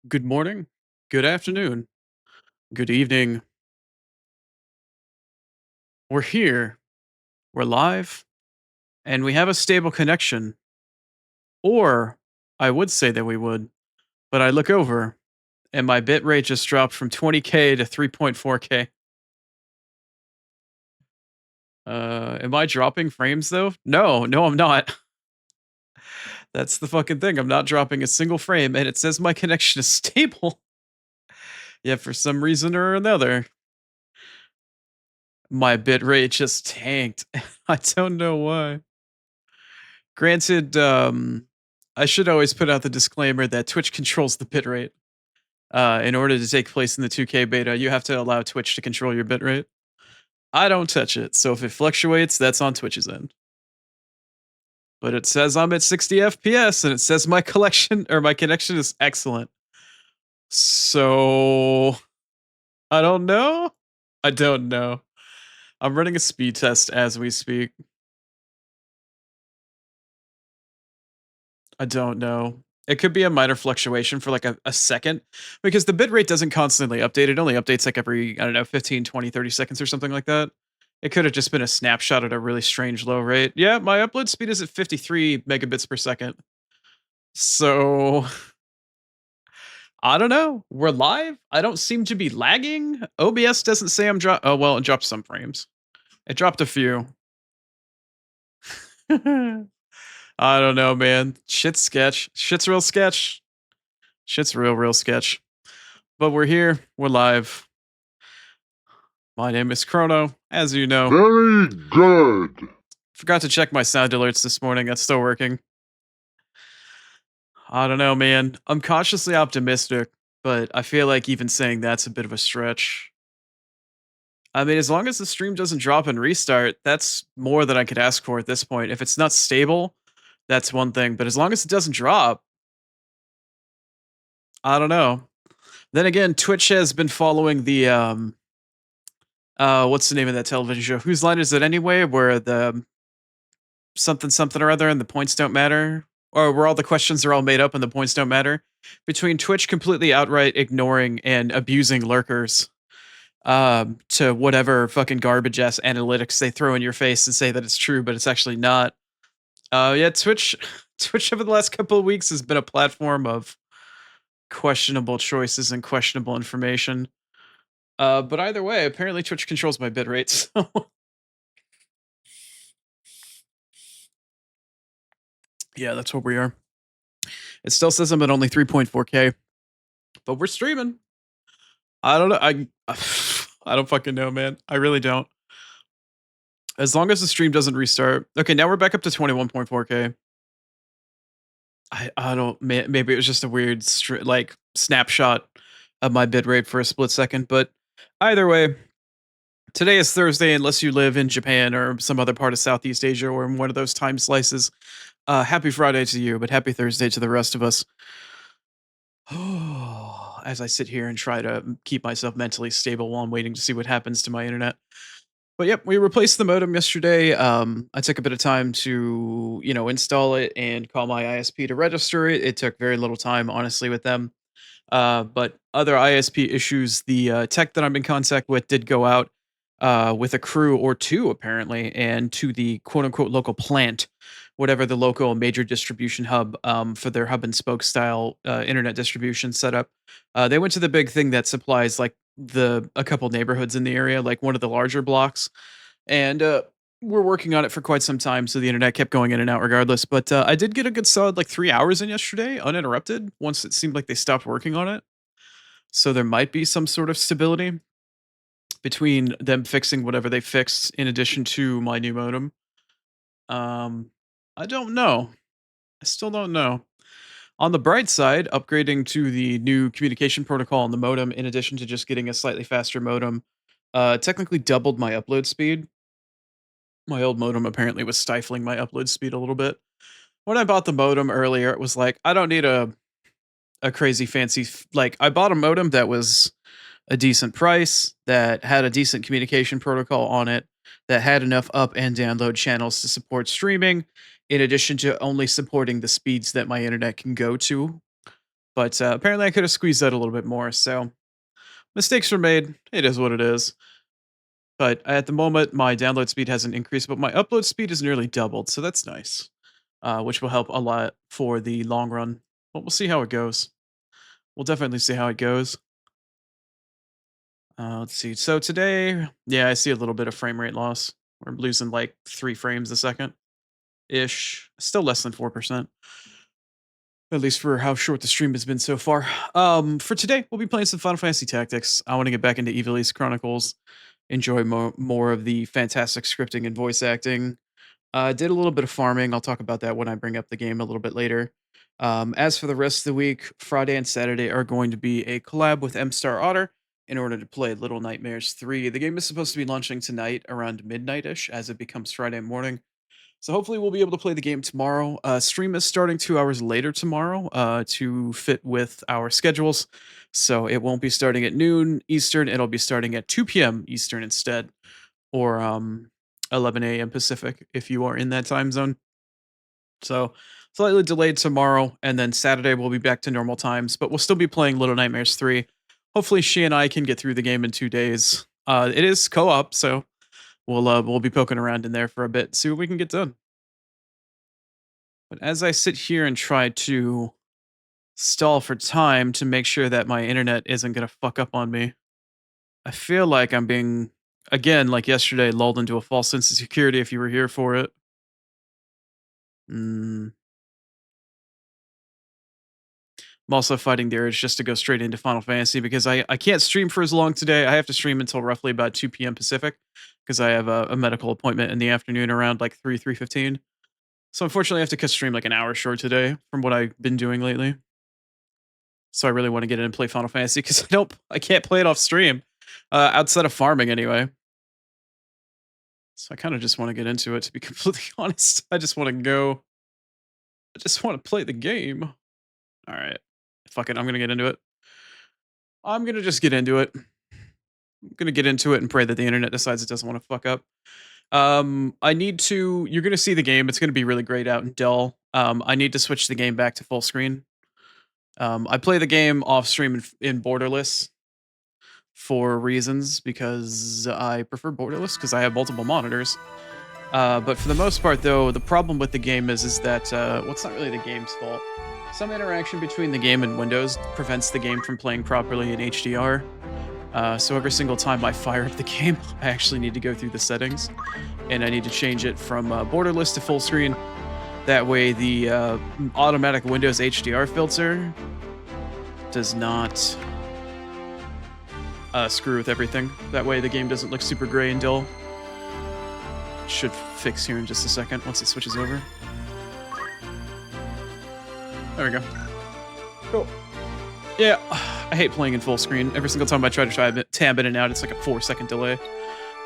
Good morning, good afternoon, good evening. We're here, we're live, and we have a stable connection. Or I would say that we would, but I look over and my bit rate just dropped from 20K to 3.4K. Am I dropping frames though? No, I'm not. That's the fucking thing. I'm not dropping a single frame, and it says my connection is stable. Yet for some reason or another, my bit rate just tanked. I don't know why. Granted, I should always put out the disclaimer that Twitch controls the bitrate. In order to take place in the 2K beta, you have to allow Twitch to control your bitrate. I don't touch it, so if it fluctuates, that's on Twitch's end. But it says I'm at 60 FPS, and it says my collection or my connection is excellent. So I don't know. I don't know. I'm running a speed test as we speak. I don't know. It could be a minor fluctuation for like a second because the bitrate doesn't constantly update. It only updates like every, I don't know, 15, 20, 30 seconds or something like that. It could have just been a snapshot at a really strange low rate. Yeah, my upload speed is at 53 megabits per second. So I don't know. We're live. I don't seem to be lagging. OBS doesn't say I'm drop. Oh, well, it dropped some frames. It dropped a few. I don't know, man. Shit's sketch. Shit's real sketch. Shit's real sketch. But we're here. We're live. My name is Chrono, as you know. Very good. Forgot to check my sound alerts this morning. That's still working. I don't know, man. I'm cautiously optimistic, but I feel like even saying that's a bit of a stretch. I mean, as long as the stream doesn't drop and restart, that's more than I could ask for at this point. If it's not stable, that's one thing. But as long as it doesn't drop, I don't know. Then again, Twitch has been following the what's the name of that television show? Whose Line Is It Anyway? Where the something something or other and the points don't matter, or where all the questions are all made up and the points don't matter, between Twitch completely outright ignoring and abusing lurkers to whatever fucking garbage ass analytics they throw in your face and say that it's true but it's actually not. Yeah, Twitch over the last couple of weeks has been a platform of questionable choices and questionable information. But either way, apparently Twitch controls my bitrate. So yeah, that's what we are. It still says I'm at only 3.4K, but we're streaming. I don't know. I don't fucking know, man. I really don't. As long as the stream doesn't restart. Okay, now we're back up to 21.4K. I don't. Maybe it was just a weird like snapshot of my bitrate for a split second. But either way, today is Thursday. Unless you live in Japan or some other part of Southeast Asia or in one of those time slices, happy Friday to you, but happy Thursday to the rest of us. As I sit here and try to keep myself mentally stable while I'm waiting to see what happens to my internet. But yep, we replaced the modem yesterday. I took a bit of time to, install it and call my ISP to register it. It took very little time, honestly, with them. But other ISP issues, the tech that I'm in contact with did go out with a crew or two, apparently, and to the quote unquote local plant, whatever the local major distribution hub for their hub and spoke style internet distribution setup. They went to the big thing that supplies like a couple neighborhoods in the area, like one of the larger blocks. And we're working on it for quite some time, so the internet kept going in and out regardless. But I did get a good solid like 3 hours in yesterday, uninterrupted, once it seemed like they stopped working on it. So there might be some sort of stability between them fixing whatever they fixed in addition to my new modem. I don't know. I still don't know. On the bright side, upgrading to the new communication protocol on the modem, in addition to just getting a slightly faster modem, technically doubled my upload speed. My old modem apparently was stifling my upload speed a little bit. When I bought the modem earlier, it was like, I don't need a crazy fancy like I bought a modem that was a decent price, that had a decent communication protocol on it, that had enough up and download channels to support streaming, in addition to only supporting the speeds that my internet can go to. But apparently I could have squeezed that a little bit more. So mistakes were made. It is what it is. But at the moment, my download speed hasn't increased, but my upload speed is nearly doubled. So that's nice, which will help a lot for the long run. But we'll see how it goes. We'll definitely see how it goes. Let's see. So today, yeah, I see a little bit of frame rate loss. We're losing like 3 frames a second ish. Still less than 4%. At least for how short the stream has been so far. For today, we'll be playing some Final Fantasy Tactics. I want to get back into Ivalice Chronicles, enjoy more of the fantastic scripting and voice acting. Did a little bit of farming. I'll talk about that when I bring up the game a little bit later. As for the rest of the week, Friday and Saturday are going to be a collab with M Star Otter in order to play Little Nightmares 3. The game is supposed to be launching tonight around midnight-ish as it becomes Friday morning. So hopefully we'll be able to play the game tomorrow. Stream is starting 2 hours later tomorrow to fit with our schedules. So it won't be starting at noon Eastern. It'll be starting at 2 p.m. Eastern instead, or 11 a.m. Pacific if you are in that time zone. So slightly delayed tomorrow, and then Saturday we'll be back to normal times, but we'll still be playing Little Nightmares 3. Hopefully she and I can get through the game in 2 days. It is co-op, so we'll be poking around in there for a bit, see what we can get done. But as I sit here and try to stall for time to make sure that my internet isn't gonna fuck up on me, I feel like I'm being, again, like yesterday, lulled into a false sense of security if you were here for it. Mm. I'm also fighting the urge just to go straight into Final Fantasy because I can't stream for as long today. I have to stream until roughly about 2 p.m. Pacific because I have a medical appointment in the afternoon around like 3:15. So unfortunately, I have to cut stream like an hour short today from what I've been doing lately. So I really want to get in and play Final Fantasy because I can't play it off stream outside of farming anyway. So I kind of just want to get into it, to be completely honest. I just want to go. I just want to play the game. All right. Fuck it. I'm going to get into it. I'm going to just get into it. I'm going to get into it and pray that the internet decides it doesn't want to fuck up. I need to. You're going to see the game. It's going to be really grayed out and dull. I need to switch the game back to full screen. I play the game off stream in borderless for reasons because I prefer borderless because I have multiple monitors. But for the most part, though, the problem with the game is that well, it's not really the game's fault. Some interaction between the game and Windows prevents the game from playing properly in HDR. So every single time I fire up the game, I actually need to go through the settings, and I need to change it from borderless to full screen. That way, the automatic Windows HDR filter does not screw with everything. That way, the game doesn't look super gray and dull. Should fix here in just a second once it switches over. There we go. Cool. Yeah, I hate playing in full screen. Every single time I try to tab in and out, it's like a 4-second delay.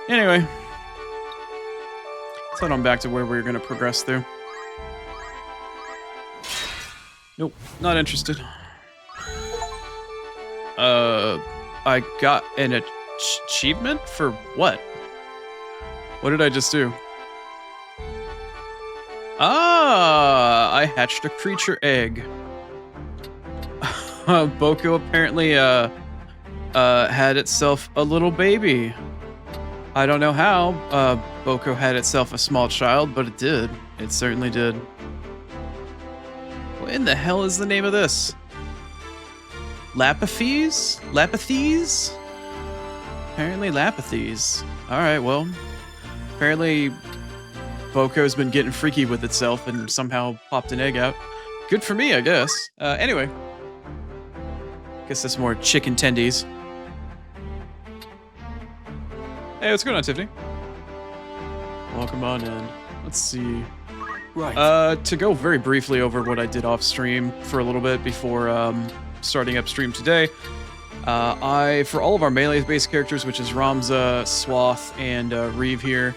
Anyway, let's head on back to where we're going to progress through. Nope, not interested. I got an achievement for what? What did I just do? Ah, I hatched a creature egg. Boko apparently had itself a little baby. I don't know how Boko had itself a small child, but it did. It certainly did. What in the hell is the name of this? Lapithes? Lapithes? Apparently Lapithes. Alright, well. Apparently Boko's been getting freaky with itself and somehow popped an egg out. Good for me, I guess. Anyway. Guess that's more chicken tendies. Hey, what's going on, Tiffany? Welcome on in. Let's see. Right. To go very briefly over what I did off stream for a little bit before starting up stream today. For all of our melee-based characters, which is Ramza, Swath, and Reeve here,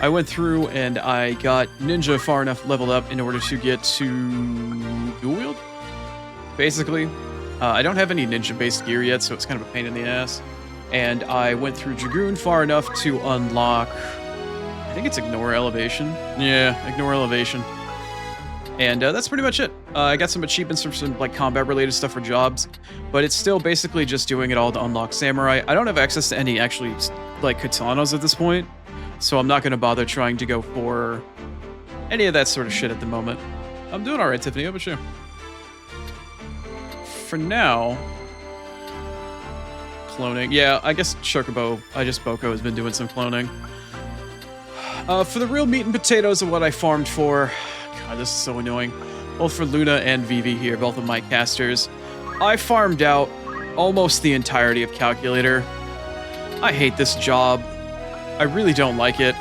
I went through and I got Ninja far enough leveled up in order to get to dual wield. Basically, I don't have any ninja-based gear yet, so it's kind of a pain in the ass. And I went through Dragoon far enough to unlock, I think it's Ignore Elevation. Yeah, Ignore Elevation. And that's pretty much it. I got some achievements from some like combat related stuff for jobs, but it's still basically just doing it all to unlock samurai. I don't have access to any actually like katanas at this point, so I'm not going to bother trying to go for any of that sort of shit at the moment. I'm doing all right, Tiffany. How about you? For now, cloning. Yeah, I guess Boko has been doing some cloning. For the real meat and potatoes of what I farmed for, God, this is so annoying. Both for Luna and Vivi here, both of my casters, I farmed out almost the entirety of Calculator. I hate this job. I really don't like it.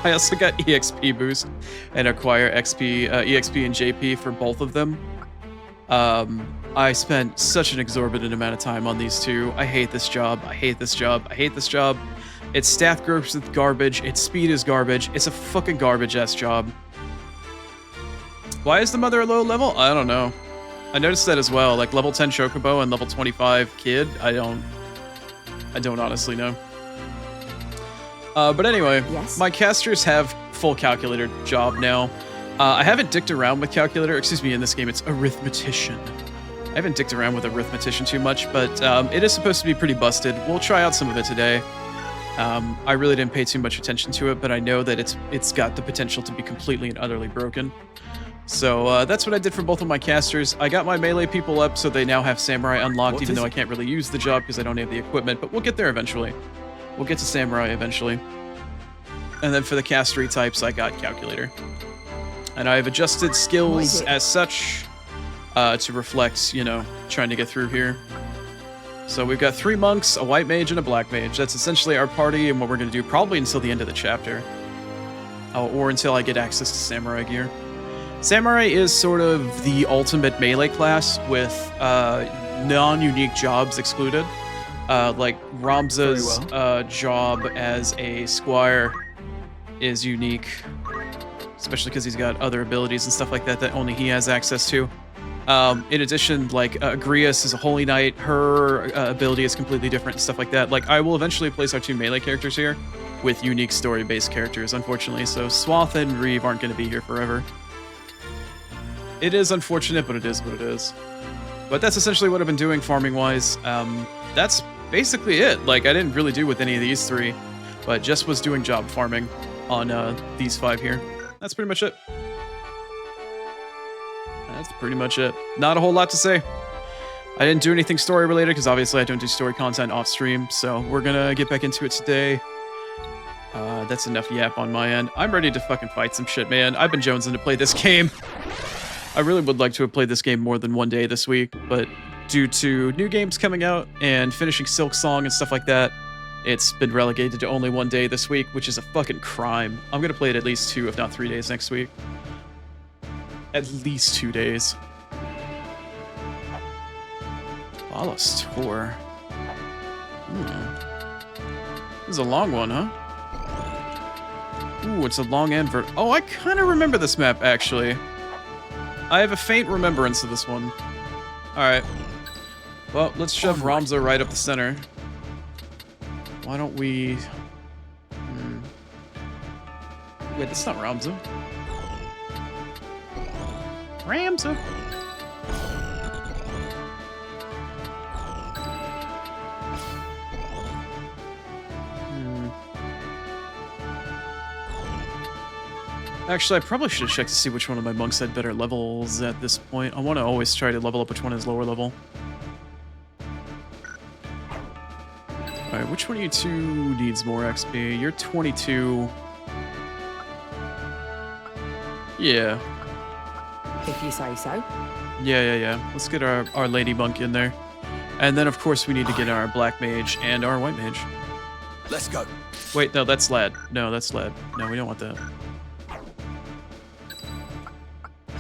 I also got EXP boost and acquire EXP and JP for both of them. I spent such an exorbitant amount of time on these two. I hate this job. I hate this job. I hate this job. Its staff groups is garbage. Its speed is garbage. It's a fucking garbage-ass job. Why is the mother a low level? I don't know. I noticed that as well. Like level 10 Chocobo and level 25 Kid. I don't honestly know. But anyway, yes. My casters have full Calculator job now. I haven't dicked around with Calculator. Excuse me, in this game it's Arithmetician. I haven't dicked around with Arithmetician too much, but it is supposed to be pretty busted. We'll try out some of it today. I really didn't pay too much attention to it, but I know that it's got the potential to be completely and utterly broken. So that's what I did for both of my casters. I got my melee people up so they now have Samurai unlocked, even though I can't really use the job because I don't have the equipment, but we'll get there eventually. We'll get to Samurai eventually. And then for the castery types, I got Calculator. And I've adjusted skills as such to reflect, you know, trying to get through here. So we've got 3 monks, a white mage, and a black mage. That's essentially our party and what we're going to do probably until the end of the chapter. Or until I get access to Samurai gear. Samurai is sort of the ultimate melee class with non-unique jobs excluded. Like Ramza's job as a squire is unique, especially because he's got other abilities and stuff like that that only he has access to. In addition, like Grias is a holy knight, her ability is completely different and stuff like that. Like I will eventually place our 2 melee characters here with unique story-based characters, unfortunately. So Swath and Reeve aren't going to be here forever. It is unfortunate, but it is what it is. But that's essentially what I've been doing farming-wise. That's basically it. Like, I didn't really do with any of these 3, but just was doing job farming on these 5 here. That's pretty much it. That's pretty much it. Not a whole lot to say. I didn't do anything story-related, because obviously I don't do story content off-stream, so we're gonna get back into it today. That's enough yap on my end. I'm ready to fucking fight some shit, man. I've been jonesing to play this game. I really would like to have played this game more than one day this week, but due to new games coming out and finishing Silk Song and stuff like that, it's been relegated to only one day this week, which is a fucking crime. I'm gonna play it at least 2, if not 3 days next week. At least 2 days. Ivalice tour. This is a long one, huh? Ooh, it's a long and oh, I kind of remember this map, actually. I have a faint remembrance of this one. Alright. Well, let's shove Ramza right up the center. Why don't we... Wait, that's not Ramza. Ramza! Actually, I probably should have checked to see which one of my monks had better levels at this point. I want to always try to level up which one is lower level. Alright, which one of you 2 needs more XP? You're 22. Yeah. If you say so. Yeah. Let's get our lady monk in there. And then, of course, we need to get our black mage and our white mage. Let's go. Wait, no, that's lad. No, that's lad. No, we don't want that.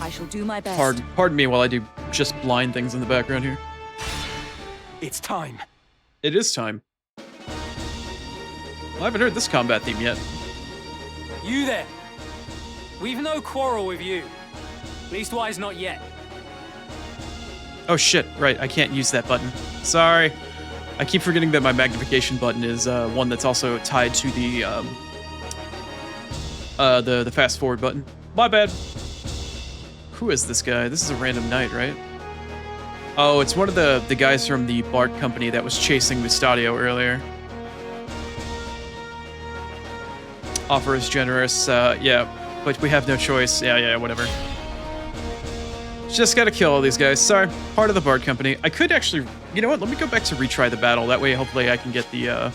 I shall do my best. Pardon me while I do just blind things in the background here. It's time. It is time. I haven't heard this combat theme yet. You there. We've no quarrel with you. Leastwise, not yet. Oh shit, right, I can't use that button. Sorry. I keep forgetting that my magnification button is one that's also tied to the fast forward button. My bad. Who is this guy? This is a random knight, right? Oh, it's one of the guys from the Bart company that was chasing Mustadio earlier. Offer is generous, yeah, but we have no choice. Yeah, whatever. Just gotta kill all these guys. Sorry, part of the Bart company. I could actually, you know what? Let me go back to retry the battle. That way, hopefully, I can get the.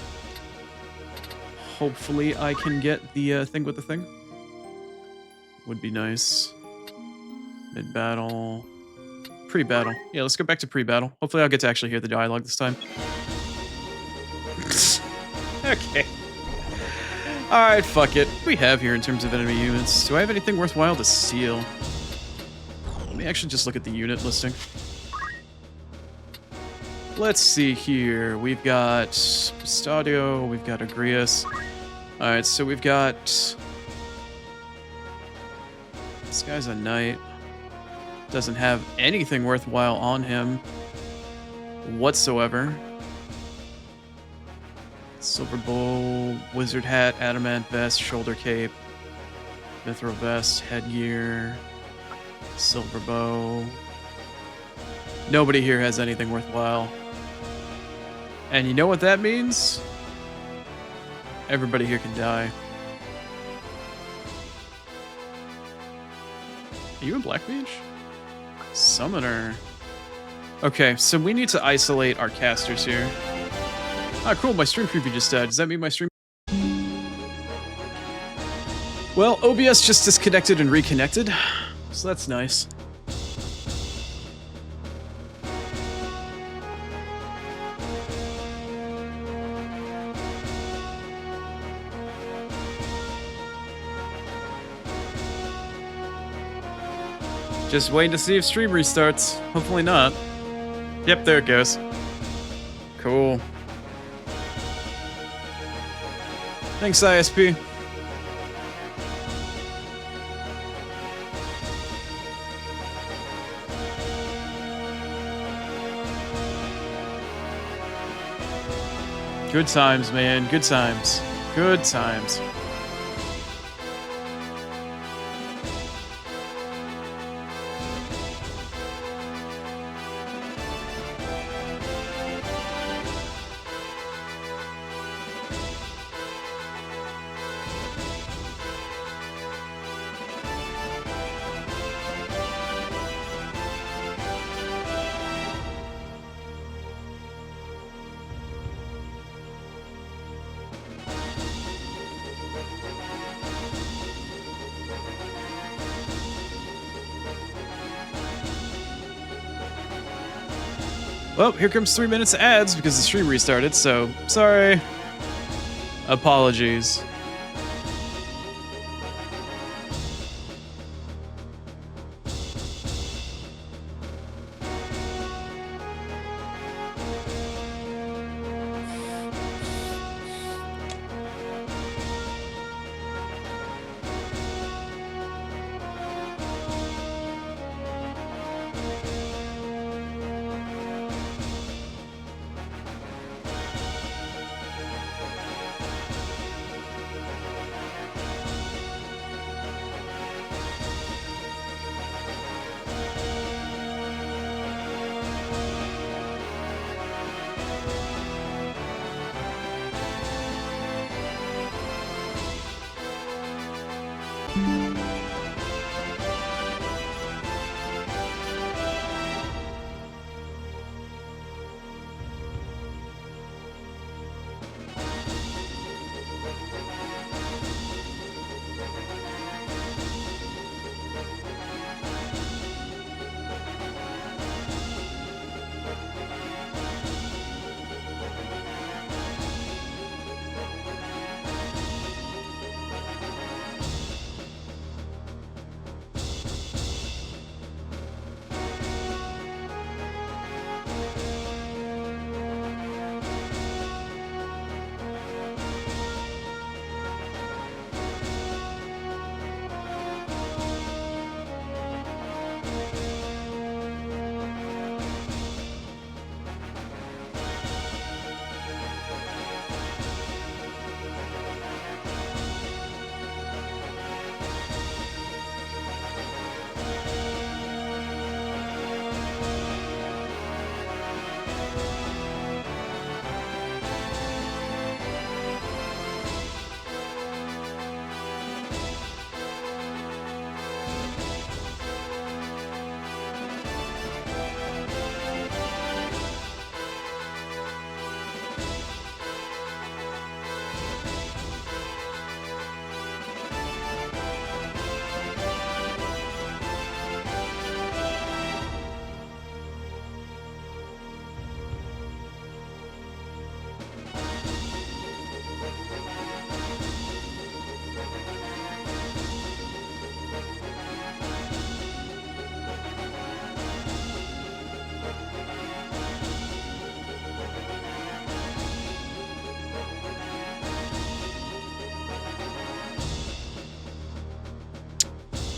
Hopefully, I can get the thing with the thing. Would be nice. Mid battle, pre-battle. Yeah, let's go back to pre-battle. Hopefully, I'll get to actually hear the dialogue this time. Okay. All right, fuck it. What do we have here in terms of enemy units? Do I have anything worthwhile to steal? Let me actually just look at the unit listing. Let's see here. We've got Stadio, we've got Agrius. Alright, so we've got... This guy's a knight. Doesn't have anything worthwhile on him whatsoever. Silver bow, wizard hat, adamant vest, shoulder cape, mithril vest, headgear, silver bow. Nobody here has anything worthwhile. And you know what that means? Everybody here can die. Are you a black mage? Summoner. Okay, so we need to isolate our casters here. Ah, cool, my stream preview just died. Does that mean my stream... Well, OBS just disconnected and reconnected, so that's nice. Just waiting to see if stream restarts. Hopefully not. Yep, there it goes. Cool. Thanks, ISP. Good times, man. Good times. Good times. Well, here comes 3 minutes of ads because the stream restarted, so sorry. Apologies.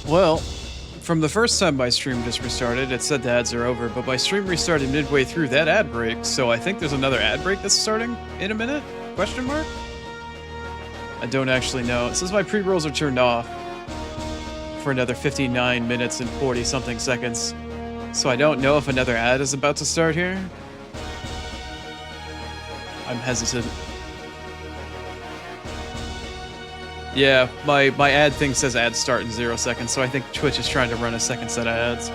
Well, from the first time my stream just restarted, it said the ads are over, but my stream restarted midway through that ad break, so I think there's another ad break that's starting in a minute? Question mark? I don't actually know. It says my pre-rolls are turned off for another 59 minutes and 40-something seconds, so I don't know if another ad is about to start here. I'm hesitant. Yeah, my ad thing says ads start in 0 seconds, so I think Twitch is trying to run a second set of ads.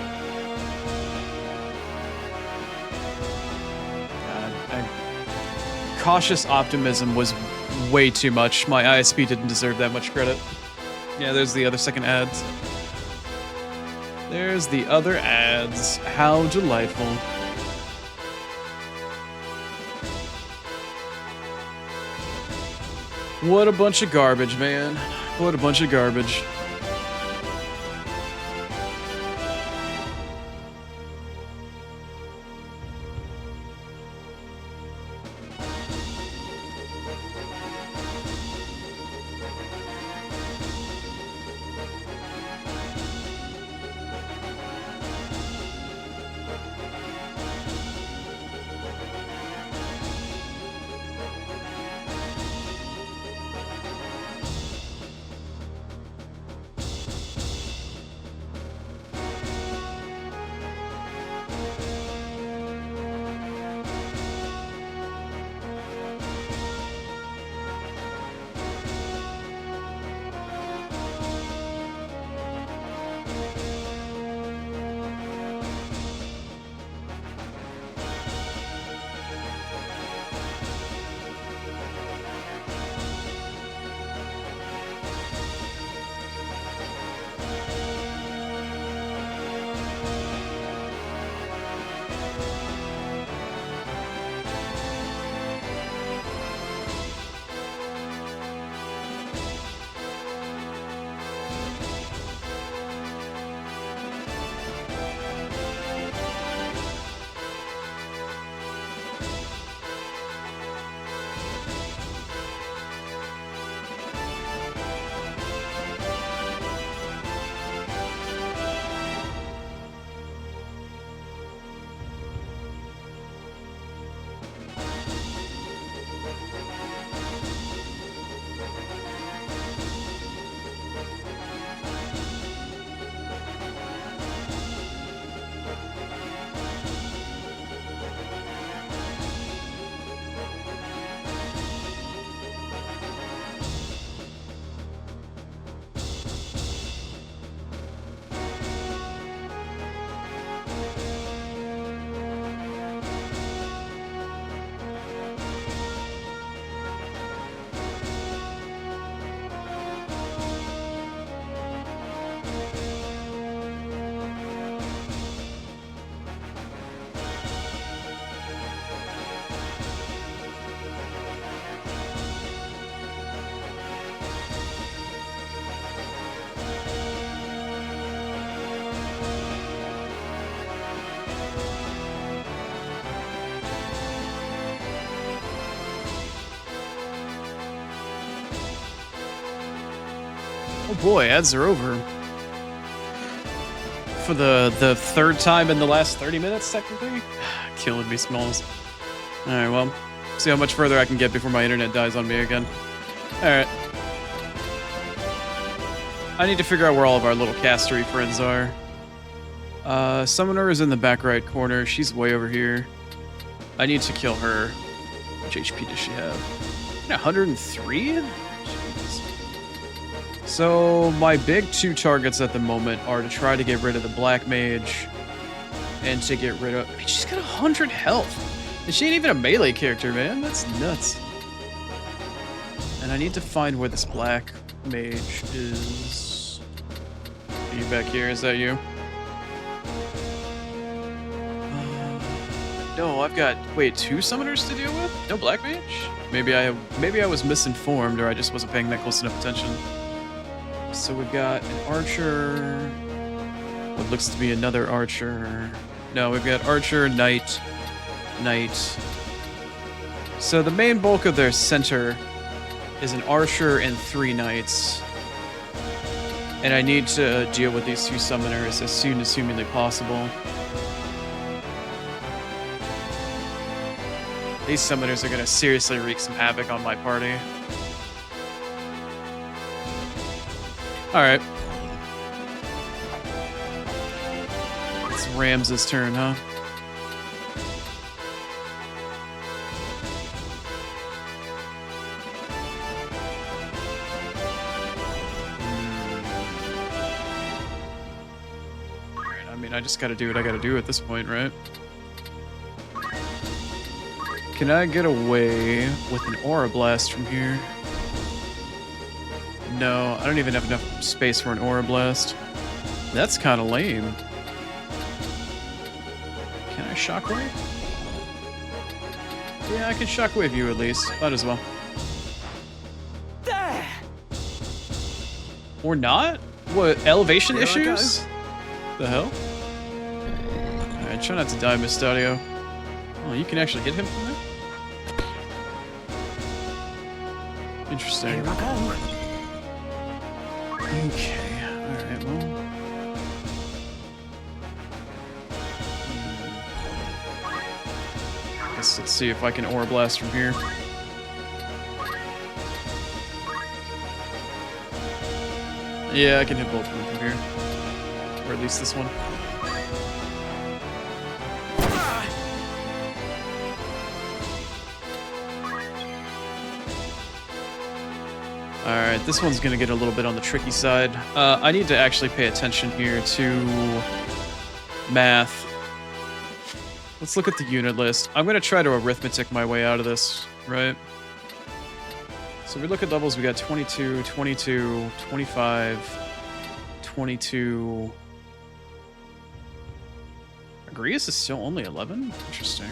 Cautious optimism was way too much. My ISP didn't deserve that much credit. Yeah, there's the other second ads. There's the other ads. How delightful. What a bunch of garbage, man. What a bunch of garbage. Oh boy, ads are over. For the third time in the last 30 minutes, technically? Killing me, Smalls. Alright, well, see how much further I can get before my internet dies on me again. Alright. I need to figure out where all of our little castery friends are. Summoner is in the back right corner. She's way over here. I need to kill her. Which HP does she have? 103? So my big two targets at the moment are to try to get rid of the Black Mage and to get rid of... She's got 100 health. And she ain't even a melee character, man. That's nuts. And I need to find where this Black Mage is. Are you back here? Is that you? No, I've got... Wait, 2 summoners to deal with? No Black Mage? Maybe I was misinformed or I just wasn't paying that close enough attention. So we've got an archer, what looks to be another archer. No, we've got archer, knight, knight. So the main bulk of their center is an archer and 3 knights. And I need to deal with these two summoners as soon as humanly possible. These summoners are going to seriously wreak some havoc on my party. Alright. It's Rams's turn, huh? Alright, I mean, I just gotta do what I gotta do at this point, right? Can I get away with an Aura Blast from here? No, I don't even have enough space for an Aura Blast. That's kind of lame. Can I Shockwave? Yeah, I can Shockwave you at least. Might as well. There! Or not? What, elevation Here I go. issues? The hell? Alright, try not to die, Miss Stadio. Oh, you can actually hit him from there? Interesting. Here I go. Okay, alright, well. Guess let's see if I can Aura Blast from here. Yeah, I can hit both of them from here. Or at least this one. Alright, this one's gonna get a little bit on the tricky side. I need to actually pay attention here to math. Let's look at the unit list. I'm gonna try to arithmetic my way out of this, right? So we look at levels, we got 22, 22, 25, 22. Agrias is still only 11? Interesting.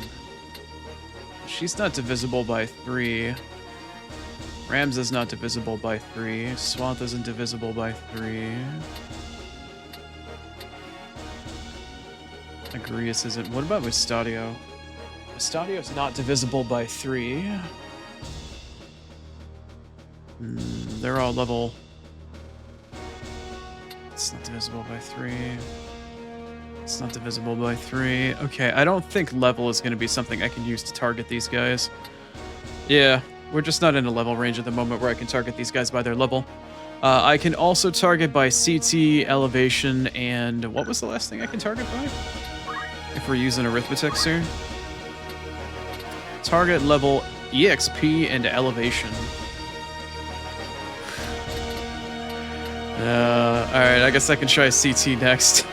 She's not divisible by 3. Rams is not divisible by 3. Swath isn't divisible by 3. Agrias isn't. What about Mustadio? Mustadio's not divisible by 3. They're all level. It's not divisible by 3. It's not divisible by 3. Okay, I don't think level is going to be something I can use to target these guys. Yeah. We're just not in a level range at the moment where I can target these guys by their level. I can also target by CT, elevation, and what was the last thing I can target by? If we're using arithmetics here. Target level EXP and elevation. Alright, I guess I can try CT next.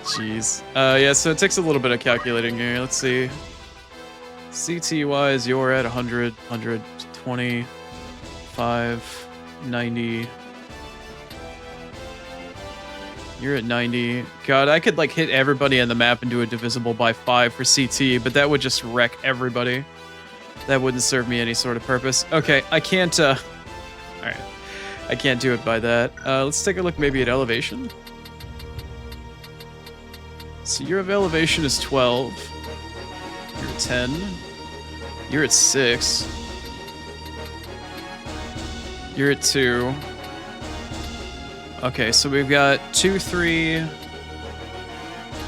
Jeez. Yeah, so it takes a little bit of calculating here. Let's see. CT-wise, you're at 100, 120, 5, 90. You're at 90. God, I could, like, hit everybody on the map and do a divisible by 5 for CT, but that would just wreck everybody. That wouldn't serve me any sort of purpose. Okay, I can't, Alright. I can't do it by that. Let's take a look maybe at elevation. So your elevation is 12. You're at 10. You're at 6. You're at 2. Okay, so we've got 2, 3,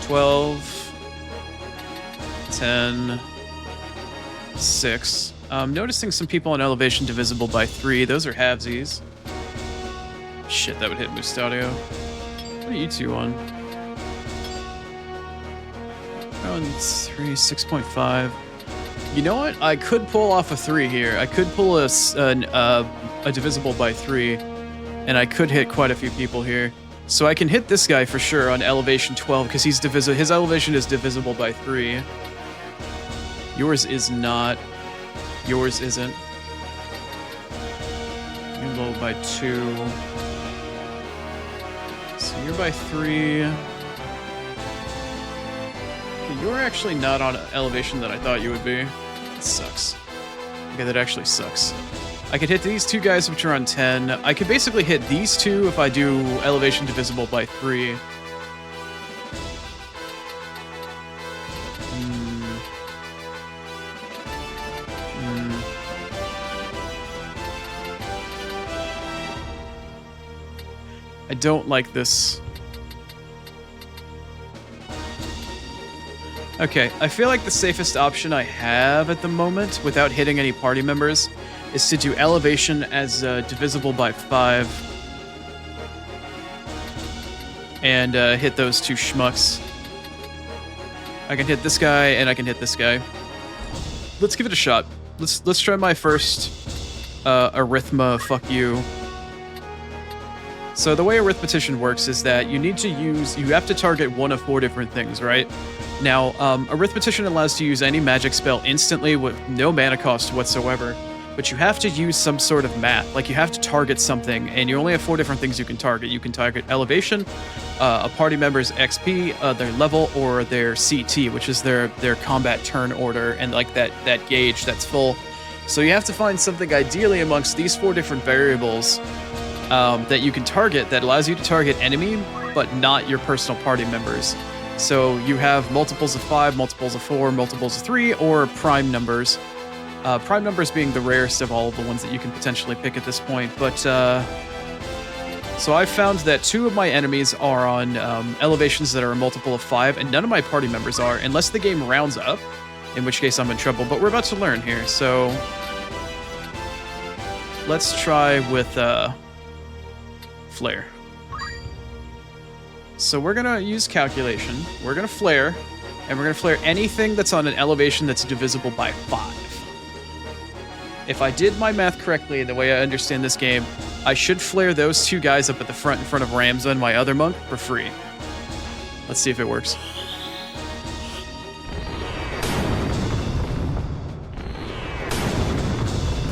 12, 10, 6. I'm noticing some people on elevation divisible by 3. Those are halvesies. Shit, that would hit Mustadio. What are you two on? On 3, 6.5. You know what? I could pull off a 3 here. I could pull a divisible by 3, and I could hit quite a few people here. So I can hit this guy for sure on elevation 12 because he's his elevation is divisible by 3. Yours is not. Yours isn't. You're low by 2. So you're by 3. You're actually not on elevation that I thought you would be. It sucks. Okay, that actually sucks. I could hit these two guys which are on 10. I could basically hit these two if I do elevation divisible by 3. I don't like this. Okay, I feel like the safest option I have at the moment, without hitting any party members, is to do elevation as divisible by 5. And hit those 2 schmucks. I can hit this guy, and I can hit this guy. Let's give it a shot. Let's try my first arithma fuck you. So the way arithmetician works is that you have to target one of 4 different things, right? Now, arithmetician allows you to use any magic spell instantly with no mana cost whatsoever, but you have to use some sort of math. Like, you have to target something, and you only have 4 different things you can target. You can target elevation, a party member's XP, their level, or their CT, which is their combat turn order, and like that gauge that's full. So you have to find something ideally amongst these 4 different variables that you can target that allows you to target enemy, but not your personal party members. So you have multiples of 5, multiples of 4, multiples of 3, or prime numbers. Prime numbers being the rarest of all of the ones that you can potentially pick at this point. But so I've found that 2 of my enemies are on elevations that are a multiple of 5, and none of my party members are, unless the game rounds up, in which case I'm in trouble. But we're about to learn here, so let's try with Flare. So we're gonna use calculation, we're gonna flare, and we're gonna flare anything that's on an elevation that's divisible by 5. If I did my math correctly, the way I understand this game, I should flare those 2 guys up at the front in front of Ramza and my other monk for free. Let's see if it works.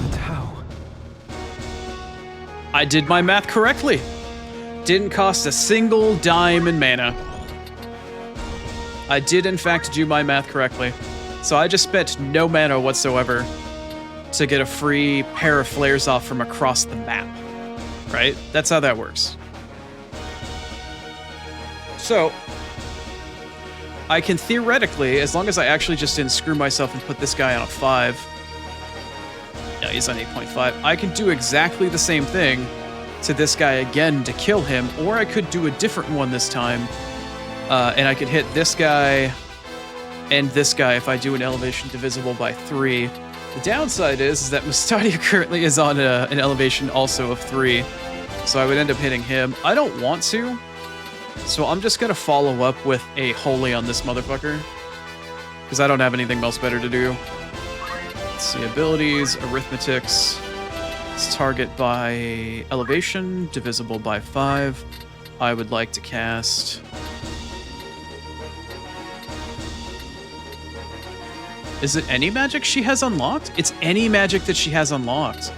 But how? I did my math correctly. Didn't cost a single dime in mana. I did, in fact, do my math correctly. So I just spent no mana whatsoever to get a free pair of flares off from across the map. Right? That's how that works. So, I can theoretically, as long as I actually just didn't screw myself and put this guy on a 5. No, he's on 8.5. I can do exactly the same thing to this guy again to kill him, or I could do a different one this time, and I could hit this guy and this guy if I do an elevation divisible by 3. The downside is that Mustadia currently is on an elevation also of 3, so I would end up hitting him. I don't want to, so I'm just gonna follow up with a holy on this motherfucker, because I don't have anything else better to do. Let's see, abilities, arithmetics. Let's target by elevation, divisible by 5. I would like to cast... Is it any magic she has unlocked? It's any magic that she has unlocked.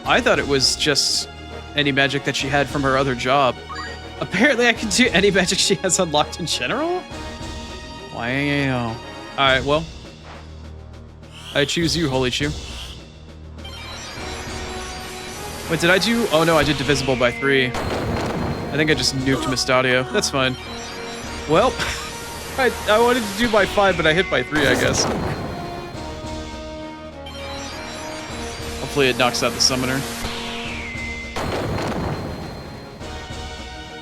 I thought it was just any magic that she had from her other job. Apparently I can do any magic she has unlocked in general? Wow. Alright, well. I choose you, Holy Chew. Wait, did I do... Oh no, I did divisible by 3. I think I just nuked Mustadia. That's fine. Well, I wanted to do by 5, but I hit by 3, I guess. Hopefully it knocks out the summoner.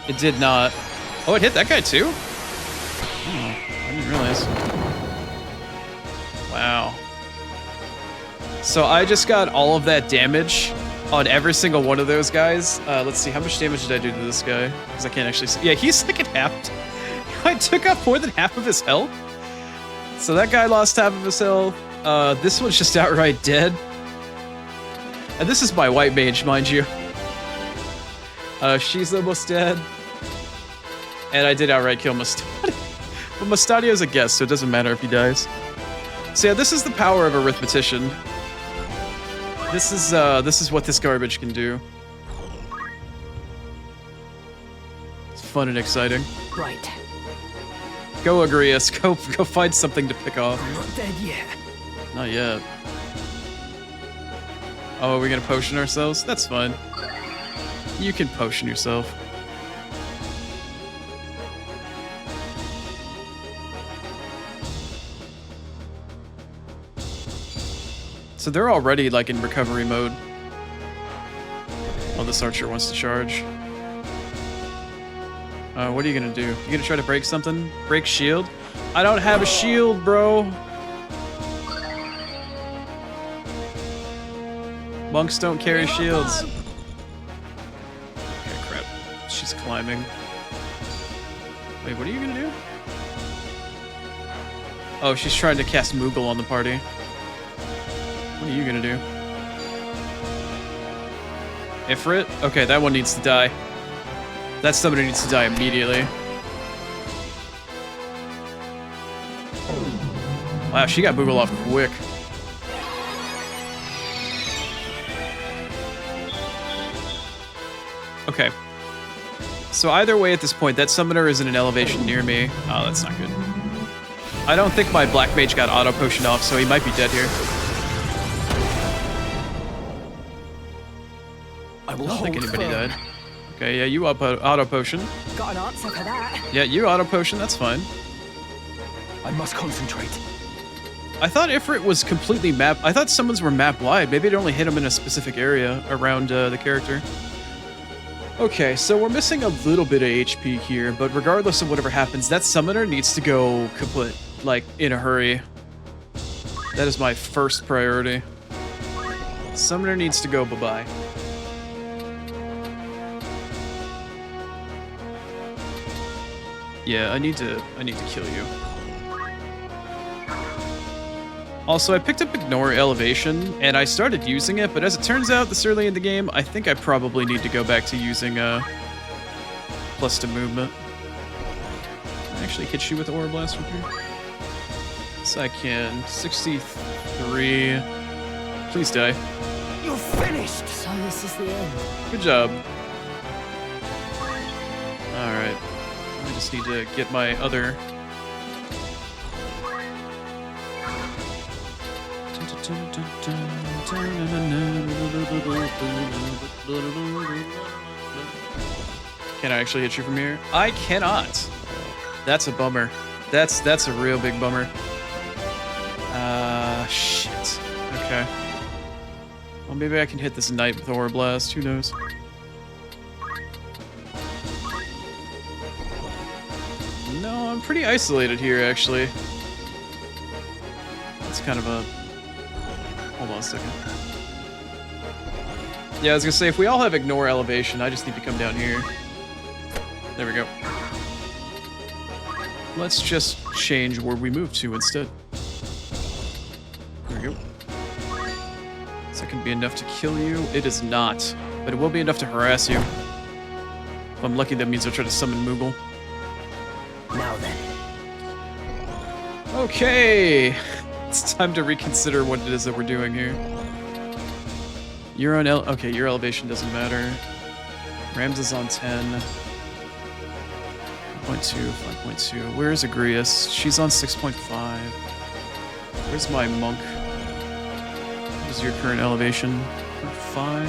It did not. Oh, it hit that guy too? Oh, I didn't realize. Wow. So I just got all of that damage on every single one of those guys. Let's see, how much damage did I do to this guy? Because I can't actually see. Yeah, he's like at half. I took out more than half of his health. So that guy lost half of his health. This one's just outright dead. And this is my white mage, mind you. She's almost dead. And I did outright kill Mustadia. But Mustadia's a guest, so it doesn't matter if he dies. So yeah, this is the power of Arithmetician. This is what this garbage can do. It's fun and exciting. Right. Go, Agrius. Go find something to pick off. I'm not dead yet. Not yet. Oh, are we gonna potion ourselves? That's fine. You can potion yourself. So they're already like in recovery mode. Oh, this archer wants to charge. What are you gonna do? You gonna try to break something? Break shield? I don't have a shield, bro. Monks don't carry shields. Okay, crap. She's climbing. Wait, what are you gonna do? Oh, she's trying to cast Moogle on the party. What are you gonna do? Ifrit? Okay, that one needs to die. That summoner needs to die immediately. Wow, she got Moogle off quick. Okay. So either way at this point, that summoner is in an elevation near me. Oh, that's not good. I don't think my Black Mage got auto potioned off, so he might be dead here. I don't think anybody died. Okay, yeah, you auto potion. Got an answer for that. Yeah, you auto potion, that's fine. I must concentrate. I thought Ifrit was completely map. I thought summons were map wide. Maybe it only hit him in a specific area around the character. Okay, so we're missing a little bit of HP here, but regardless of whatever happens, that summoner needs to go kaput, like, in a hurry. That is my first priority. Summoner needs to go bye-bye. Yeah, I need to kill you. Also, I picked up Ignore Elevation, and I started using it, but as it turns out this early in the game, I think I probably need to go back to using plus to movement. Can I actually hit you with Aura Blast from here? Yes, I can. 63. Please die. You're finished! So this is the end. Good job. Alright. I just need to get my other... Can I actually hit you from here? I cannot. That's a bummer. That's a real big bummer. Shit. Okay. Well, maybe I can hit this knight with Aura Blast. Who knows? No, I'm pretty isolated here, actually. That's kind of a... Hold on a second. Yeah, I was gonna say, if we all have Ignore Elevation, I just need to come down here. There we go. Let's just change where we move to instead. There we go. Is that gonna be enough to kill you? It is not, but it will be enough to harass you. If I'm lucky, that means I'll try to summon Moogle. Now then. Okay! It's time to reconsider what it is that we're doing here. You're on okay, your elevation doesn't matter. Rams is on 10. 5.2, 5.2. Where's Agrias? She's on 6.5. Where's my monk? What is your current elevation? 5.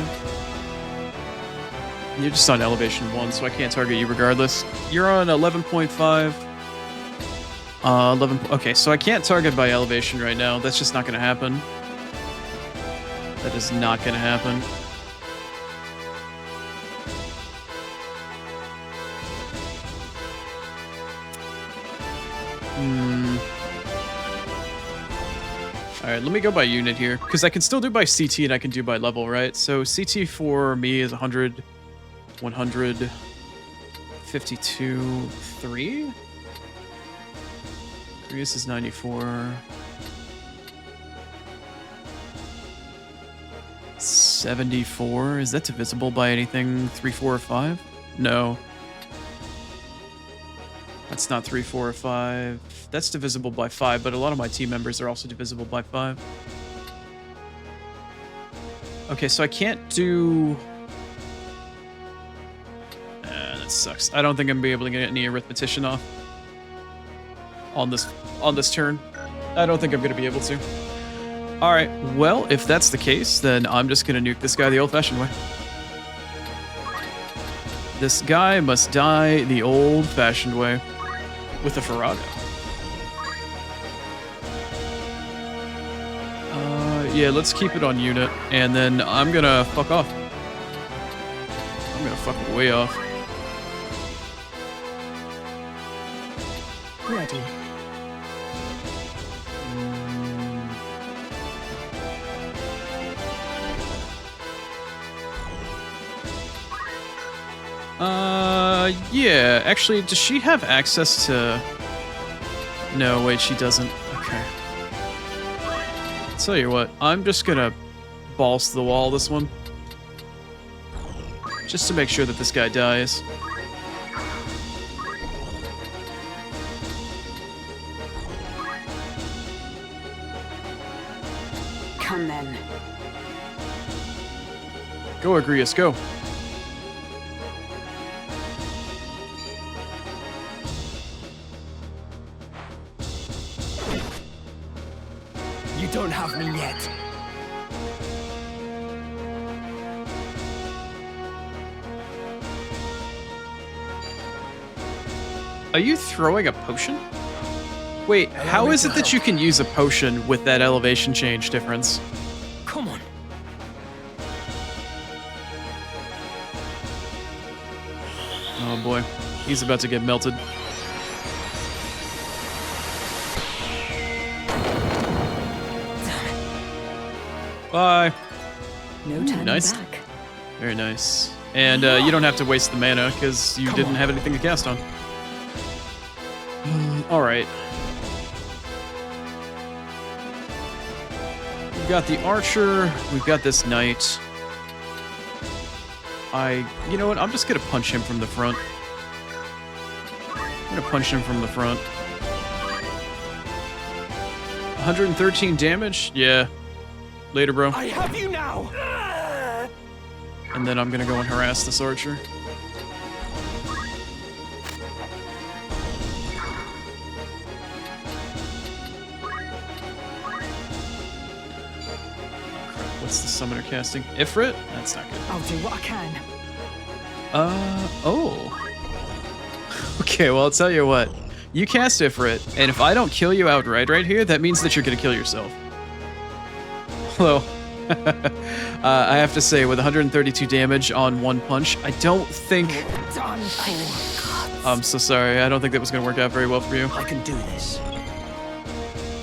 You're just on elevation 1, so I can't target you regardless. You're on 11.5. 11. Okay, so I can't target by elevation right now. That's just not going to happen. That is not going to happen. Alright, let me go by unit here, because I can still do by CT and I can do by level, right? So CT for me is 100, 100, 52, 3? Grius is 94. 74? Is that divisible by anything? 3, 4, or 5? No. That's not 3, 4, or 5. That's divisible by 5, but a lot of my team members are also divisible by 5. Okay, so I can't do... that sucks. I don't think I'm gonna be able to get any arithmetician off on this turn. I don't think I'm gonna be able to. Alright, well, if that's the case, then I'm just gonna nuke this guy the old-fashioned way. This guy must die the old-fashioned way. With a Farrago. Yeah, let's keep it on unit, and then I'm gonna fuck off. I'm gonna fuck way off. Ready. Yeah. Actually, does she have access to... No, wait, she doesn't. Okay. Tell you what, I'm just gonna balls to the wall this one. Just to make sure that this guy dies. Come then. Go, Agrius, go. You don't have me yet. Are you throwing a potion? Wait, how is it that you can use a potion with that elevation change difference? Come on. Oh boy, he's about to get melted. Bye. No turning nice. back. Very nice. And you don't have to waste the mana because you didn't have anything to cast on. All right. We've got the archer. We've got this knight. You know what? I'm just gonna punch him from the front. I'm gonna punch him from the front. 113 damage? Yeah. Later, bro. I have you now. And then I'm gonna go and harass this archer. What's the summoner casting? Ifrit? That's not good. I'll do what I can. Oh. Okay, well, I'll tell you what. You cast Ifrit, and if I don't kill you outright right here, that means that you're gonna kill yourself. Although, I have to say, with 132 damage on one punch, I don't think... Done for. I'm so sorry, I don't think that was gonna work out very well for you. I can do this.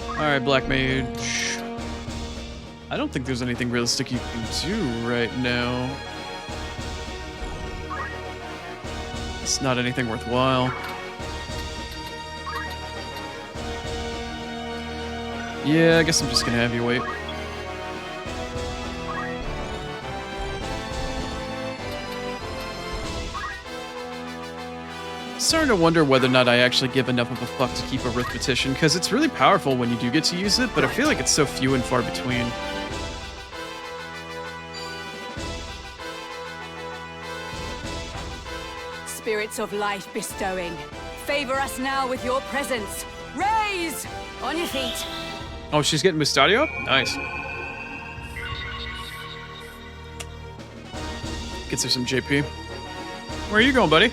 Alright, Black Mage. I don't think there's anything realistic you can do right now. It's not anything worthwhile. Yeah, I guess I'm just gonna have you wait. Starting to wonder whether or not I actually give enough of a fuck to keep a Rift Petition, because it's really powerful when you do get to use it, but I feel like it's so few and far between. Spirits of light bestowing, favor us now with your presence. Raise! On your feet. Oh, she's getting Mustadio up? Nice. Gets her some JP. Where are you going, buddy?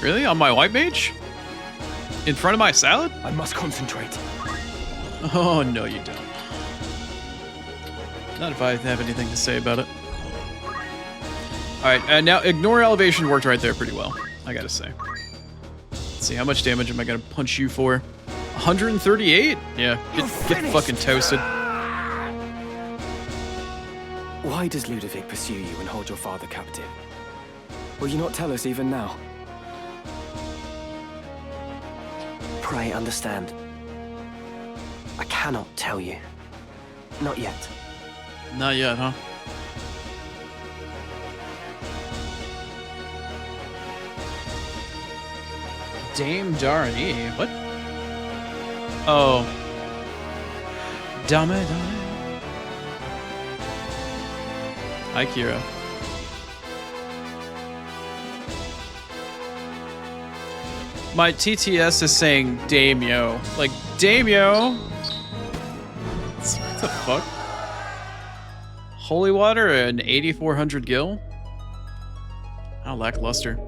Really? On my white mage? In front of my salad? I must concentrate. Oh, no you don't. Not if I have anything to say about it. Alright, now Ignore Elevation worked right there pretty well, I gotta say. Let's see, how much damage am I gonna punch you for? 138? Yeah, get fucking toasted. Why does Ludovic pursue you and hold your father captive? Will you not tell us even now? Pray understand. I cannot tell you. Not yet. Not yet, huh? Dame Darnie. What? Oh. Dame. Hi, Kira. My TTS is saying Damio. Like, Damio? What the fuck? Holy Water and 8,400 gil? How lackluster.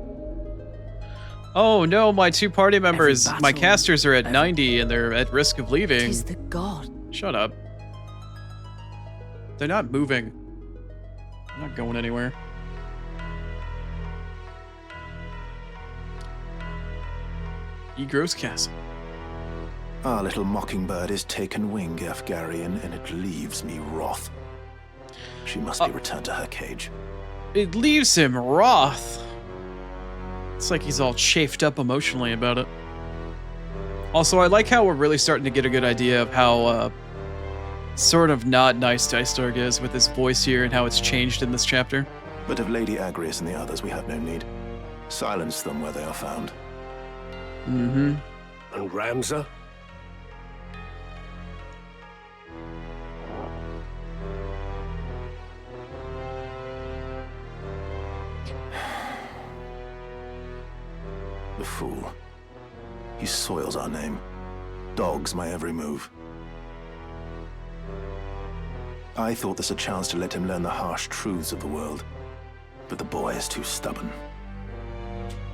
Oh no, my two party members, my casters are at 90 and they're at risk of leaving. Tis the god. Shut up. They're not moving. They're not going anywhere. Egros Castle. Our little mockingbird is taken wing, Gefgarian, and it leaves me wroth. She must be returned to her cage. It leaves him wroth. It's like he's all chafed up emotionally about it. Also, I like how we're really starting to get a good idea of how sort of not nice Dystarg is with his voice here and how it's changed in this chapter. But of Lady Agrias and the others, we have no need. Silence them where they are found. Mm-hmm. And Ramza? The fool. He soils our name. Dogs my every move. I thought this a chance to let him learn the harsh truths of the world. But the boy is too stubborn.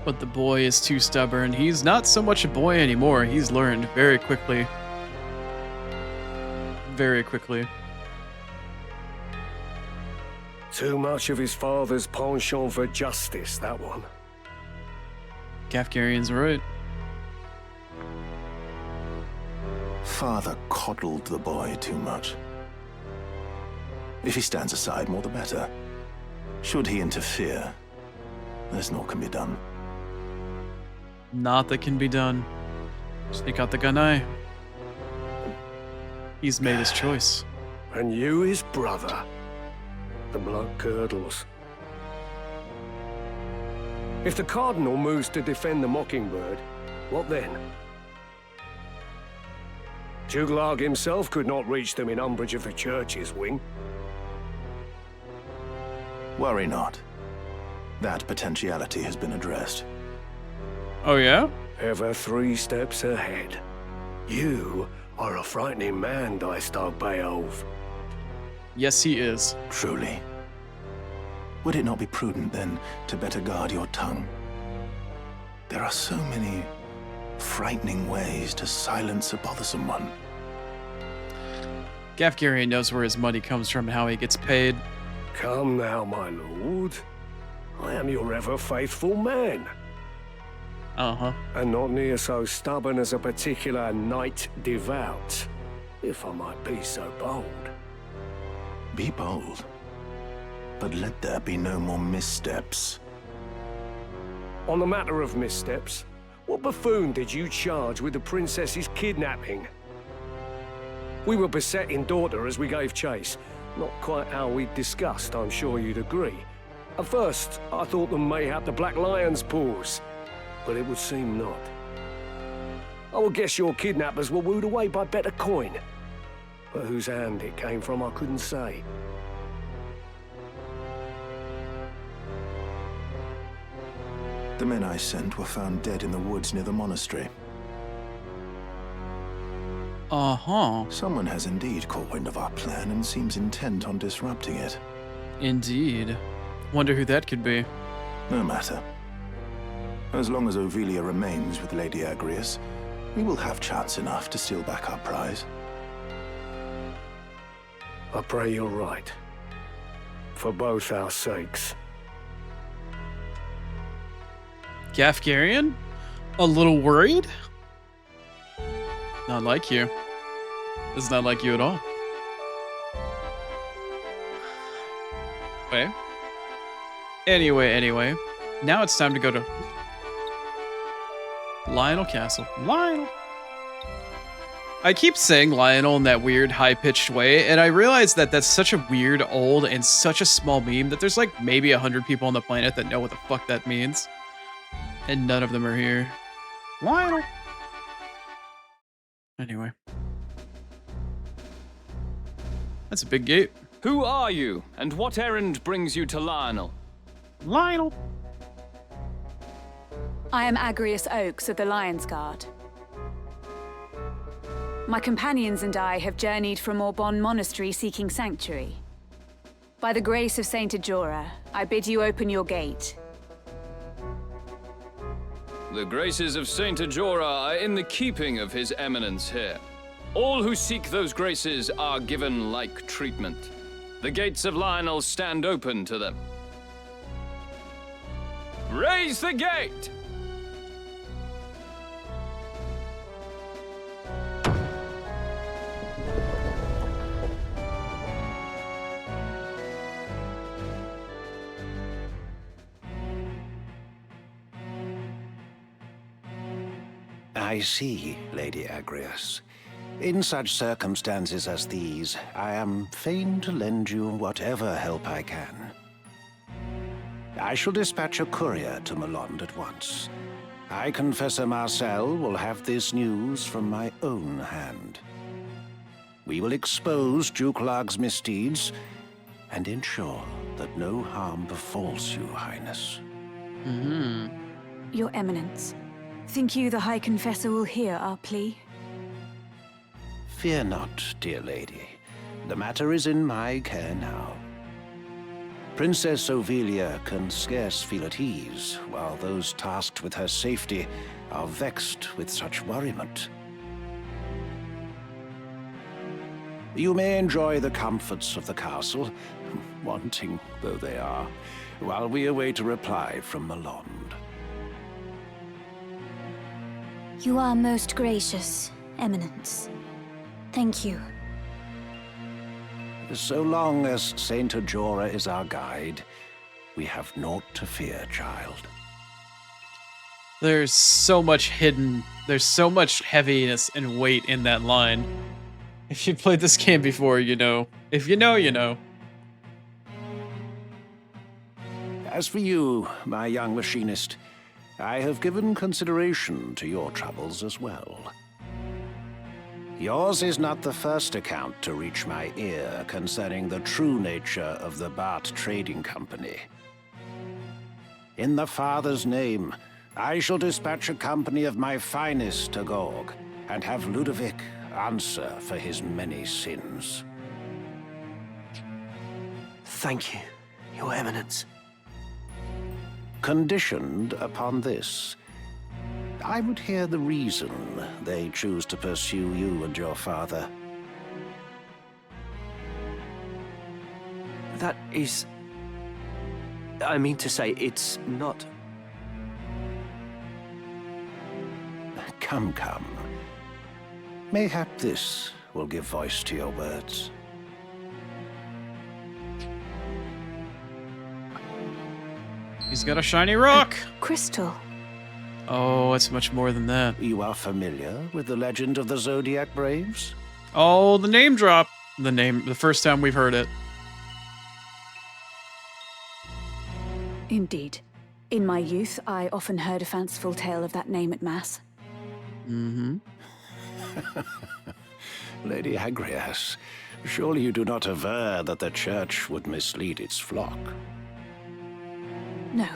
But the boy is too stubborn. He's not so much a boy anymore. He's learned very quickly. Very quickly. Too much of his father's penchant for justice, that one. Gafgarian's right. Father coddled the boy too much. If he stands aside, more the better. Should he interfere, there's naught can be done. Not that can be done. Sneak out the gunai. He's made his choice. And you, his brother. The blood curdles. If the Cardinal moves to defend the Mockingbird, what then? Juglarg himself could not reach them in umbrage of the Church's wing. Worry not. That potentiality has been addressed. Oh yeah? Ever 3 steps ahead. You are a frightening man, Dystarg Beowulf. Yes, he is. Truly. Would it not be prudent, then, to better guard your tongue? There are so many frightening ways to silence a bothersome one. Gafgarian knows where his money comes from and how he gets paid. Come now, my lord. I am your ever faithful man. Uh-huh. And not near so stubborn as a particular knight devout, if I might be so bold. Be bold, but let there be no more missteps. On the matter of missteps, what buffoon did you charge with the princess's kidnapping? We were besetting daughter as we gave chase. Not quite how we discussed, I'm sure you'd agree. At first, I thought them mayhap the Black Lion's paws, but it would seem not. I would guess your kidnappers were wooed away by better coin. But whose hand it came from, I couldn't say. The men I sent were found dead in the woods near the monastery. Uh-huh. Someone has indeed caught wind of our plan and seems intent on disrupting it. Indeed. Wonder who that could be. No matter. As long as Ovelia remains with Lady Agrias, we will have chance enough to steal back our prize. I pray you're right. For both our sakes. Gafgarian? A little worried? Not like you. It's not like you at all. Okay. Anyway. Now it's time to go to Lionel Castle. Lionel! I keep saying Lionel in that weird high-pitched way, and I realize that that's such a weird, old, and such a small meme that there's like maybe 100 people on the planet that know what the fuck that means. And none of them are here. Lionel! Anyway. That's a big gate. Who are you, and what errand brings you to Lionel? Lionel! I am Agrias Oaks of the Lion's Guard. My companions and I have journeyed from Orbon Monastery seeking sanctuary. By the grace of Saint Ajora, I bid you open your gate. The graces of Saint Ajora are in the keeping of His Eminence here. All who seek those graces are given like treatment. The gates of Lionel stand open to them. Raise the gate! I see, Lady Agrias. In such circumstances as these, I am fain to lend you whatever help I can. I shall dispatch a courier to Melond at once. High Confessor Marcel will have this news from my own hand. We will expose Duke Larg's misdeeds and ensure that no harm befalls you, Highness. Your Eminence, think you the High Confessor will hear our plea? Fear not, dear lady. The matter is in my care now. Princess Ovelia can scarce feel at ease, while those tasked with her safety are vexed with such worriment. You may enjoy the comforts of the castle, wanting though they are, while we await a reply from Melond. You are most gracious, Eminence. Thank you. So long as Saint Ajora is our guide, we have naught to fear, child. There's so much there's so much heaviness and weight in that line. If you've played this game before, you know. If you know, you know. As for you, my young machinist, I have given consideration to your troubles as well. Yours is not the first account to reach my ear concerning the true nature of the Bart Trading Company. In the Father's name, I shall dispatch a company of my finest to Gorg, and have Ludovic answer for his many sins. Thank you, Your Eminence. Conditioned upon this, I would hear the reason they choose to pursue you and your father. That is... I mean to say, it's not... Come, come. Mayhap this will give voice to your words. He's got a shiny rock! Crystal. Oh, it's much more than that. You are familiar with the legend of the Zodiac Braves? Oh, the name drop! The first time we've heard it. Indeed. In my youth, I often heard a fanciful tale of that name at Mass. Mm-hmm. Lady Agrias, surely you do not aver that the Church would mislead its flock? No.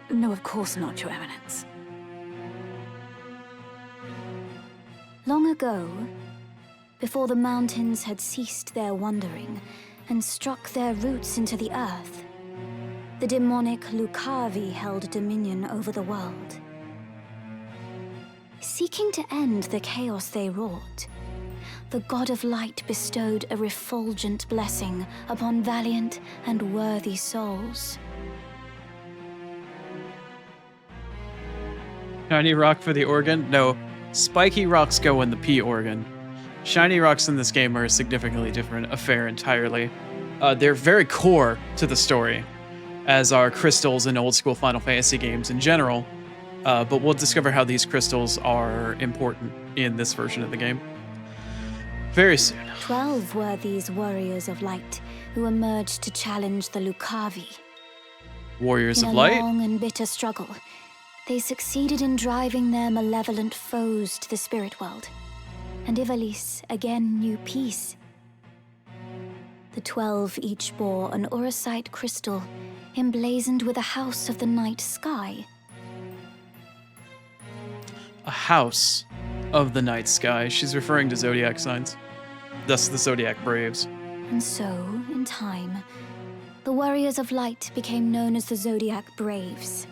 No, of course not, Your Eminence. Long ago, before the mountains had ceased their wandering and struck their roots into the earth, the demonic Lucavi held dominion over the world. Seeking to end the chaos they wrought, the God of Light bestowed a refulgent blessing upon valiant and worthy souls. Shiny rock for the organ? No. Spiky rocks go in the P organ. Shiny rocks in this game are a significantly different affair entirely. They're very core to the story, as are crystals in old school Final Fantasy games in general. But we'll discover how these crystals are important in this version of the game very soon. 12 were these warriors of light who emerged to challenge the Lucavi. Warriors of In a Light? long and bitter struggle, they succeeded in driving their malevolent foes to the spirit world, and Ivalice again knew peace. The 12 each bore an auracite crystal emblazoned with a house of the night sky. A house of the night sky. She's referring to zodiac signs. Thus the Zodiac Braves. And so, in time, the warriors of light became known as the Zodiac Braves.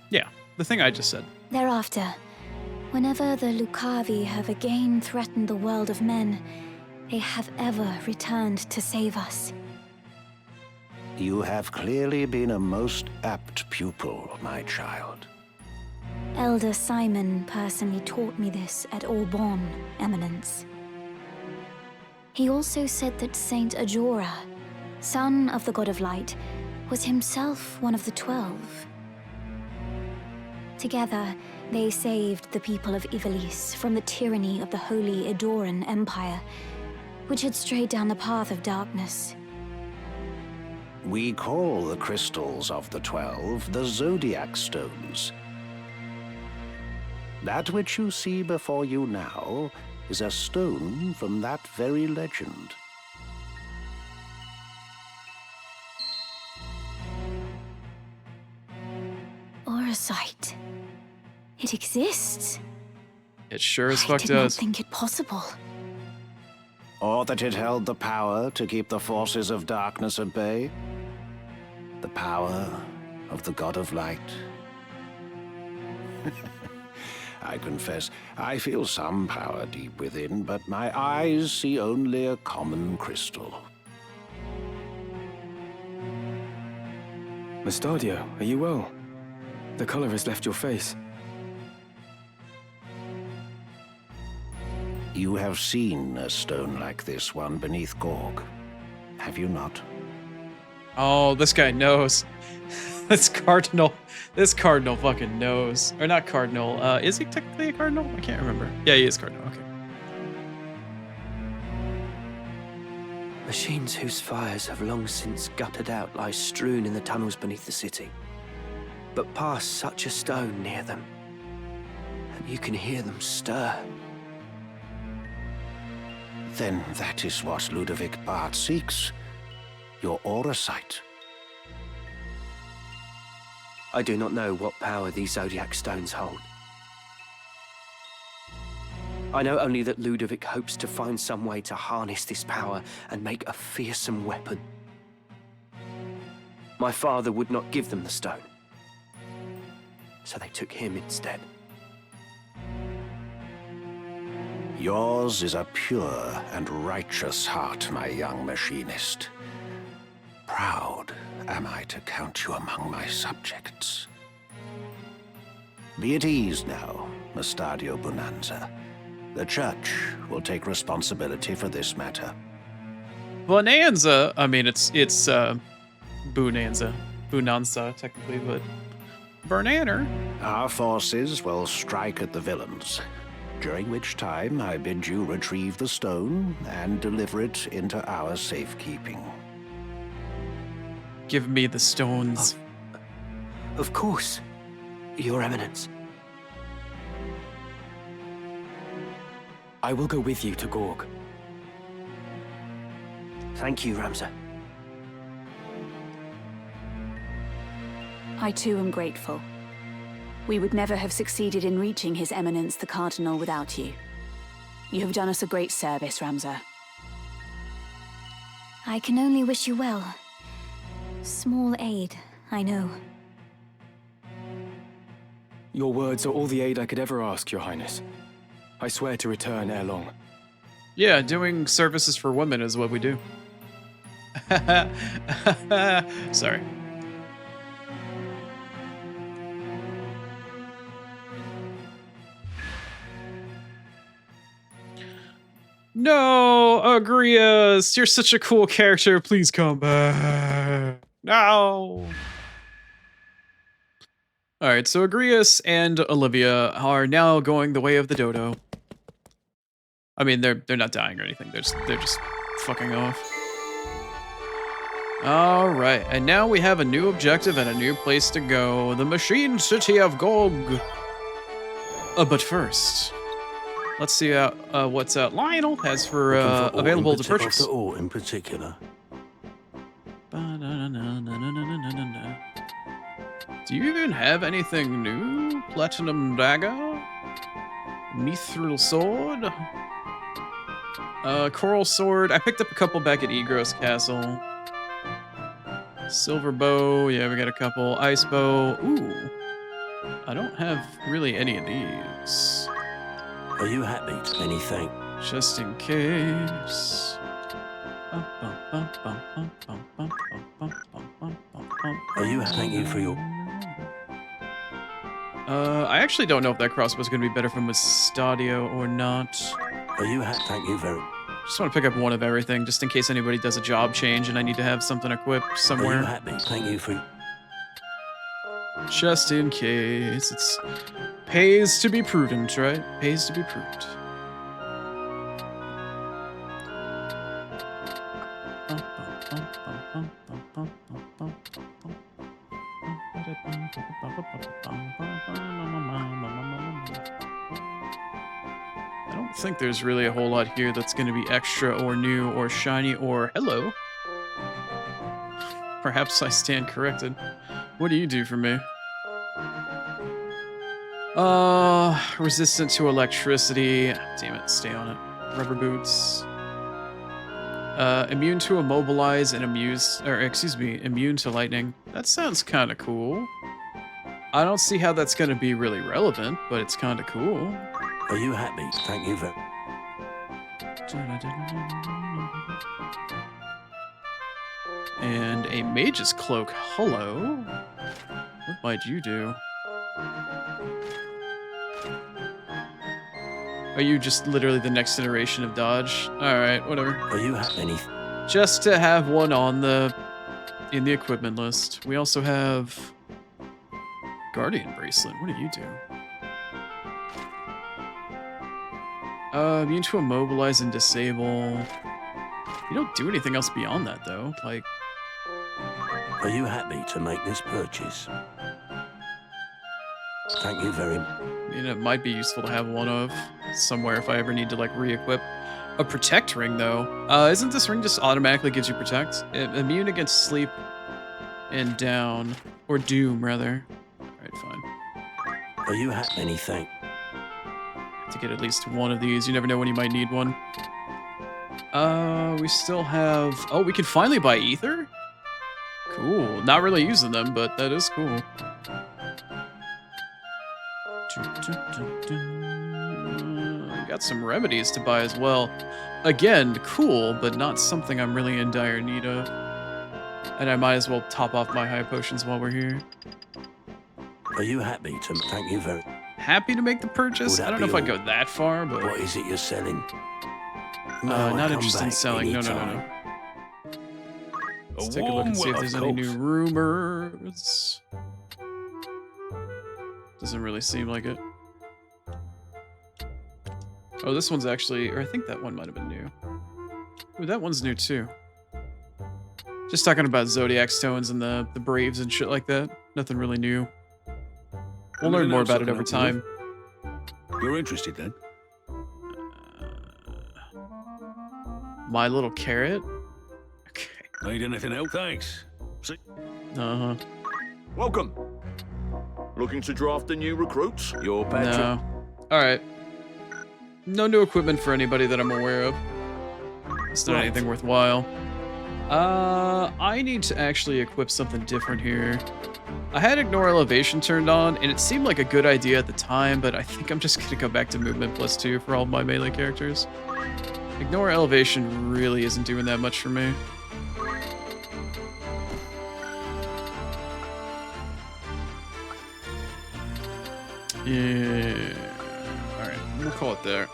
Yeah, the thing I just said. Thereafter, whenever the Lucavi have again threatened the world of men, they have ever returned to save us. You have clearly been a most apt pupil, my child. Elder Simon personally taught me this at Aubonne, Eminence. He also said that Saint Ajora, son of the God of Light, was himself one of the 12. Together, they saved the people of Ivalice from the tyranny of the Holy Edoran Empire, which had strayed down the path of darkness. We call the crystals of the 12 the Zodiac Stones. That which you see before you now is a stone from that very legend. Orosite. It exists. It sure as I fuck did not does. think it possible. Or that it held the power to keep the forces of darkness at bay. The power of the God of Light. I confess, I feel some power deep within, but my eyes see only a common crystal. Mustadio, are you well? The color has left your face. You have seen a stone like this one beneath Gorg, have you not? Oh, this guy knows. This cardinal fucking knows. Or not cardinal. Is he technically a cardinal? I can't remember. Yeah, he is cardinal. Okay. Machines whose fires have long since guttered out lie strewn in the tunnels beneath the city. But pass such a stone near them, and you can hear them stir. Then that is what Ludovic Bart seeks. Your Orosite. I do not know what power these Zodiac Stones hold. I know only that Ludovic hopes to find some way to harness this power and make a fearsome weapon. My father would not give them the stone, so they took him instead. Yours is a pure and righteous heart, my young machinist. Proud am I to count you among my subjects. Be at ease now, Mustadio Bonanza. The Church will take responsibility for this matter. Bonanza. I mean, it's Bonanza. Bonanza, technically, but Bernaner. Our forces will strike at the villains, during which time I bid you retrieve the stone and deliver it into our safekeeping. Give me the stones. Of course, Your Eminence. I will go with you to Gorg. Thank you, Ramza. I too am grateful. We would never have succeeded in reaching His Eminence the Cardinal without you. You have done us a great service, Ramza. I can only wish you well. Small aid, I know. Your words are all the aid I could ever ask, Your Highness. I swear to return ere long. Yeah, doing services for women is what we do. Sorry. No, Agrias, you're such a cool character. Please come back. No. All right, so Agrias and Olivia are now going the way of the dodo. I mean, they're not dying or anything. They're just fucking off. All right, and now we have a new objective and a new place to go: the Machine City of Gog. But first, let's see what's Lionel has for available to purchase. After all, in particular. Do you even have anything new? Platinum dagger? Mithril sword? Coral sword. I picked up a couple back at Egros Castle. Silver bow. Yeah, we got a couple. Ice bow. Ooh. I don't have really any of these. Are you happy? Anything? Just in case. Are you happy? Thank you for your... I actually don't know if that crossbow's gonna be better from Mustadio or not. Are you happy? Thank you very... Just want to pick up one of everything, just in case anybody does a job change and I need to have something equipped somewhere. Are you happy? Thank you for... Just in case. It's pays to be prudent, right? Pays to be prudent. I don't think there's really a whole lot here that's going to be extra or new or shiny or hello. Perhaps I stand corrected. What do you do for me? Resistant to electricity. Damn it, stay on it. Rubber boots. Immune to immobilize and immune to lightning. That sounds kind of cool. I don't see how that's going to be really relevant, but it's kind of cool. Are you happy? Thank you very. And a mage's cloak. Hello. What might you do? Are you just literally the next iteration of dodge? Alright, whatever. Are you happy? Just to have one on in the equipment list. We also have Guardian Bracelet. What do you do? Immune to immobilize and disable. You don't do anything else beyond that though. Like, are you happy to make this purchase? Thank you very much. I mean, it might be useful to have one of somewhere if I ever need to like re-equip. A protect ring though. Isn't this ring just automatically gives you protect? Immune against sleep and down, or doom rather. Alright, fine. Are you happy? Anything? To get at least one of these. You never know when you might need one. We still have... Oh, we can finally buy ether? Cool. Not really using them, but that is cool. Got some remedies to buy as well. Again, cool, but not something I'm really in dire need of. And I might as well top off my high potions while we're here. Are you happy to... Thank you very... Happy to make the purchase? I don't know if I'd go that far, but... What is it you're selling? Not interested in selling. No. Let's take a look and see if there's any new rumors. Doesn't really seem like it. Oh, this one's actually... Or I think that one might have been new. Ooh, that one's new too. Just talking about Zodiac Stones and the Braves and shit like that. Nothing really new. We'll learn more about it over time. You're interested then? My little carrot? Okay. Need anything else? Thanks. See? Uh-huh. Welcome. Looking to draft the new recruits? Your patron. No. Alright. No new equipment for anybody that I'm aware of. It's not anything worthwhile. I need to actually equip something different here. I had Ignore Elevation turned on, and it seemed like a good idea at the time, but I think I'm just gonna go back to Movement +2 for all of my melee characters. Ignore Elevation really isn't doing that much for me. Yeah. Alright, we'll call it there.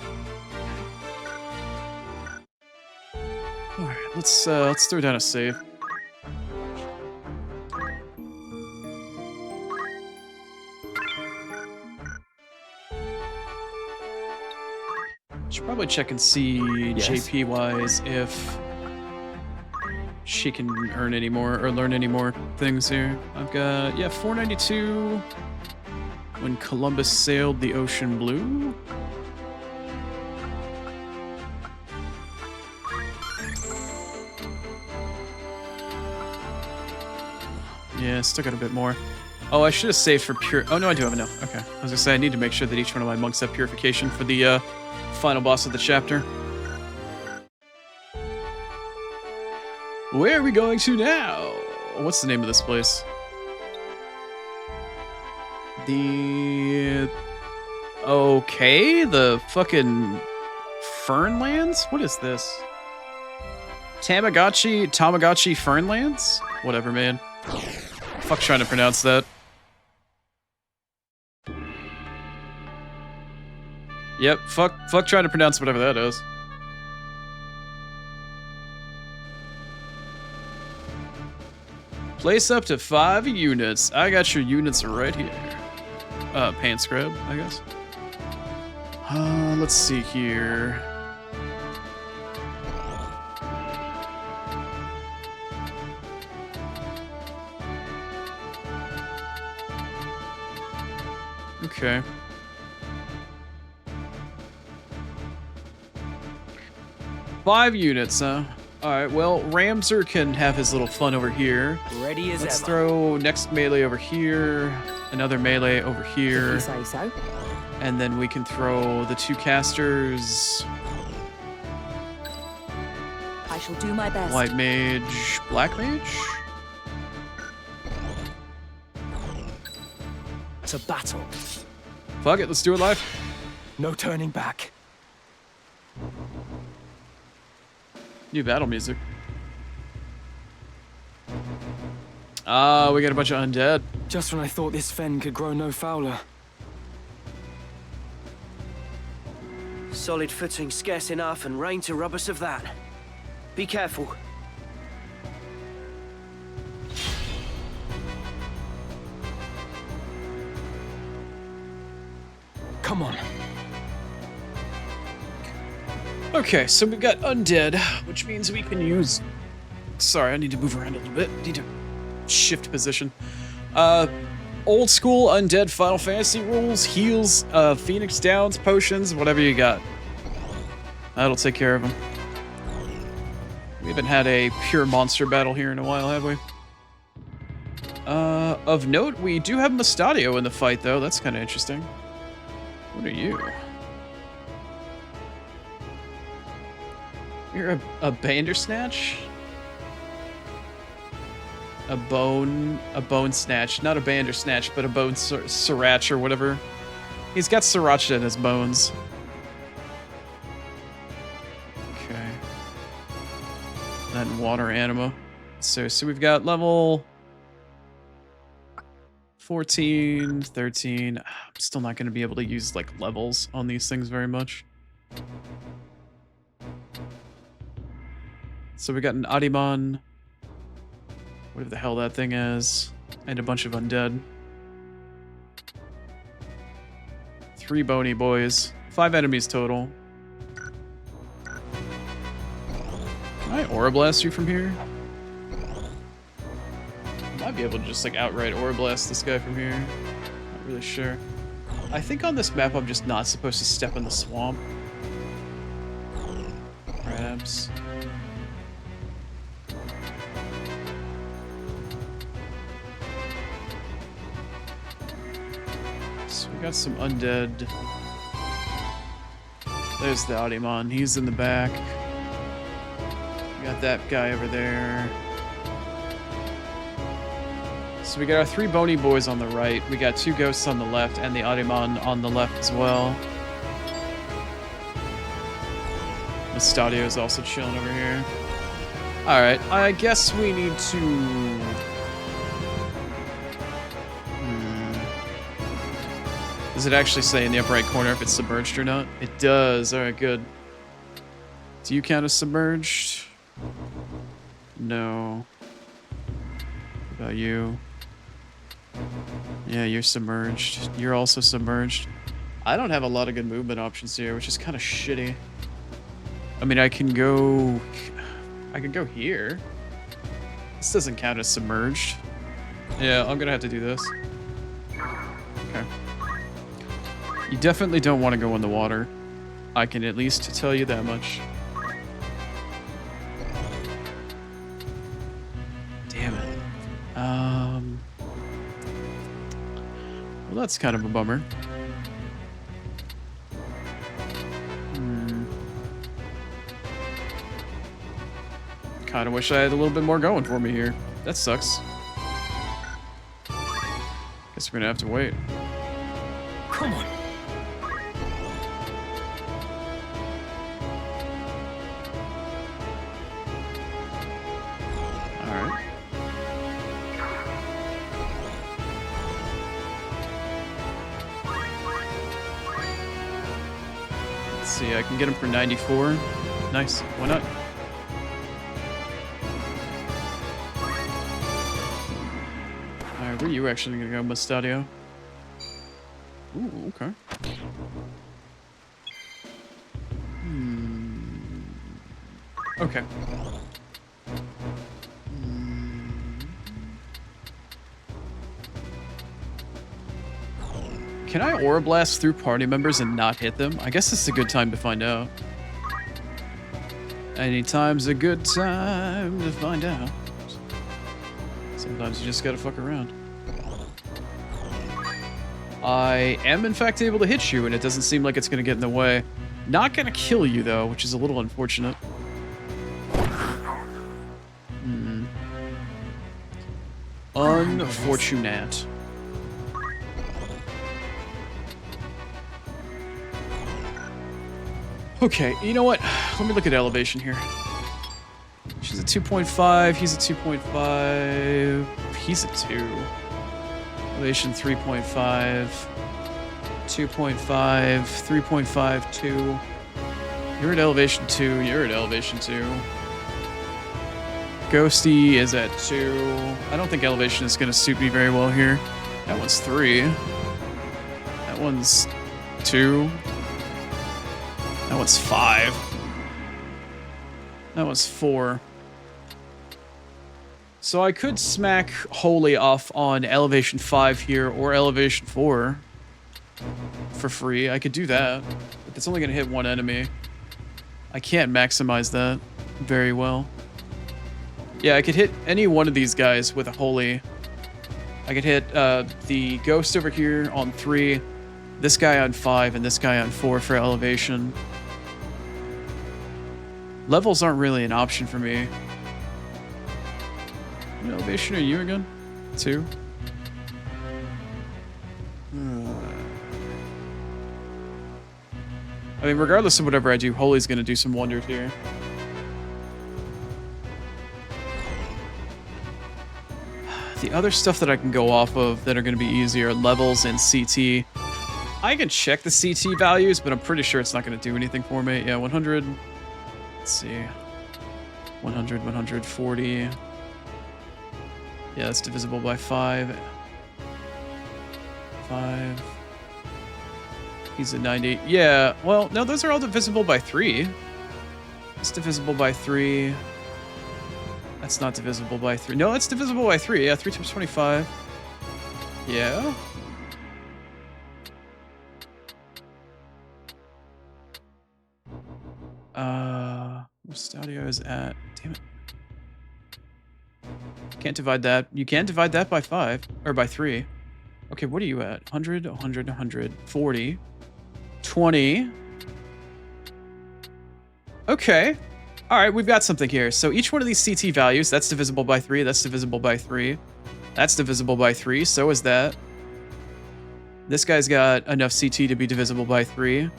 Alright, let's throw down a save. Should probably check and see JP wise if she can earn any more or learn any more things here. I've got 492 when Columbus sailed the ocean blue. Yeah, still got a bit more. Oh, I should have saved for pure. Oh no, I do have enough. Okay, I was gonna say I need to make sure that each one of my monks have purification for the final boss of the chapter. Where are we going to now? What's the name of this place? The fucking Fernlands? What is this? Tamagotchi Fernlands? Whatever, man. Fuck trying to pronounce that. Yep, fuck trying to pronounce whatever that is. Place up to 5 units. I got your units right here. Pants grab, I guess. Let's see here. Okay. Five units, huh? Alright, well, Ramser can have his little fun over here. Ready as Let's ever. throw next melee over here, another melee over here. If you say so. And then we can throw the 2 casters. I shall do my best. White mage, black mage? To battle. Fuck it, let's do it live. No turning back. New battle music. Ah, we got a bunch of undead. Just when I thought this fen could grow no fouler. Solid footing scarce enough and rain to rob us of that. Be careful. Come on. Okay, so we've got undead, which means we can use... Sorry, I need to move around a little bit. Need to shift position. Old school undead Final Fantasy rules, heals, Phoenix Downs, potions, whatever you got. That'll take care of them. We haven't had a pure monster battle here in a while, have we? Of note, we do have Mustadio in the fight, though. That's kind of interesting. What are you? You're a Bandersnatch? A bone snatch. Not a Bandersnatch, but a bone sriracha or whatever. He's got sriracha in his bones. Okay. That water anima. So we've got level 14, 13. I'm still not going to be able to use like levels on these things very much. So we got an Adiman, whatever the hell that thing is, and a bunch of undead. 3 bony boys, 5 enemies total. Can I Aura Blast you from here? I might be able to just like outright Aura Blast this guy from here. Not really sure. I think on this map I'm just not supposed to step in the swamp. Perhaps. So we got some undead. There's the Adiman. He's in the back. We got that guy over there. So we got our 3 bony boys on the right. We got 2 ghosts on the left and the Adiman on the left as well. Mustadio is also chilling over here. Alright, I guess we need to... Does it actually say in the upper right corner if it's submerged or not? It does. Alright, good. Do you count as submerged? No. What about you? Yeah, you're submerged. You're also submerged. I don't have a lot of good movement options here, which is kind of shitty. I mean, I can go here. This doesn't count as submerged. Yeah, I'm gonna have to do this. Okay. You definitely don't want to go in the water. I can at least tell you that much. Damn it. Well, that's kind of a bummer. Kind of wish I had a little bit more going for me here. That sucks. Guess we're gonna have to wait. Come on. Alright. Let's see, I can get him for 94. Nice. Why not? where are you actually gonna go, Mustadio? Ooh, okay. Okay. Can I Aura Blast through party members and not hit them? I guess this is a good time to find out. Anytime's a good time to find out. Sometimes you just gotta fuck around. I am in fact able to hit you, and it doesn't seem like it's gonna get in the way. Not gonna kill you though, which is a little unfortunate. Unfortunate. Okay, you know what? Let me look at elevation here. She's a 2.5, he's a 2.5, he's a 2. Elevation 3.5, 2.5, 3.5, 2. You're at elevation 2, you're at elevation 2. Ghosty is at 2. I don't think elevation is going to suit me very well here. That one's 3. That one's 2. That one's 5. That one's 4. So I could smack Holy off on elevation 5 here or elevation 4 for free. I could do that. But it's only going to hit one enemy. I can't maximize that very well. Yeah, I could hit any one of these guys with a Holy. I could hit the Ghost over here on 3, this guy on 5, and this guy on 4 for elevation. Levels aren't really an option for me. What elevation are you again? 2? I mean, regardless of whatever I do, Holy's gonna do some wonders here. The other stuff that I can go off of that are gonna be easier are levels and CT. I can check the CT values, but I'm pretty sure it's not gonna do anything for me. Yeah, 100. Let's see. 100, 140. Yeah, that's divisible by 5. 5. He's a 90. Yeah, well, no, those are all divisible by 3. It's divisible by 3. That's not divisible by 3. No, it's divisible by 3. Yeah, 3 times 25. Yeah. Stadio is at... Damn it. Can't divide that. You can divide that by 5. Or by 3. Okay, what are you at? 100, 100, 100, 40, 20. Okay. Alright, we've got something here. So each one of these CT values, that's divisible by 3, that's divisible by 3. That's divisible by 3, so is that. This guy's got enough CT to be divisible by 3.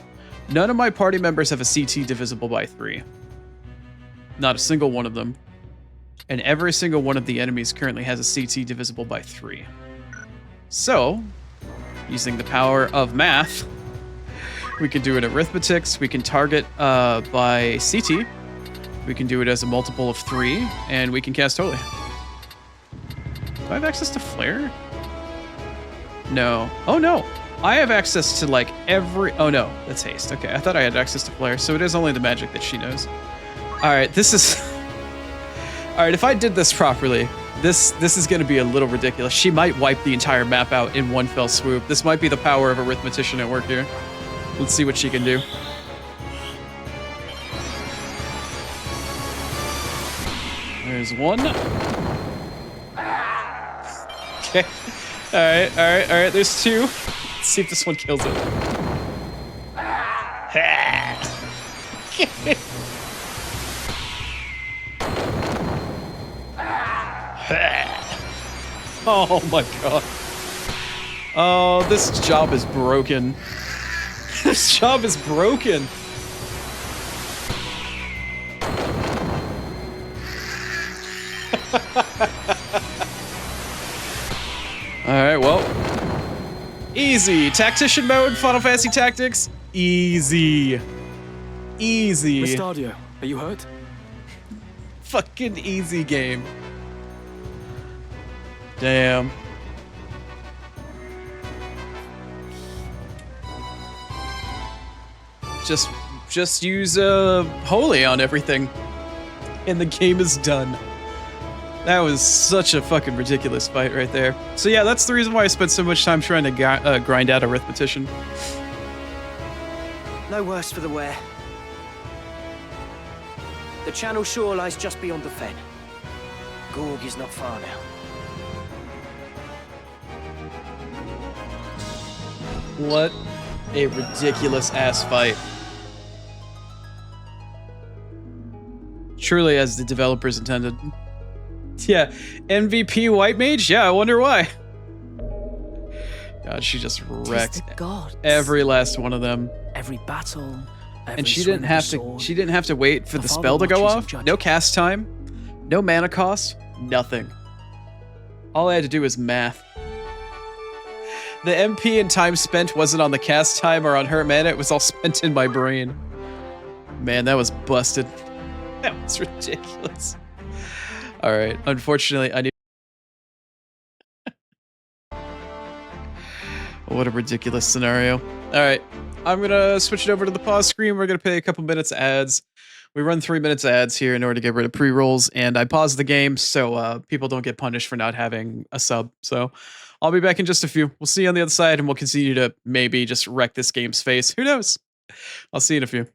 None of my party members have a CT divisible by 3. Not a single one of them. And every single one of the enemies currently has a CT divisible by 3. So, using the power of math, we can do it arithmetics, we can target by CT, we can do it as a multiple of 3, and we can cast Holy. Do I have access to Flare? No. Oh no! I have access to like every... Oh no, that's Haste. Okay, I thought I had access to Flare, so it is only the magic that she knows. Alright, this is... Alright, if I did this properly, this is going to be a little ridiculous. She might wipe the entire map out in one fell swoop. This might be the power of arithmetician at work here. Let's see what she can do. There's one. Okay. Alright, alright, alright. There's 2. Let's see if this one kills it. Oh my god. Oh, this job is broken. This job is broken. Alright, well. Easy. Tactician mode, Final Fantasy Tactics. Easy. Easy. Mustadio, are you hurt? Fucking easy game. Damn. Just use holy on everything, and the game is done. That was such a fucking ridiculous fight right there. So yeah, that's the reason why I spent so much time trying to grind out arithmetician. No worse for the wear. The channel shore lies just beyond the fen. Gorg is not far now. What a ridiculous ass fight. Truly as the developers intended. Yeah, MVP White Mage? Yeah, I wonder why. God, she just wrecked every last one of them. Every battle, and she didn't have to wait for the spell to go off. No cast time, no mana cost, nothing. All I had to do was math. The MP and time spent wasn't on the cast time or on her mana, it was all spent in my brain. Man, that was busted. That was ridiculous. Alright, unfortunately, I need... What a ridiculous scenario. Alright, I'm gonna switch it over to the pause screen. We're gonna play a couple minutes of ads. We run 3 minutes of ads here in order to get rid of pre-rolls, and I paused the game so people don't get punished for not having a sub. So I'll be back in just a few. We'll see you on the other side, and we'll continue to maybe just wreck this game's face. Who knows? I'll see you in a few.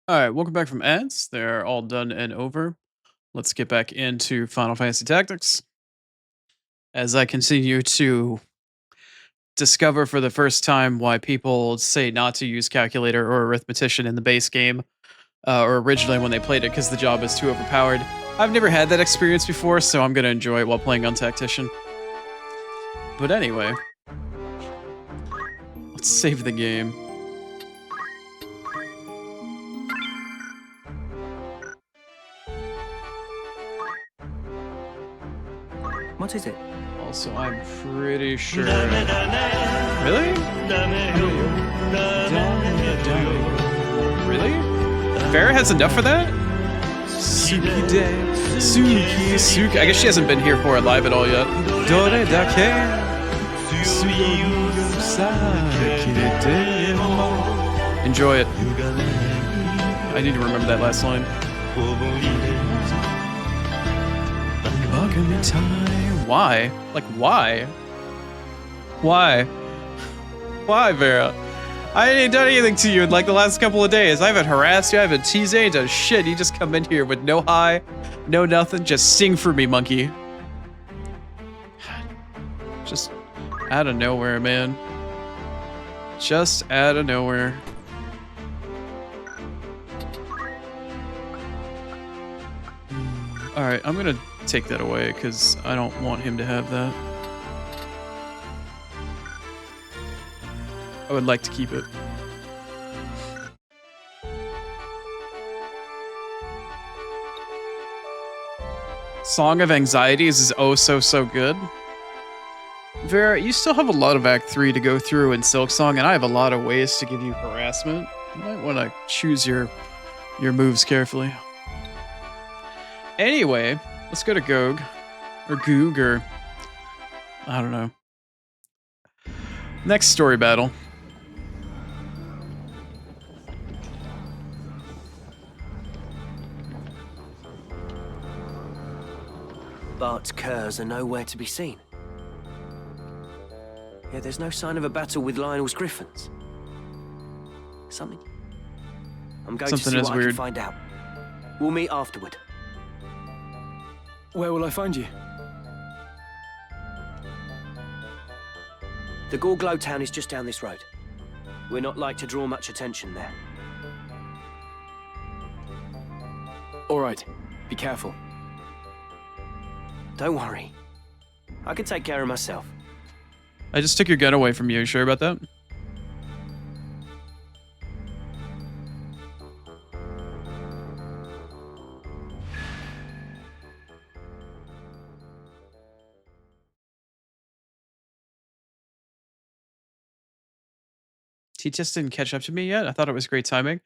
Alright, welcome back from ads. They're all done and over. Let's get back into Final Fantasy Tactics. as I continue to discover for the first time why people say not to use calculator or arithmetician in the base game, or originally when they played it because the job is too overpowered. I've never had that experience before, so I'm gonna enjoy it while playing on tactician. But anyway, let's save the game. What is it? Also, I'm pretty sure. Really? Really? Farrah has enough for that? Suki de, Suki. I guess she hasn't been here for it live at all yet. Dore dake, enjoy it. I need to remember that last line. Why? Like, why? Why? Why, Vera? I ain't done anything to you in like the last couple of days. I haven't harassed you, I haven't teased you, I ain't done shit. You just come in here with no hi, no nothing. Just sing for me, monkey. Just out of nowhere, man. Just out of nowhere. Alright, I'm gonna take that away because I don't want him to have that. I would like to keep it. Song of Anxieties is oh so good. Vera, you still have a lot of Act 3 to go through in Silksong, and I have a lot of ways to give you harassment. You might want to choose your moves carefully. Anyway, let's go to Gog. Or Goog, or... I don't know. Next story battle. Bart's curs are nowhere to be seen. Yeah, there's no sign of a battle with Lionel's griffins. Something... I'm going to see what I can find out. We'll meet afterward. Where will I find you? The Gorglow town is just down this road. We're not like to draw much attention there. All right, be careful. Don't worry. I can take care of myself. I just took your gun away from you. You sure about that? He just didn't catch up to me yet. I thought it was great timing.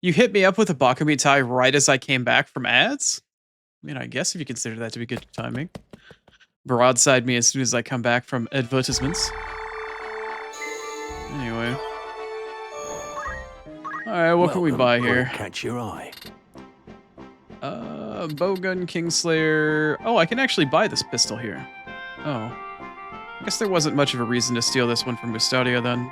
You hit me up with a Bakami tie right as I came back from ads? I mean, I guess if you consider that to be good timing. Broadside me as soon as I come back from advertisements. Anyway. Alright, what can we buy here? Catch your eye. Bowgun, Kingslayer. Oh, I can actually buy this pistol here. Oh. I guess there wasn't much of a reason to steal this one from Mustadia then.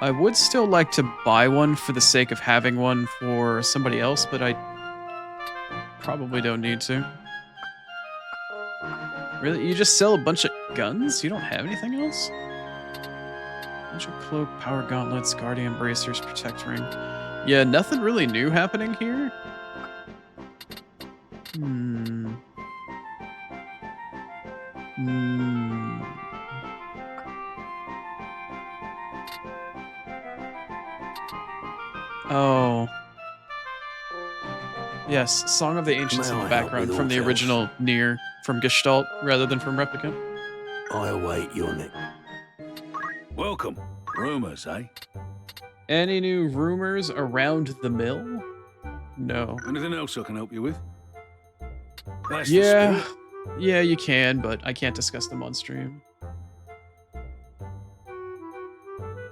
I would still like to buy one for the sake of having one for somebody else, but I probably don't need to. Really? You just sell a bunch of guns? You don't have anything else? Magic Cloak, Power Gauntlets, Guardian Bracers, Protect Ring. Yeah, nothing really new happening here. Oh. Yes, Song of the Ancients in the background from the original Nier from Gestalt rather than from Replicant. I await your next. Welcome. Rumors, eh? Any new rumors around the mill? No. Anything else I can help you with? That's yeah. Yeah, you can, but I can't discuss them on stream.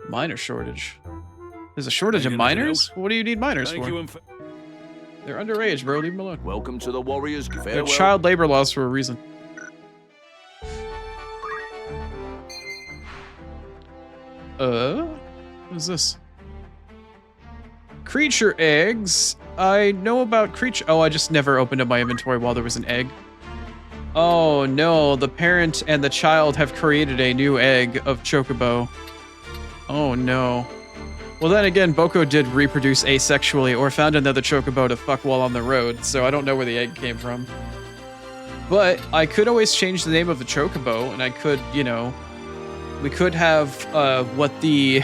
Miner shortage. There's a shortage of miners? What do you need miners for? They're underage, bro. Leave them alone. Welcome to the Warriors. They're child labor laws for a reason. What is this? Creature eggs. I know about creature. Oh, I just never opened up my inventory while there was an egg. Oh no, the parent and the child have created a new egg of Chocobo. Oh no. Well then again, Boko did reproduce asexually or found another Chocobo to fuck while on the road, so I don't know where the egg came from. But I could always change the name of the Chocobo, and I could, you know, we could have what the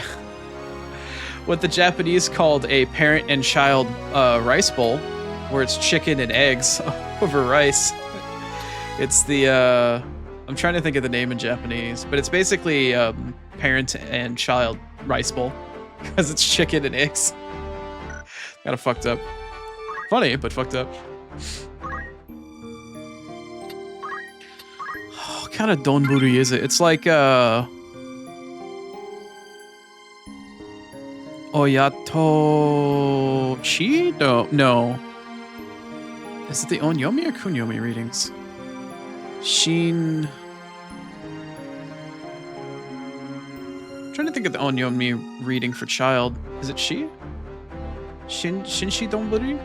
Japanese called a parent and child rice bowl, where it's chicken and eggs over rice. It's the I'm trying to think of the name in Japanese, but it's basically parent and child rice bowl because it's chicken and eggs. Kind of fucked up. Funny, but fucked up. What kind of donburi is it? It's like Oyatochi? No. Is it the onyomi or kunyomi readings? Shin. I'm trying to think of the onyomi reading for child. Is it shi? Shinshi donburi?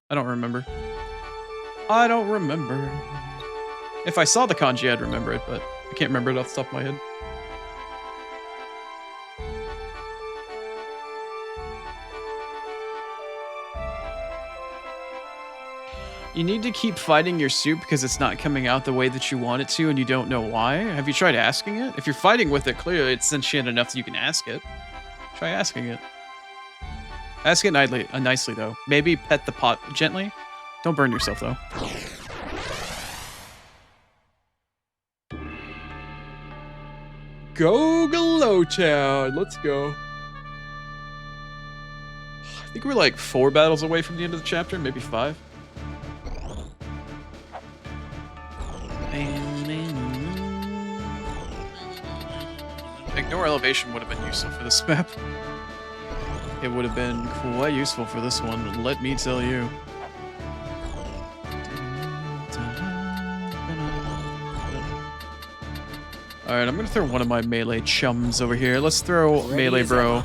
I don't remember. If I saw the kanji, I'd remember it, but I can't remember it off the top of my head. You need to keep fighting your soup because it's not coming out the way that you want it to and you don't know why. Have you tried asking it? If you're fighting with it, clearly it's sentient enough that you can ask it. Try asking it. Ask it nicely though. Maybe pet the pot gently. Don't burn yourself though. Go Glow Town. Let's go. I think we're like 4 battles away from the end of the chapter, maybe 5. Ignore elevation would have been useful for this map. It would have been quite useful for this one, let me tell you. Alright, I'm gonna throw one of my melee chums over here. Let's throw melee bro.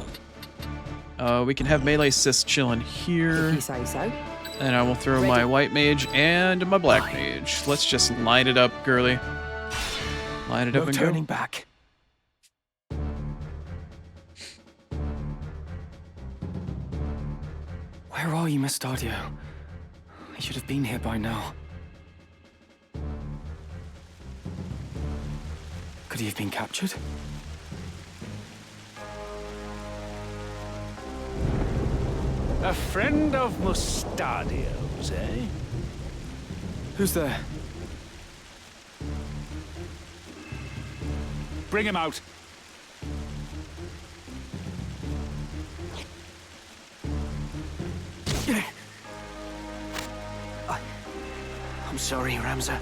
We can have melee sis chilling here. If you say so. And I will throw my white mage and my black mage. Let's just line it up, girly. Line it up and go. Turning back. Where are you, Mustadio? I should have been here by now. Could he have been captured? A friend of Mustadio's, eh? Who's there? Bring him out. I'm sorry, Ramza.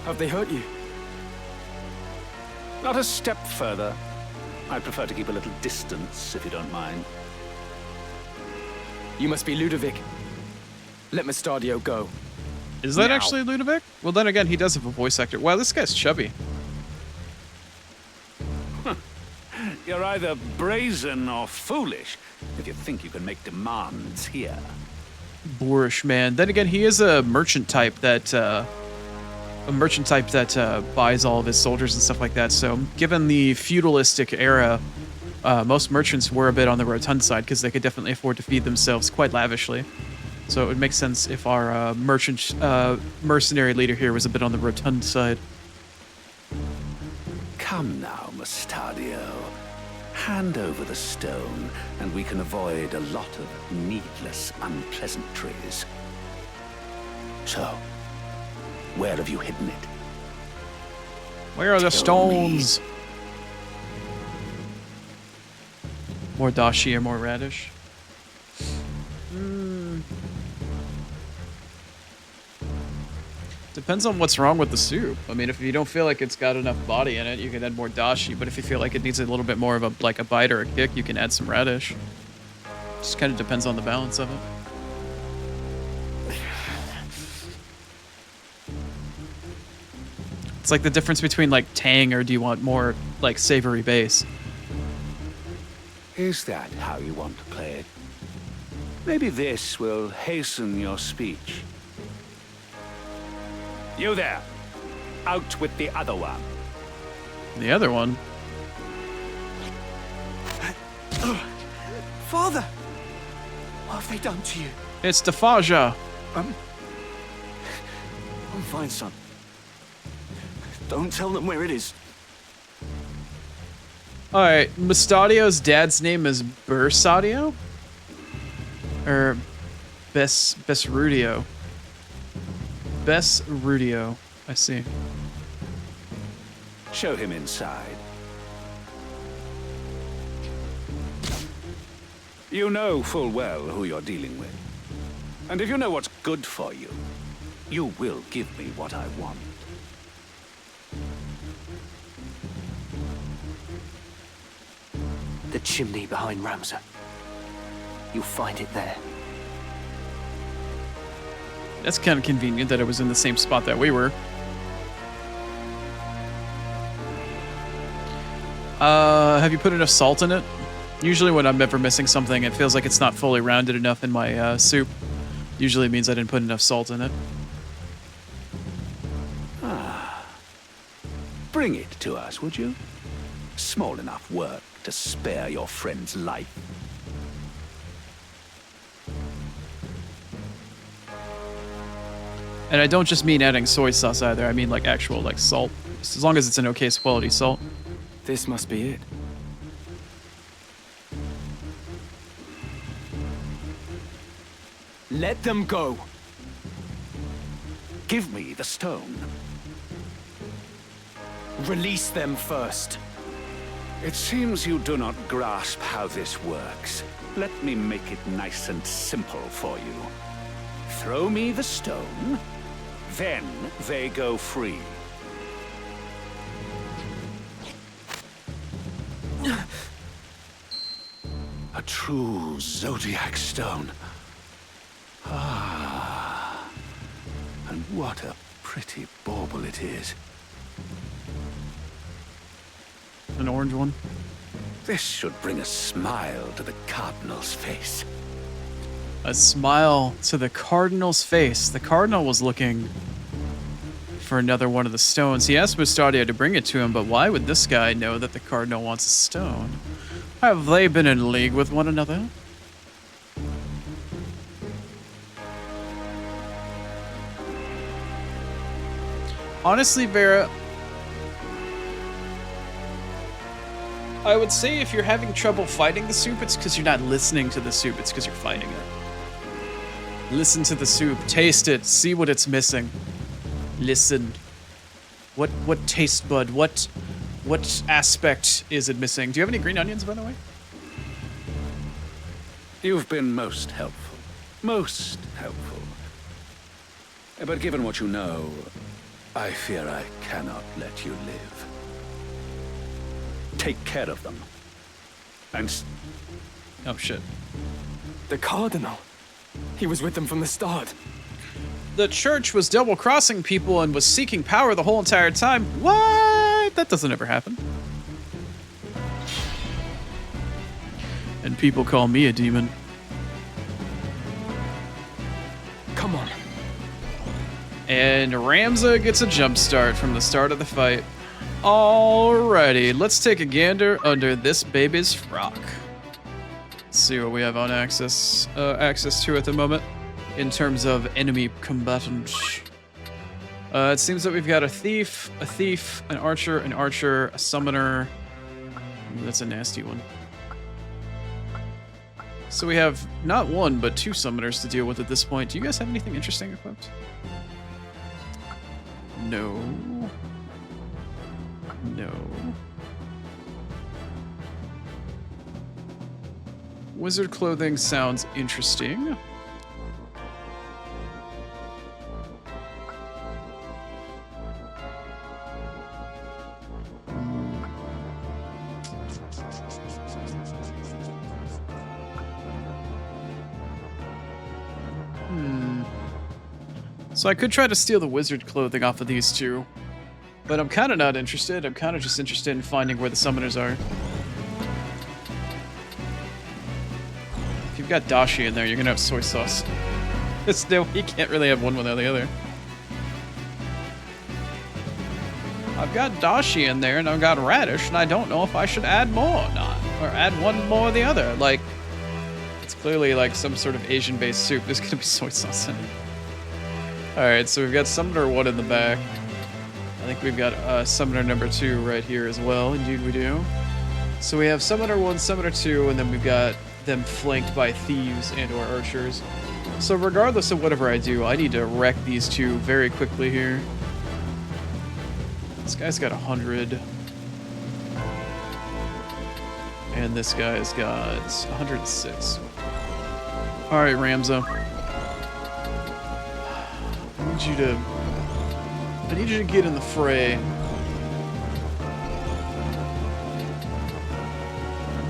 Have they hurt you? Not a step further. I'd prefer to keep a little distance, if you don't mind. You must be Ludovic. Let Mustadio go. Is that actually Ludovic? Well, then again, he does have a voice actor. Wow, this guy's chubby. You're either brazen or foolish if you think you can make demands here. Boorish man. Then again, he is a merchant type that buys all of his soldiers and stuff like that. So, given the feudalistic era, most merchants were a bit on the rotund side because they could definitely afford to feed themselves quite lavishly. So it would make sense if our mercenary leader here was a bit on the rotund side. Come now, Mustadio. Hand over the stone, and we can avoid a lot of needless unpleasantries. So, where have you hidden it? Where are the stones? More dashi or more radish? Depends on what's wrong with the soup. I mean, if you don't feel like it's got enough body in it, you can add more dashi. But if you feel like it needs a little bit more of a bite or a kick, you can add some radish. Just kind of depends on the balance of it. It's like the difference between like tang or do you want more like savory base? Is that how you want to play it? Maybe this will hasten your speech. You there. Out with the other one. The other one? Father! What have they done to you? It's Defaja. I'm fine, son. Don't tell them where it is. Alright, Mustadio's dad's name is Bersadio? Or Besrudio. Besrudio. I see. Show him inside. You know full well who you're dealing with. And if you know what's good for you, you will give me what I want. The chimney behind Ramsar. You'll find it there. That's kind of convenient that it was in the same spot that we were. Have you put enough salt in it? Usually when I'm ever missing something, it feels like it's not fully rounded enough in my soup. Usually it means I didn't put enough salt in it. Bring it to us, would you? Small enough work to spare your friend's life. And I don't just mean adding soy sauce either, I mean like actual like salt. As long as it's an okay quality salt. This must be it. Let them go. Give me the stone. Release them first. It seems you do not grasp how this works. Let me make it nice and simple for you. Throw me the stone, then they go free. A true Zodiac stone. Ah, and what a pretty bauble it is. An orange one? This should bring a smile to the Cardinal's face. A smile to the Cardinal's face. The Cardinal was looking for another one of the stones. He asked Mustadio to bring it to him, but why would this guy know that the Cardinal wants a stone? Have they been in league with one another? Honestly, Vera, I would say if you're having trouble fighting the soup, it's because you're not listening to the soup. It's because you're fighting it. Listen to the soup. Taste it. See what it's missing. Listen. What taste bud? What aspect is it missing? Do you have any green onions, by the way? You've been most helpful. Most helpful. But given what you know, I fear I cannot let you live. Take care of them. And oh shit. The Cardinal. He was with them from the start. The church was double-crossing people and was seeking power the whole entire time. What? That doesn't ever happen. And people call me a demon. Come on. And Ramza gets a jump start from the start of the fight. Alrighty, let's take a gander under this baby's frock. Let's see what we have on access to at the moment in terms of enemy combatants. It seems that we've got a thief, an archer, a summoner. Ooh, that's a nasty one. So we have not one, but two summoners to deal with at this point. Do you guys have anything interesting equipped? No. No. Wizard clothing sounds interesting. So I could try to steal the wizard clothing off of these two, but I'm kind of not interested. I'm kind of just interested in finding where the summoners are. If you've got dashi in there, you're gonna have soy sauce. No, you can't really have one without the other. I've got dashi in there, and I've got radish, and I don't know if I should add more or not. Or add one more or the other. Like, it's clearly like some sort of Asian-based soup. There's gonna be soy sauce in it. Alright, so we've got Summoner 1 in the back. I think we've got Summoner number 2 right here as well. Indeed we do. So we have Summoner 1, Summoner 2, and then we've got them flanked by thieves and or archers. So regardless of whatever I do, I need to wreck these two very quickly here. This guy's got 100. And this guy's got 106. Alright, Ramza. I need you to get in the fray.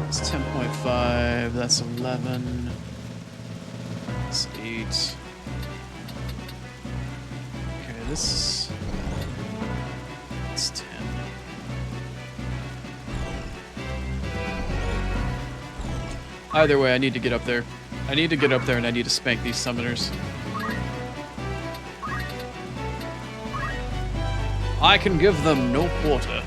It's 10.5, that's 11. That's 8. Okay, this is 10. Either way, I need to get up there. I need to get up there and I need to spank these summoners. I can give them no quarter.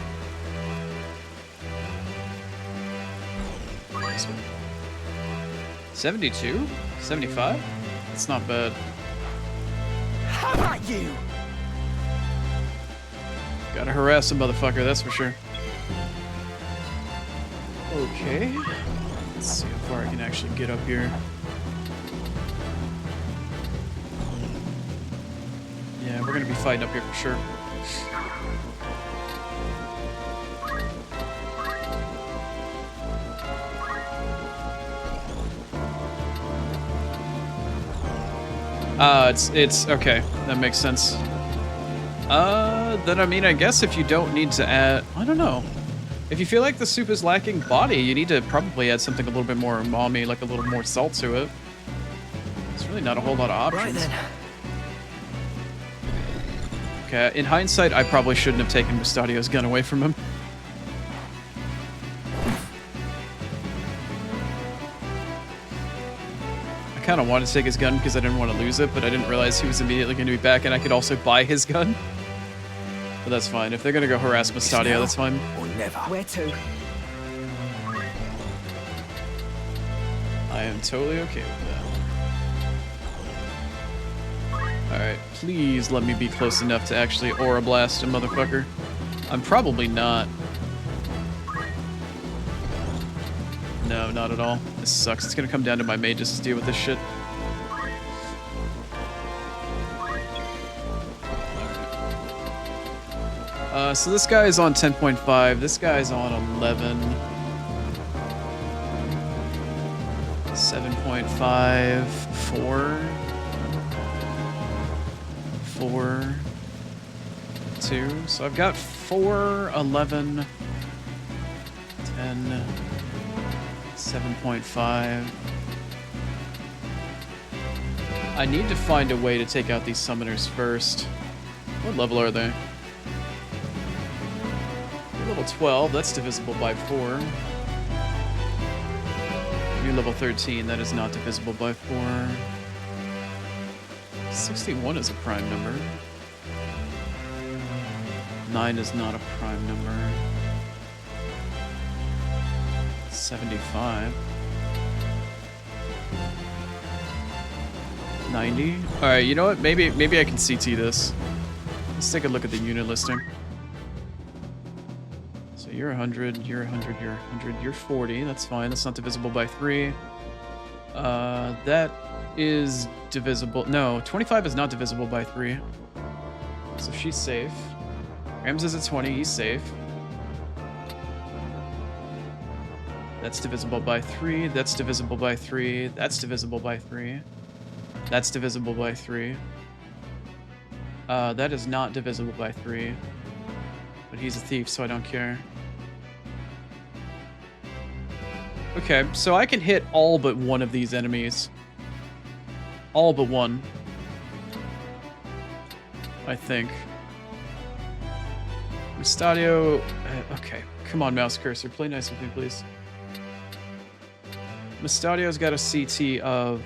72? 75? That's not bad. How about you? Gotta harass a motherfucker, that's for sure. Okay. Let's see how far I can actually get up here. Yeah, we're gonna be fighting up here for sure. It's okay. That makes sense. Then I mean, I guess if you don't need to add, I don't know. If you feel like the soup is lacking body, you need to probably add something a little bit more umami, like a little more salt to it. It's really not a whole lot of options. Right then. Okay, in hindsight, I probably shouldn't have taken Mustadio's gun away from him. I kind of wanted to take his gun because I didn't want to lose it, but I didn't realize he was immediately going to be back and I could also buy his gun. But that's fine. If they're going to go harass Mustadio, that's fine. Or never. Where to? I am totally okay with that. Alright, please let me be close enough to actually Aura Blast a motherfucker. I'm probably not. No, not at all. This sucks. It's gonna come down to my mages to deal with this shit. So this guy is on 10.5. This guy's on 11. 7.5. 4. 4. 2. So I've got 4, 11, 10. 7.5. I need to find a way to take out these summoners first. What level are they? You're level 12, that's divisible by 4. You're level 13, that is not divisible by 4. 61 is a prime number. 9 is not a prime number. 75. 90. Alright, you know what? Maybe I can CT this. Let's take a look at the unit listing. So you're 100, you're 100, you're 100, you're 40. That's fine. That's not divisible by 3. That is divisible. No, 25 is not divisible by 3. So she's safe. Rams is at 20. He's safe. That's divisible by 3. That's divisible by 3. That's divisible by 3. That's divisible by 3. That is not divisible by 3. But he's a thief, so I don't care. Okay, so I can hit all but one of these enemies. All but one. I think. Mustadio... okay, come on, mouse cursor. Play nice with me, please. Mustadio's got a CT of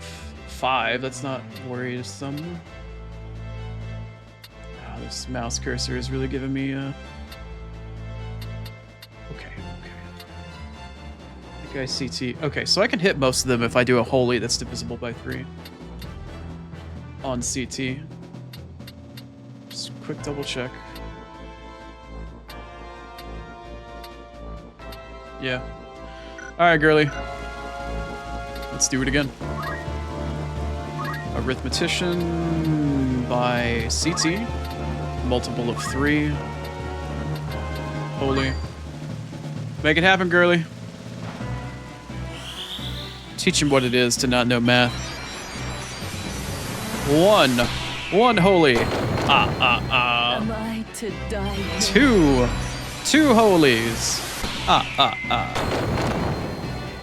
5. That's not worrisome. Oh, this mouse cursor is really giving me Okay. That guy CT. Okay, so I can hit most of them if I do a holy that's divisible by 3 on CT. Just quick double check. Yeah. Alright, girly. Let's do it again. Arithmetician by CT. Multiple of 3. Holy. Make it happen, girly. Teach him what it is to not know math. 1 holy. Am I to die here? 2 holies.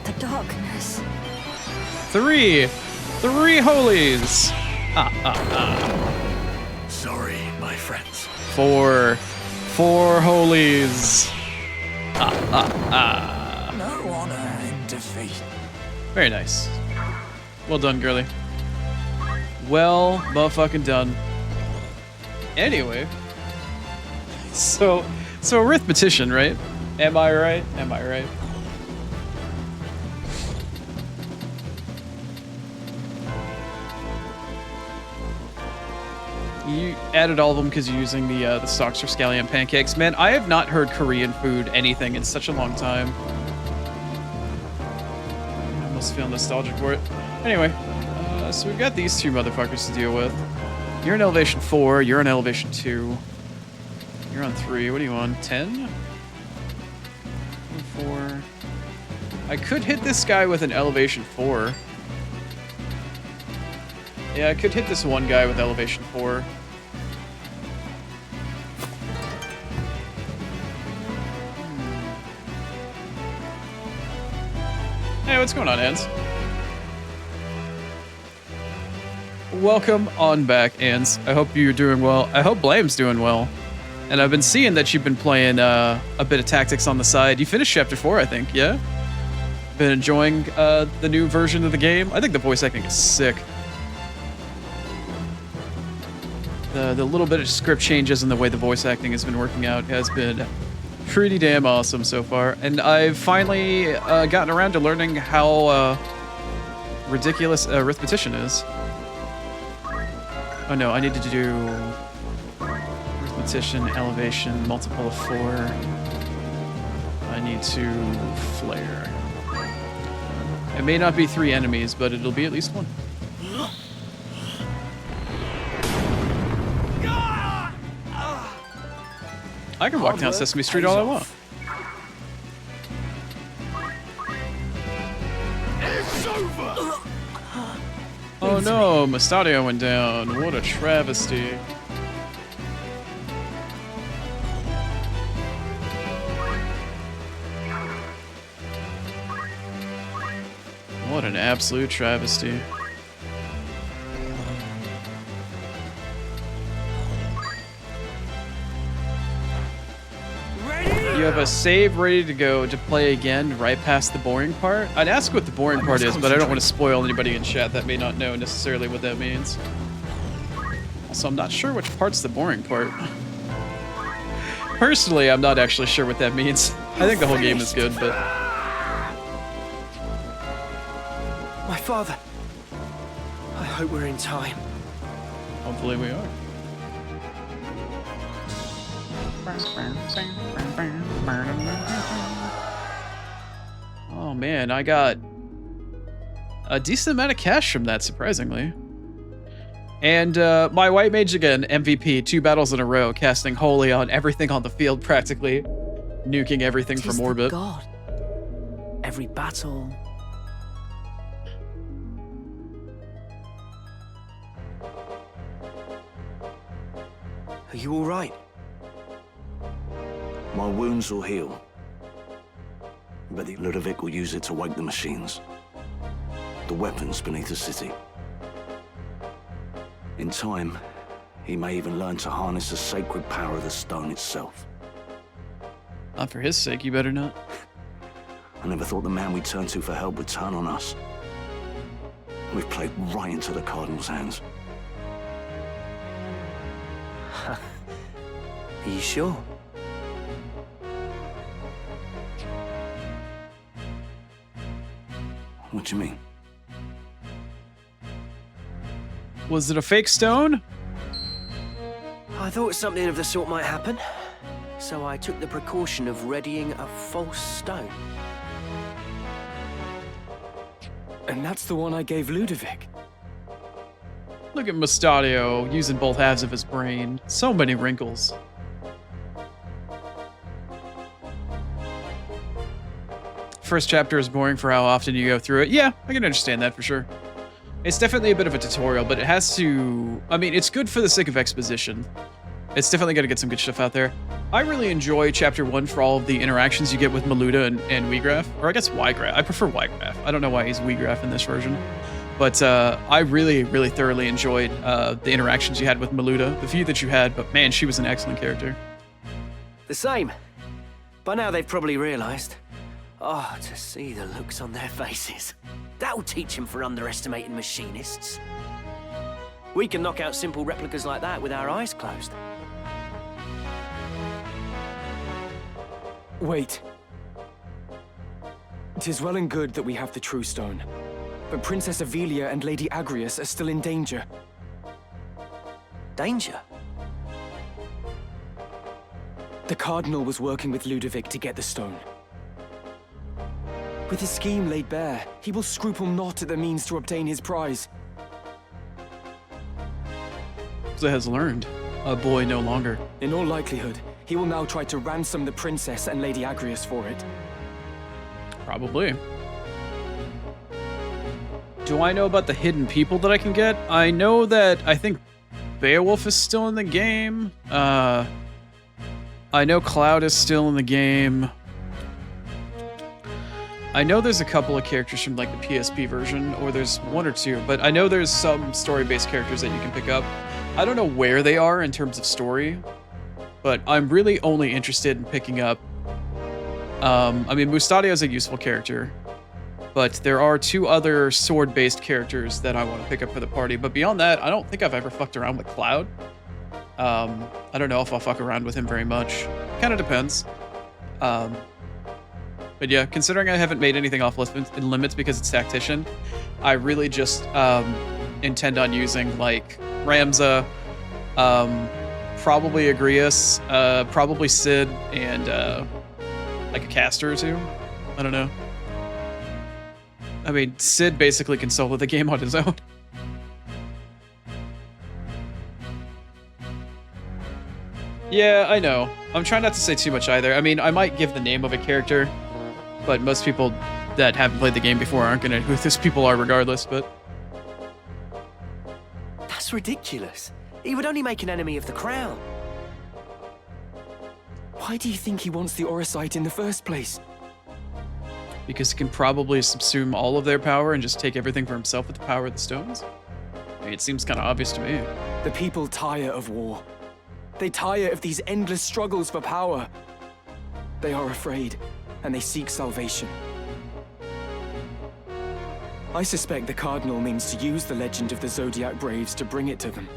The darkness. 3 holies. Sorry, my friends. 4 holies. No honor in defeat. Very nice. Well done, girly. Well motherfucking done. Anyway. So arithmetician, right? Am I right? Am I right? You added all of them because you're using the stocks for scallion pancakes. Man, I have not heard Korean food anything in such a long time. I must feel nostalgic for it. Anyway, so we've got these 2 motherfuckers to deal with. You're in elevation 4. You're in elevation 2. You're on 3. What are you on? 10? 4. I could hit this guy with an elevation 4. Yeah, I could hit this one guy with elevation 4. Hey, what's going on, Ans? Welcome on back, Ans. I hope you're doing well. I hope Blame's doing well. And I've been seeing that you've been playing a bit of tactics on the side. You finished chapter 4, I think, yeah? Been enjoying the new version of the game. I think the voice acting is sick. The little bit of script changes and the way the voice acting has been working out has been pretty damn awesome so far. And I've finally gotten around to learning how ridiculous arithmetician is. Oh no, I need to do arithmetician, elevation, multiple of 4. I need to flare. It may not be 3 enemies, but it'll be at least 1. I can walk down Sesame Street all I want. It's over. Oh no, Mustadio went down. What a travesty. What an absolute travesty. You have a save ready to go to play again right past the boring part? I'd ask what the boring part is, but I don't want to spoil anybody in chat that may not know necessarily what that means. Also, I'm not sure which part's the boring part. Personally, I'm not actually sure what that means. I think the whole game is good, but... My father. I hope we're in time. Hopefully we are. Oh man, I got a decent amount of cash from that, surprisingly. And my white mage again, MVP, 2 battles in a row, casting holy on everything on the field practically, nuking everything from orbit. God. Every battle. Are you all right? My wounds will heal. But the Ludovic will use it to wake the machines. The weapons beneath the city. In time, he may even learn to harness the sacred power of the stone itself. Not for his sake, you better not. I never thought the man we turned to for help would turn on us. We've played right into the Cardinal's hands. Are you sure? What do you mean? Was it a fake stone? I thought something of the sort might happen, so I took the precaution of readying a false stone. And that's the one I gave Ludovic. Look at Mustadio using both halves of his brain. So many wrinkles. First chapter is boring for how often you go through it. Yeah, I can understand that for sure. It's definitely a bit of a tutorial, but it has to... I mean, it's good for the sake of exposition. It's definitely going to get some good stuff out there. I really enjoy Chapter 1 for all of the interactions you get with Maluda and Wheatgraph. Or I guess Ygraph. I prefer Ygraph. I don't know why he's Wheatgraph in this version. But I really, really thoroughly enjoyed the interactions you had with Maluda. The few that you had, but man, she was an excellent character. The same. By now they've probably realised. Oh, to see the looks on their faces. That'll teach them for underestimating machinists. We can knock out simple replicas like that with our eyes closed. Wait. 'Tis well and good that we have the True Stone, but Princess Avelia and Lady Agrias are still in danger. Danger? The Cardinal was working with Ludovic to get the stone. With his scheme laid bare, he will scruple not at the means to obtain his prize. Zah has learned. A boy no longer. In all likelihood, he will now try to ransom the Princess and Lady Agrias for it. Probably. Do I know about the hidden people that I can get? I know that I think Beowulf is still in the game. I know Cloud is still in the game. I know there's a couple of characters from like the PSP version, or there's one or two, but I know there's some story-based characters that you can pick up. I don't know where they are in terms of story, but I'm really only interested in picking up... I mean, Mustadio is a useful character, but there are two other sword-based characters that I want to pick up for the party. But beyond that, I don't think I've ever fucked around with Cloud. I don't know if I'll fuck around with him very much. Kind of depends. But yeah, considering I haven't made anything off limits because it's Tactician, I really just intend on using like Ramza, probably Agrias, probably Sid, and like a caster or two. I don't know. I mean, Sid basically can solo the game on his own. Yeah, I know. I'm trying not to say too much either. I mean, I might give the name of a character, but most people that haven't played the game before aren't gonna know who these people are regardless, but... That's ridiculous. He would only make an enemy of the crown. Why do you think he wants the Orosite in the first place? Because he can probably subsume all of their power and just take everything for himself with the power of the stones? I mean, it seems kind of obvious to me. The people tire of war. They tire of these endless struggles for power. They are afraid, and they seek salvation. I suspect the Cardinal means to use the legend of the Zodiac Braves to bring it to them.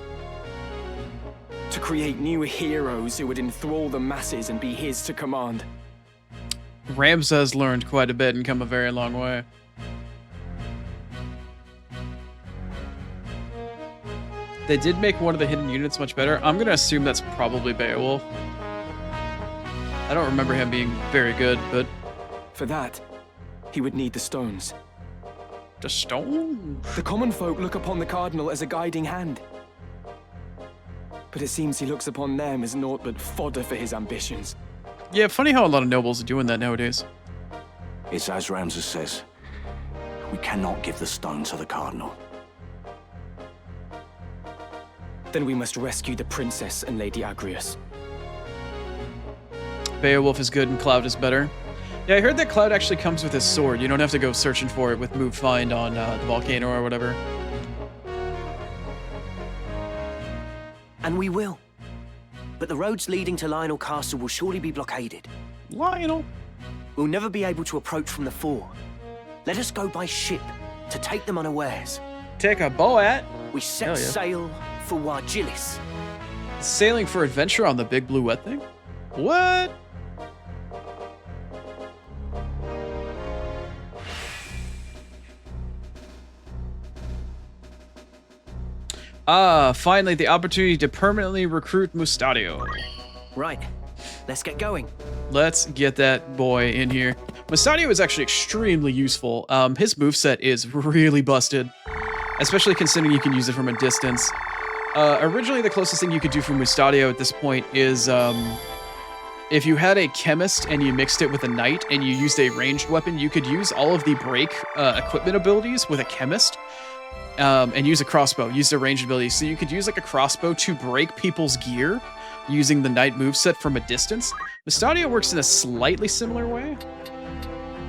To create new heroes who would enthrall the masses and be his to command. Ramza has learned quite a bit and come a very long way. They did make one of the hidden units much better. I'm gonna assume that's probably Beowulf. I don't remember him being very good, but... For that, he would need the stones. The stone? The common folk look upon the Cardinal as a guiding hand. But it seems he looks upon them as naught but fodder for his ambitions. Yeah, funny how a lot of nobles are doing that nowadays. It's as Ramses says. We cannot give the stone to the Cardinal. Then we must rescue the Princess and Lady Agrias. Beowulf is good and Cloud is better. Yeah, I heard that Cloud actually comes with his sword. You don't have to go searching for it with Move Find on the volcano or whatever. And we will. But the roads leading to Lionel Castle will surely be blockaded. Lionel? We'll never be able to approach from the fore. Let us go by ship to take them unawares. Take a boat? We set sail for Wargilis. Sailing for adventure on the big blue wet thing? What? Ah, finally the opportunity to permanently recruit Mustadio. Right, let's get going. Let's get that boy in here. Mustadio is actually extremely useful. His moveset is really busted, especially considering you can use it from a distance. Originally, the closest thing you could do for Mustadio at this point is if you had a chemist and you mixed it with a knight and you used a ranged weapon, you could use all of the break equipment abilities with a chemist and use a crossbow, use the ranged ability. So you could use like a crossbow to break people's gear using the knight moveset from a distance. Mustadio works in a slightly similar way.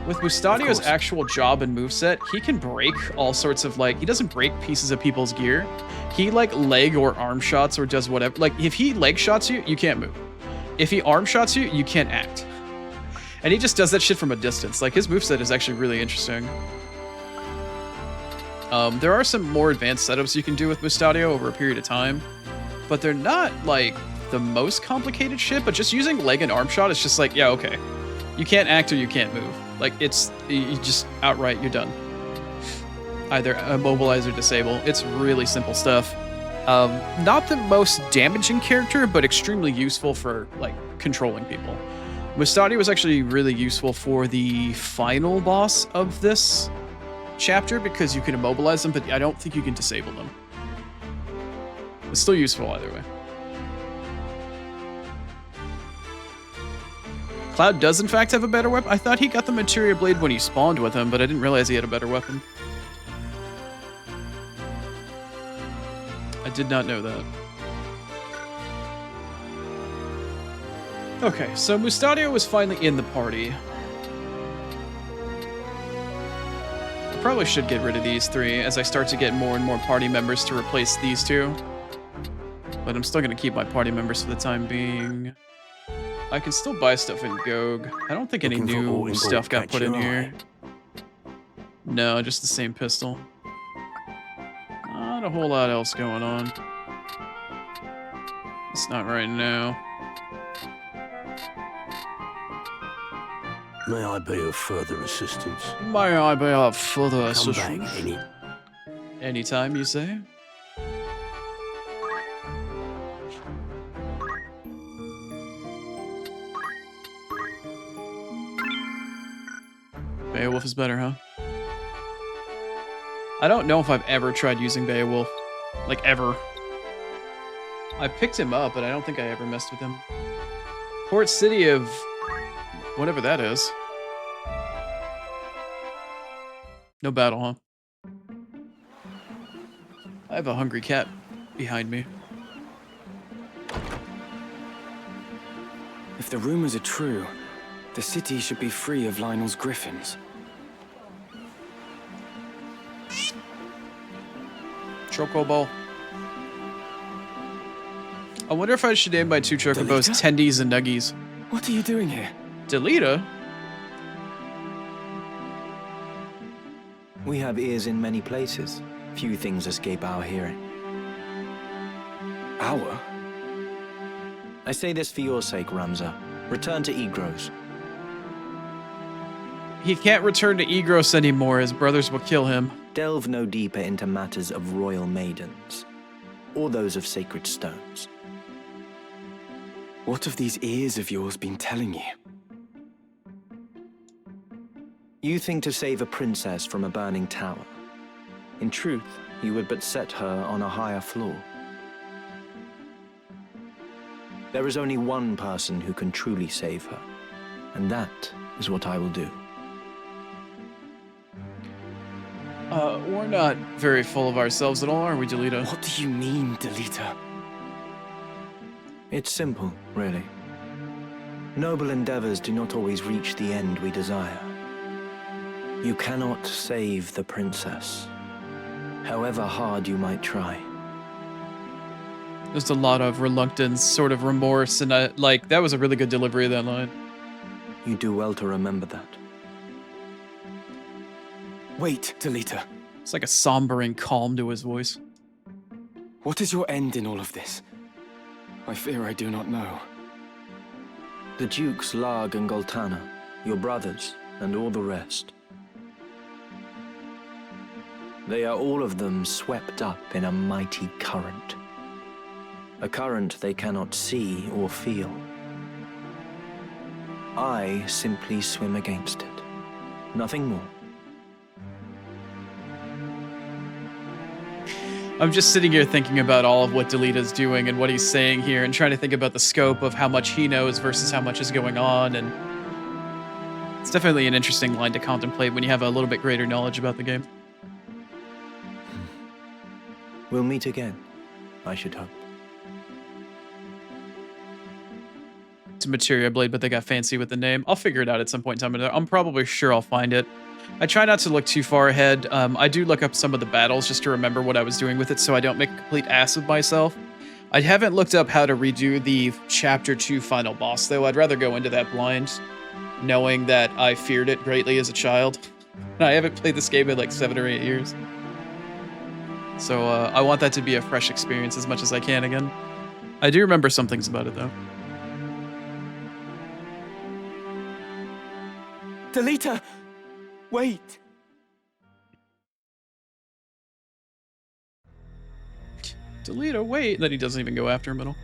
With Mustadio's actual job and moveset, he can break all sorts of he doesn't break pieces of people's gear. He leg or arm shots or does whatever. Like if he leg shots you, you can't move. If he arm shots you, you can't act. And he just does that shit from a distance. Like his moveset is actually really interesting. There are some more advanced setups you can do with Mustadio over a period of time, but they're not the most complicated shit, but just using leg and arm shot is just yeah, okay. You can't act or you can't move. You just outright, you're done. Either immobilize or disable. It's really simple stuff. Not the most damaging character, but extremely useful for, controlling people. Mustadio was actually really useful for the final boss of this chapter because you can immobilize them, but I don't think you can disable them. It's still useful either way. Cloud does in fact have a better weapon. I thought he got the Materia Blade when he spawned with him, but I didn't realize he had a better weapon. I did not know that. Okay, so Mustadio was finally in the party. I probably should get rid of these three as I start to get more and more party members to replace these two. But I'm still going to keep my party members for the time being. I can still buy stuff in Gog. I don't think any new stuff got put in here. No, just the same pistol. Not a whole lot else going on. It's not right now. May I be of further assistance? May I be of further Come assistance? back Anytime, you say? Beowulf is better, huh? I don't know if I've ever tried using Beowulf. Ever. I picked him up, but I don't think I ever messed with him. Port City of... whatever that is. No battle, huh? I have a hungry cat behind me. If the rumors are true, the city should be free of Lionel's griffins. Chocobo. I wonder if I should name my two chocobos Tendies and Nuggies. What are you doing here? Delita? We have ears in many places. Few things escape our hearing. Our? I say this for your sake, Ramza. Return to Egros. He can't return to Egros anymore. His brothers will kill him. Delve no deeper into matters of royal maidens, or those of sacred stones. What have these ears of yours been telling you? You think to save a princess from a burning tower. In truth, you would but set her on a higher floor. There is only one person who can truly save her, and that is what I will do. We're not very full of ourselves at all, are we, Delita? What do you mean, Delita? It's simple, really. Noble endeavors do not always reach the end we desire. You cannot save the princess, however hard you might try. There's a lot of reluctance, sort of remorse, and that was a really good delivery of that line. You do well to remember that. Wait, Delita. It's like a sombering calm to his voice. What is your end in all of this? I fear I do not know. The Dukes Larg and Goltana, your brothers, and all the rest. They are all of them swept up in a mighty current. A current they cannot see or feel. I simply swim against it. Nothing more. I'm just sitting here thinking about all of what Delita's doing and what he's saying here and trying to think about the scope of how much he knows versus how much is going on, and it's definitely an interesting line to contemplate when you have a little bit greater knowledge about the game. We'll meet again, I should hope. It's a Materia Blade, but they got fancy with the name. I'll figure it out at some point in time. I'm probably sure I'll find it. I try not to look too far ahead. I do look up some of the battles just to remember what I was doing with it so I don't make a complete ass of myself. I haven't looked up how to redo the Chapter 2 final boss, though. I'd rather go into that blind, knowing that I feared it greatly as a child. I haven't played this game in like 7 or 8 years. So I want that to be a fresh experience as much as I can again. I do remember some things about it, though. Delita! Wait! Delita, wait! Then he doesn't even go after him at all.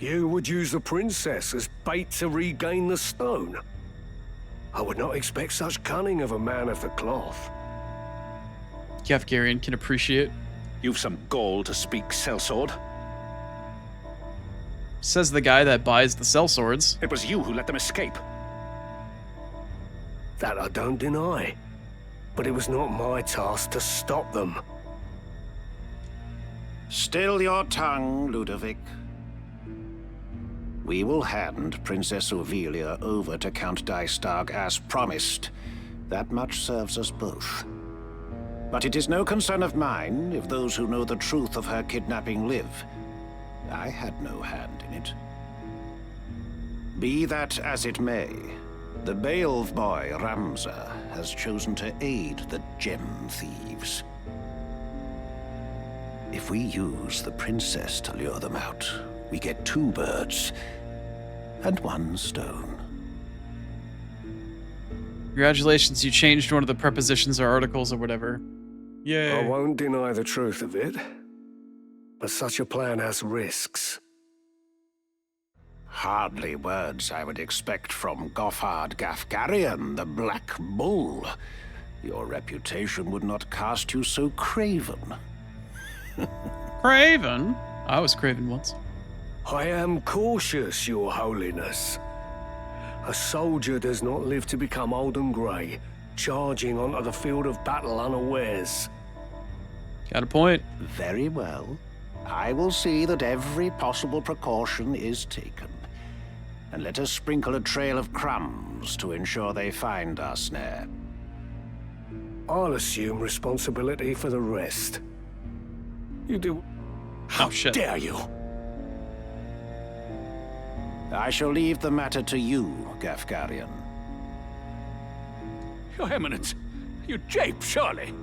You would use the princess as bait to regain the stone? I would not expect such cunning of a man of the cloth. Gafgarian can appreciate. You've some gall to speak, sellsword. Says the guy that buys the sellswords. It was you who let them escape. That I don't deny. But it was not my task to stop them. Still your tongue, Ludovic. We will hand Princess Ovelia over to Count Dystag as promised. That much serves us both. But it is no concern of mine if those who know the truth of her kidnapping live. I had no hand in it. Be that as it may, the Beelv boy, Ramza, has chosen to aid the gem thieves. If we use the princess to lure them out, we get 2 birds and 1 stone. Congratulations, you changed one of the prepositions or articles or whatever. Yay. I won't deny the truth of it. But such a plan has risks. Hardly words I would expect from Goffard Gafgarian, the Black Bull. Your reputation would not cast you so craven. Craven? I was craven once. I am cautious, your holiness. A soldier does not live to become old and grey, charging onto the field of battle unawares. Got a point. Very well. I will see that every possible precaution is taken. And let us sprinkle a trail of crumbs to ensure they find our snare. I'll assume responsibility for the rest. You do... Oh, shit. Dare you? I shall leave the matter to you, Gafgarian. Your Eminence, you jape, surely.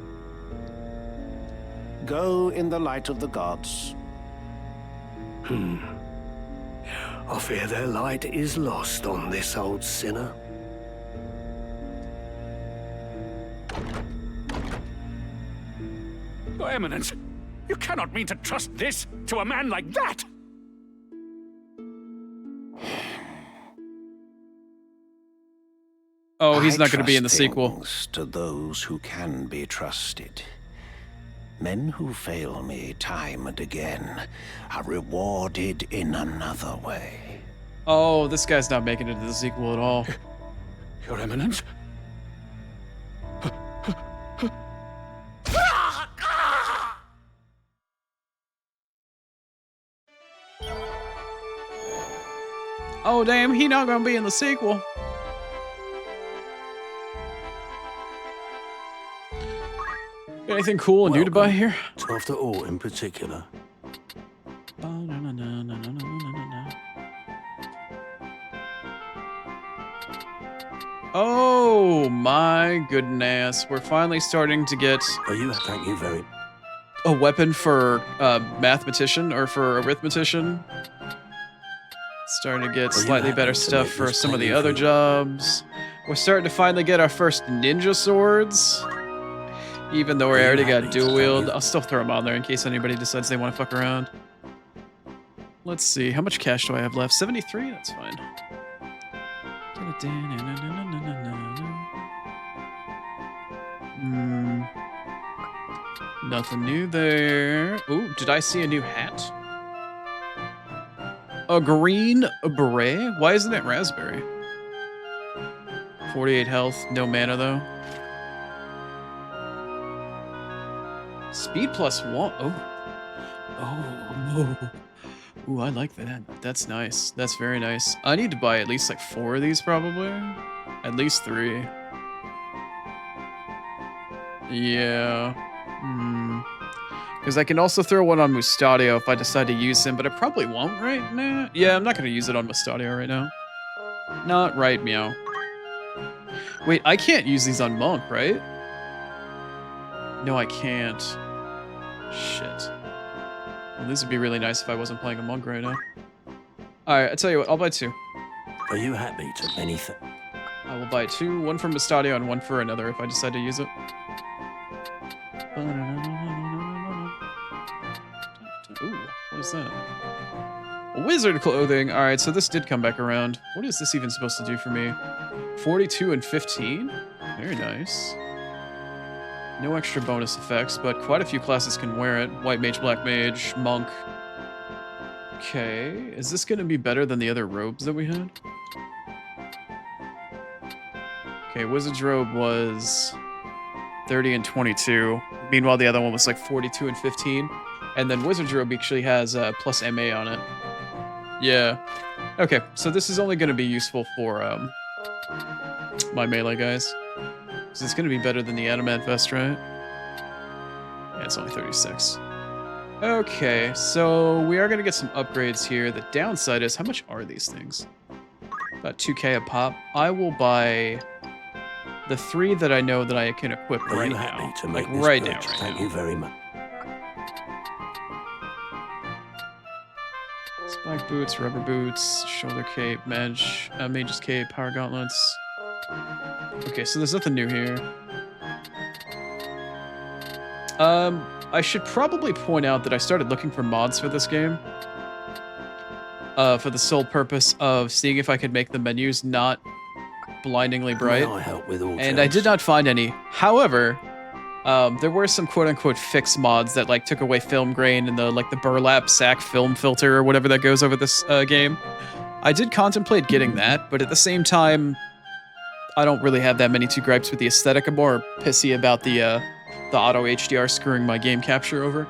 Go in the light of the gods. I fear their light is lost on this old sinner. Your Eminence, you cannot mean to trust this to a man like that! Oh, he's not going to be in the trust sequel. things to those who can be trusted. Men who fail me time and again are rewarded in another way. Oh, this guy's not making it to the sequel at all. Your Eminence? Oh, damn, he not going to be in the sequel. Anything cool and new to buy here? After all, in particular. Oh my goodness. We're finally starting to get Thank you very... a weapon for mathematician or for arithmetician. Starting to get slightly better stuff for some of the other jobs. We're starting to finally get our first ninja swords. Even though we already got dual wield, I'll still throw them on there in case anybody decides they want to fuck around. Let's see, how much cash do I have left? 73? That's fine. Nothing new there. Ooh, did I see a new hat? A green beret? Why isn't it raspberry? 48 health, no mana though. Speed +1. Oh. Ooh, I like that. That's nice. That's very nice. I need to buy at least like 4 of these probably. At least 3. Yeah. Because I can also throw one on Mustadio if I decide to use him, but I probably won't right now. Yeah, I'm not going to use it on Mustadio right now. Not right, meow. Wait, I can't use these on Monk, right? No, I can't. Shit. Well, this would be really nice if I wasn't playing a Monk right now. Alright, I tell you what, I'll buy 2. Are you happy to anything? I will buy 2, one for Mustadio and one for another if I decide to use it. Ooh, what is that? Wizard clothing. Alright, so this did come back around. What is this even supposed to do for me? 42 and 15? Very nice. No extra bonus effects, but quite a few classes can wear it. White Mage, Black Mage, Monk. Okay, is this going to be better than the other robes that we had? Okay, Wizard's robe was 30 and 22. Meanwhile, the other one was like 42 and 15. And then Wizard's robe actually has plus MA on it. Yeah. Okay, so this is only going to be useful for my melee guys. So it's going to be better than the Adamant Vest, right? Yeah, it's only 36. Okay, so we are going to get some upgrades here. The downside is, how much are these things? About 2k a pop. I will buy the 3 that I know that I can equip right now. To make like right now. Thank you very much. Spike boots, rubber boots, shoulder cape, mage's cape, power gauntlets. Okay, so there's nothing new here. I should probably point out that I started looking for mods for this game. For the sole purpose of seeing if I could make the menus not blindingly bright. I help with all and I did not find any. However, there were some quote-unquote fix mods that like took away film grain and the burlap sack film filter or whatever that goes over this game. I did contemplate getting that, but at the same time, I don't really have that many gripes with the aesthetic. I'm more pissy about the auto HDR screwing my game capture over.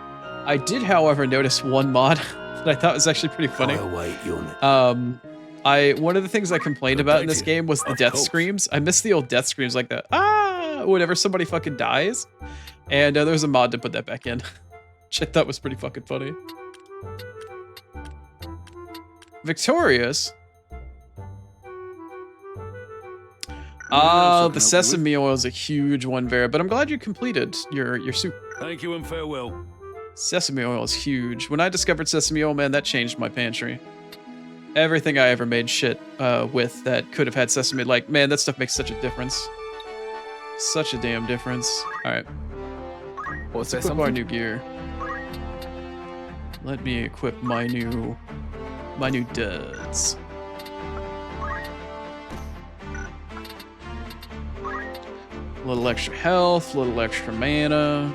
I did, however, notice one mod that I thought was actually pretty funny. One of the things I complained about in this game was the death screams. I miss the old death screams like that. Ah! Whenever somebody fucking dies. And there was a mod to put that back in. Which I thought was pretty fucking funny. Victorious? The sesame oil is a huge one, Vera, but I'm glad you completed your soup. Thank you and farewell. Sesame oil is huge. When I discovered sesame oil, man, that changed my pantry. Everything I ever made shit with that could have had sesame, like, man, that stuff makes such a difference. Such a damn difference. Alright. Let's equip our new gear. Let me equip my new duds. A little extra health, a little extra mana.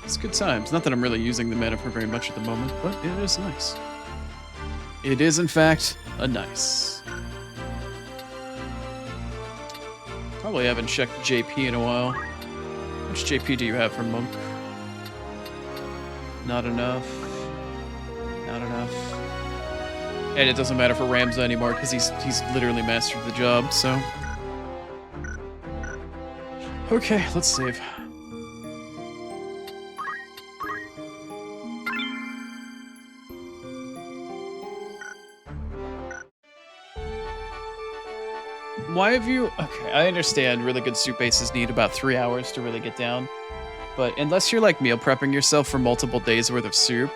It's good times. Not that I'm really using the mana for very much at the moment, but it is nice. It is, in fact, a nice. Probably haven't checked JP in a while. How much JP do you have for Monk? Not enough. Not enough. And it doesn't matter for Ramza anymore because he's literally mastered the job, so. Okay, let's save. Why have you... Okay, I understand really good soup bases need about 3 hours to really get down. But unless you're like meal prepping yourself for multiple days worth of soup,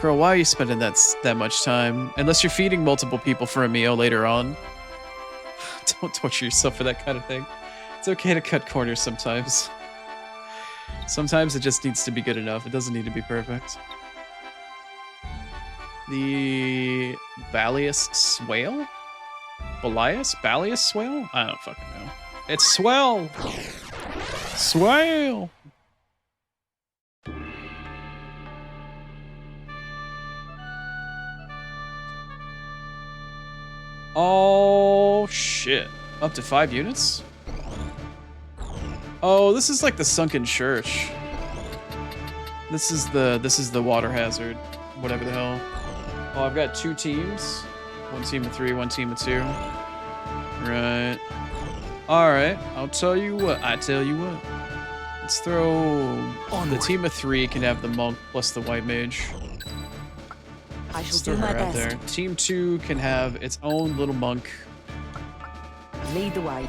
girl, why are you spending that much time? Unless you're feeding multiple people for a meal later on. Don't torture yourself for that kind of thing. It's okay to cut corners sometimes. Sometimes it just needs to be good enough. It doesn't need to be perfect. The Ivalice Swale? Ivalice Swale? I don't fucking know. It's Swell! Swale! Oh, shit. Up to 5 units? Oh, this is like the sunken church. This is the water hazard. Whatever the hell. Oh, I've got 2 teams. 1 team of 3, 1 team of 2. Right. Alright, I'll tell you what. Let's throw... The team of 3 can have the monk plus the white mage. I shall Let's do throw my her out best. there. Team 2 can have its own little monk. Lead the way.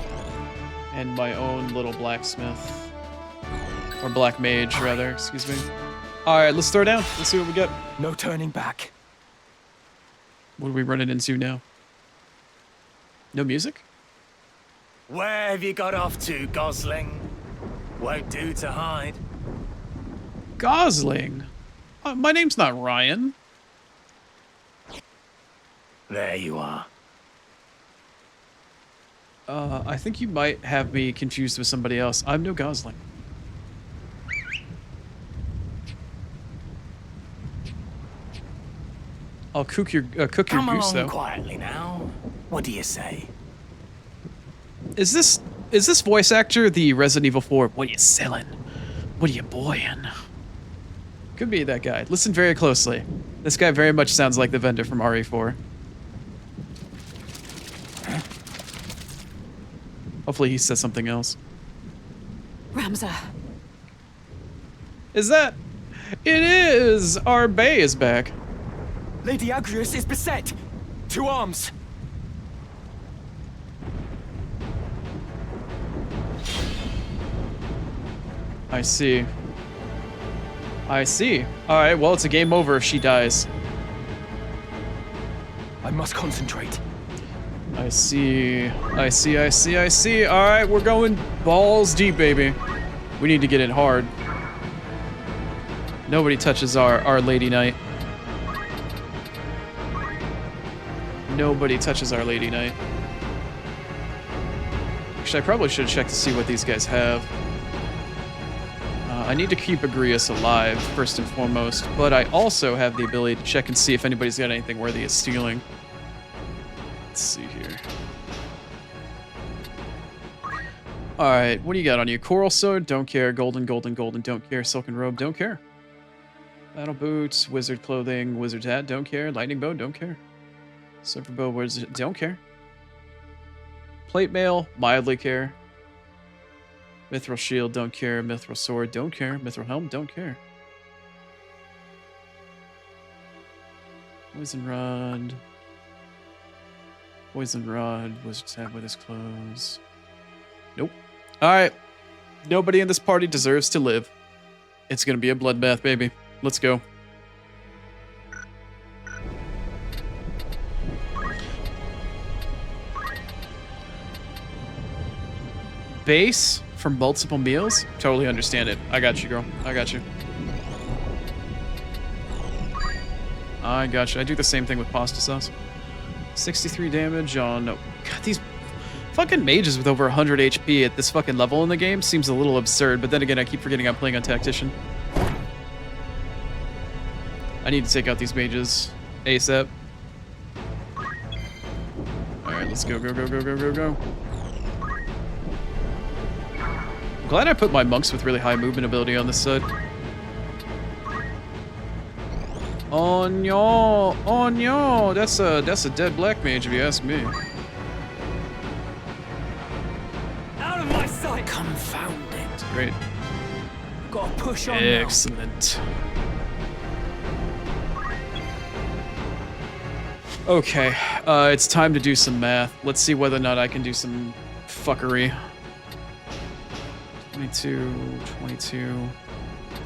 And my own little blacksmith. Or black mage, rather, excuse me. Alright, let's throw down. Let's see what we get. No turning back. What are we running into now? No music? Where have you got off to, Gosling? Won't do to hide. Gosling? My name's not Ryan. There you are. I think you might have me confused with somebody else. I'm no Gosling. I'll cook your goose, along though. Quietly now. What do you say? Is this voice actor the Resident Evil 4? What are you selling? What are you boying? Could be that guy. Listen very closely. This guy very much sounds like the vendor from RE4. Hopefully he says something else. Ramza. Is that? It is! Our Bay is back. Lady Agrius is beset! To arms! I see. I see. Alright, well, it's a game over if she dies. I must concentrate. I see. I see, I see, I see. Alright, we're going balls deep, baby. We need to get in hard. Nobody touches our Lady Knight. Nobody touches our Lady Knight. Actually, I probably should check to see what these guys have. I need to keep Agrius alive, first and foremost, but I also have the ability to check and see if anybody's got anything worthy of stealing. Let's see here. Alright, what do you got on you? Coral Sword, don't care. Golden, golden, golden, don't care. Silken Robe, don't care. Battle Boots, Wizard Clothing, Wizard's Hat, don't care. Lightning Bow, don't care. Silver Bow, Wizard, don't care. Plate Mail, mildly care. Mithril Shield, don't care. Mithril Sword, don't care. Mithril Helm, don't care. Poison Rod. Poison Rod, Wizard's Hat with his clothes. Nope. Alright. Nobody in this party deserves to live. It's gonna be a bloodbath, baby. Let's go. Base for multiple meals? Totally understand it. I got you, girl. I got you. I got you. I do the same thing with pasta sauce. 63 damage on... God, these fucking mages with over 100 HP at this fucking level in the game seems a little absurd, but then again, I keep forgetting I'm playing on Tactician. I need to take out these mages ASAP. Alright, let's go, go, go, go, go, go, go. I'm glad I put my monks with really high movement ability on this side. Oh no! Oh no! That's a dead black mage if you ask me. Out of my sight! Confound it. Great. Gotta push on now. Excellent. Okay, it's time to do some math. Let's see whether or not I can do some fuckery. 22, 22,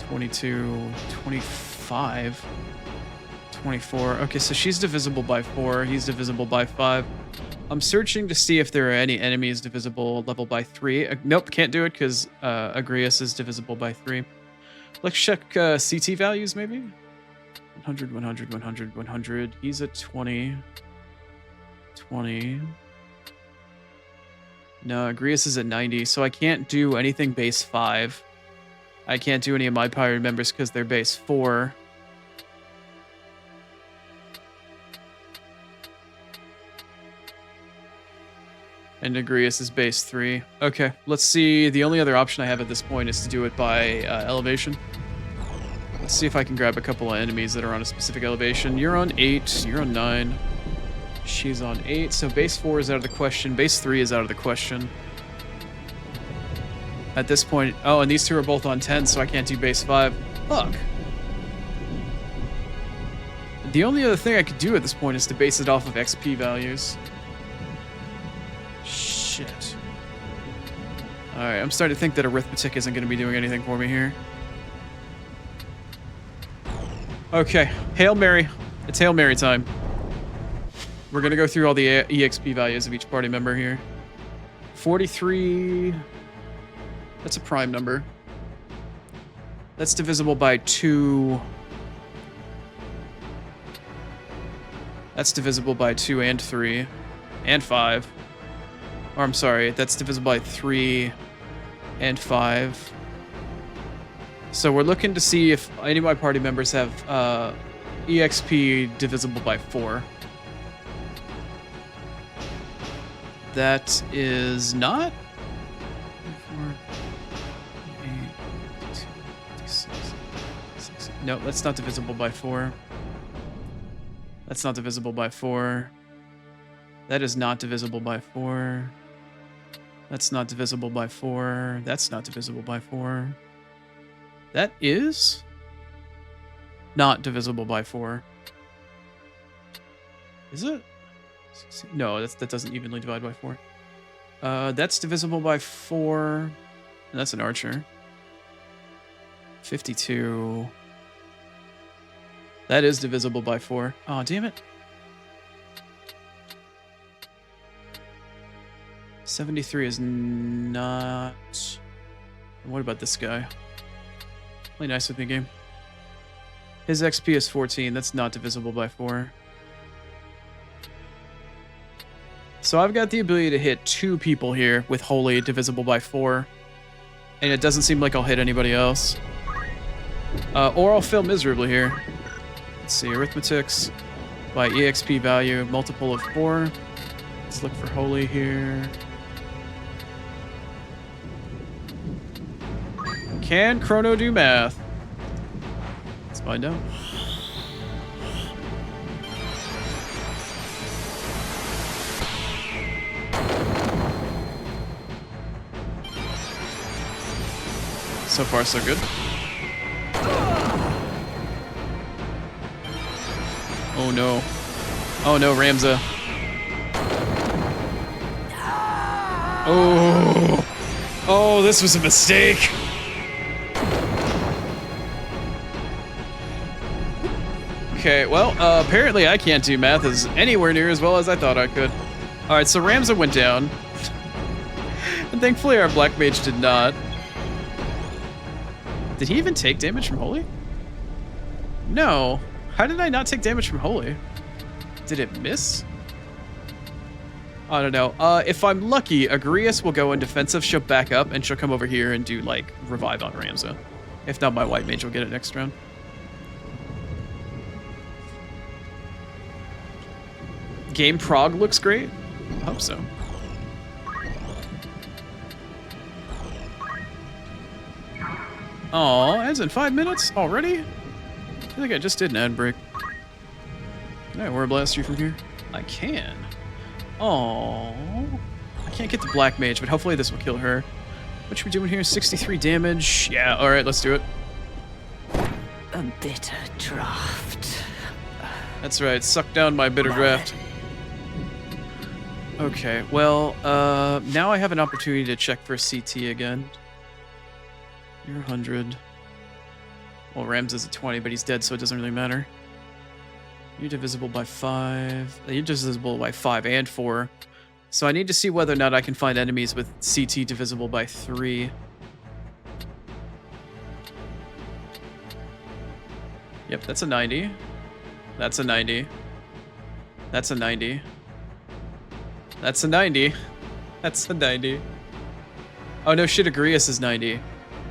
22, 25, 24. Okay, so she's divisible by 4, he's divisible by 5. I'm searching to see if there are any enemies divisible level by 3. Nope, can't do it because Agrias is divisible by 3. Let's check CT values, maybe? 100, 100, 100, 100. He's at 20. 20. No, Agrias is at 90, so I can't do anything base 5. I can't do any of my pirate members because they're base 4. And Agrias is base 3. Okay, let's see. The only other option I have at this point is to do it by elevation. Let's see if I can grab a couple of enemies that are on a specific elevation. You're on 8. You're on 9. She's on 8. So base 4 is out of the question. Base 3 is out of the question. At this point... Oh, and these two are both on 10, so I can't do base 5. Fuck. The only other thing I could do at this point is to base it off of XP values. Shit. Alright, I'm starting to think that arithmetic isn't going to be doing anything for me here. Okay, Hail Mary. It's Hail Mary time. We're going to go through all the EXP values of each party member here. 43... That's a prime number. That's divisible by 2... That's divisible by 2 and 3. And 5. Or I'm sorry, that's divisible by 3 and 5. So we're looking to see if any of my party members have EXP divisible by 4. That is not. 4, 8, 2, 6, 6. No, that's not divisible by 4. That's not divisible by 4. That is not divisible by 4. That's not divisible by 4. That's not divisible by 4. That is not divisible by 4. Is it? No, that doesn't evenly divide by 4. That's divisible by 4. And that's an archer. 52. That is divisible by 4. Aw, damn it. 73 is not... What about this guy? Play nice with me, game. His XP is 14. That's not divisible by 4. So I've got the ability to hit 2 people here with Holy divisible by 4. And it doesn't seem like I'll hit anybody else. Or I'll fail miserably here. Let's see, arithmetics by EXP value, multiple of 4. Let's look for Holy here. Can Chrono do math? Let's find out. So far, so good. Oh no. Oh no, Ramza. Oh. Oh, this was a mistake. Okay, well, apparently I can't do math as anywhere near as well as I thought I could. Alright, so Ramza went down. And thankfully our Black Mage did not. Did he even take damage from Holy? No. How did I not take damage from Holy? Did it miss? I don't know. If I'm lucky, Agrias will go in defensive, she'll back up, and she'll come over here and do, like, revive on Ramza. If not, my White Mage will get it next round. Game prog looks great. I hope so. Aw, as in 5 minutes already? I think I just did an ad break. Can I Aura Blast you from here? I can. Aw. I can't get the Black Mage, but hopefully this will kill her. What should we doing here? 63 damage. Yeah, alright, let's do it. A bitter draft. That's right, suck down my bitter draft. Okay, well, now I have an opportunity to check for CT again. You're 100. Well, Ramza's at 20, but he's dead, so it doesn't really matter. You're divisible by 5. You're divisible by 5 and 4. So I need to see whether or not I can find enemies with CT divisible by 3. Yep, that's a 90. That's a 90. That's a 90. That's a 90. That's a 90. Oh no, shit, Agrias is 90.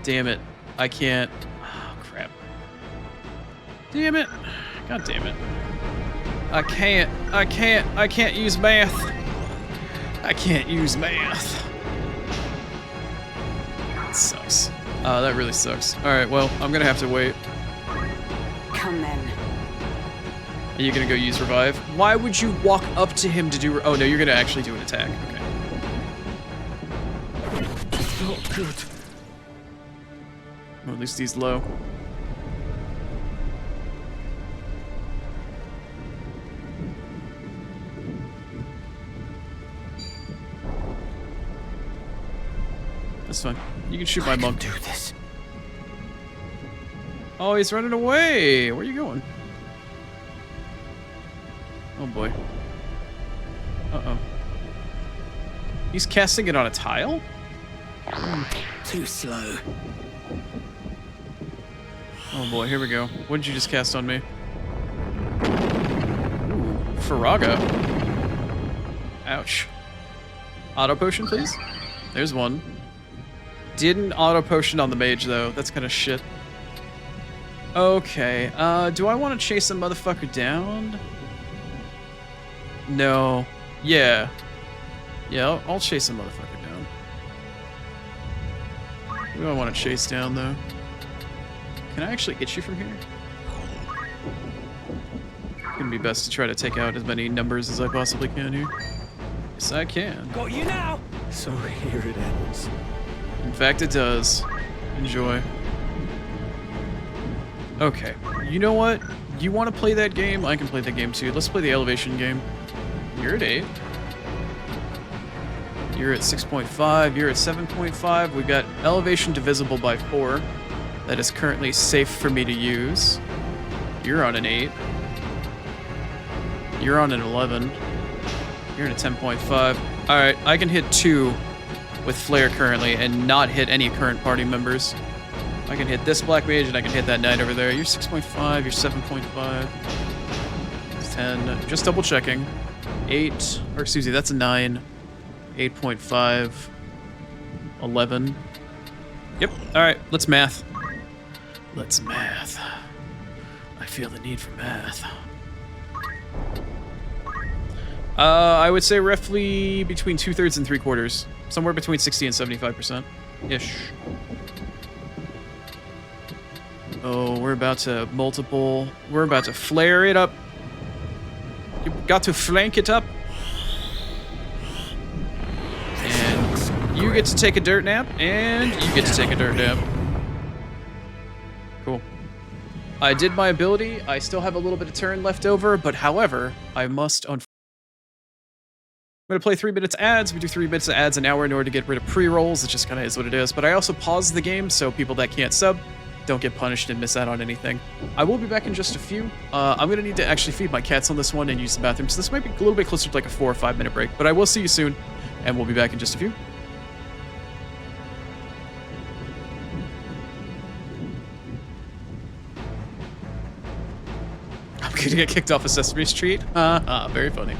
Damn it. I can't. Oh, crap. Damn it. God damn it. I can't use math. I can't use math. It sucks. That really sucks. Alright, well, I'm gonna have to wait. Come then. Are you gonna go use revive? Why would you walk up to him to do? Oh no, you're gonna actually do an attack. Okay. Not good. Well, at least he's low. That's fine. You can shoot my monk. Do this. Oh, he's running away. Where are you going? Oh boy. Uh-oh. He's casting it on a tile? Too slow. Oh boy, here we go. What did you just cast on me? Ooh, Faraga. Ouch. Auto potion, please? There's one. Didn't auto potion on the mage, though. That's kind of shit. Okay, do I want to chase a motherfucker down? No. Yeah. Yeah, I'll chase a motherfucker down. Who do I want to chase down, though? Can I actually hit you from here? It's gonna be best to try to take out as many numbers as I possibly can here. Yes, I can. Got you now! So here it ends. In fact, it does. Enjoy. Okay. You know what? You want to play that game? I can play that game too. Let's play the elevation game. You're at 8. You're at 6.5. You're at 7.5. We've got elevation divisible by 4. That is currently safe for me to use. You're on an 8. You're on an 11. You're at a 10.5. Alright, I can hit 2 with Flare currently and not hit any current party members. I can hit this Black Mage and I can hit that Knight over there. You're 6.5, you're 7.5. 10, just double checking. 8, or excuse me, that's a 9. 8.5. 11. Yep, alright, let's math. Let's math. I feel the need for math. I would say roughly between 2/3 and 3/4. Somewhere between 60 and 75%-ish. Oh, we're about to multiple. We're about to flare it up. You got to flank it up. And you get to take a dirt nap, and you get to take a dirt nap. Cool. I did my ability. I still have a little bit of turn left over, but however, I must unfortunately. I'm going to play 3 minutes ads. We do 3 minutes of ads an hour in order to get rid of pre-rolls. It just kind of is what it is. But I also pause the game so people that can't sub don't get punished and miss out on anything. I will be back in just a few. I'm going to need to actually feed my cats on this one and use the bathroom. So this might be a little bit closer to like a 4 or 5 minute break. But I will see you soon, and we'll be back in just a few. I'm going to get kicked off a Sesame Street. Very funny.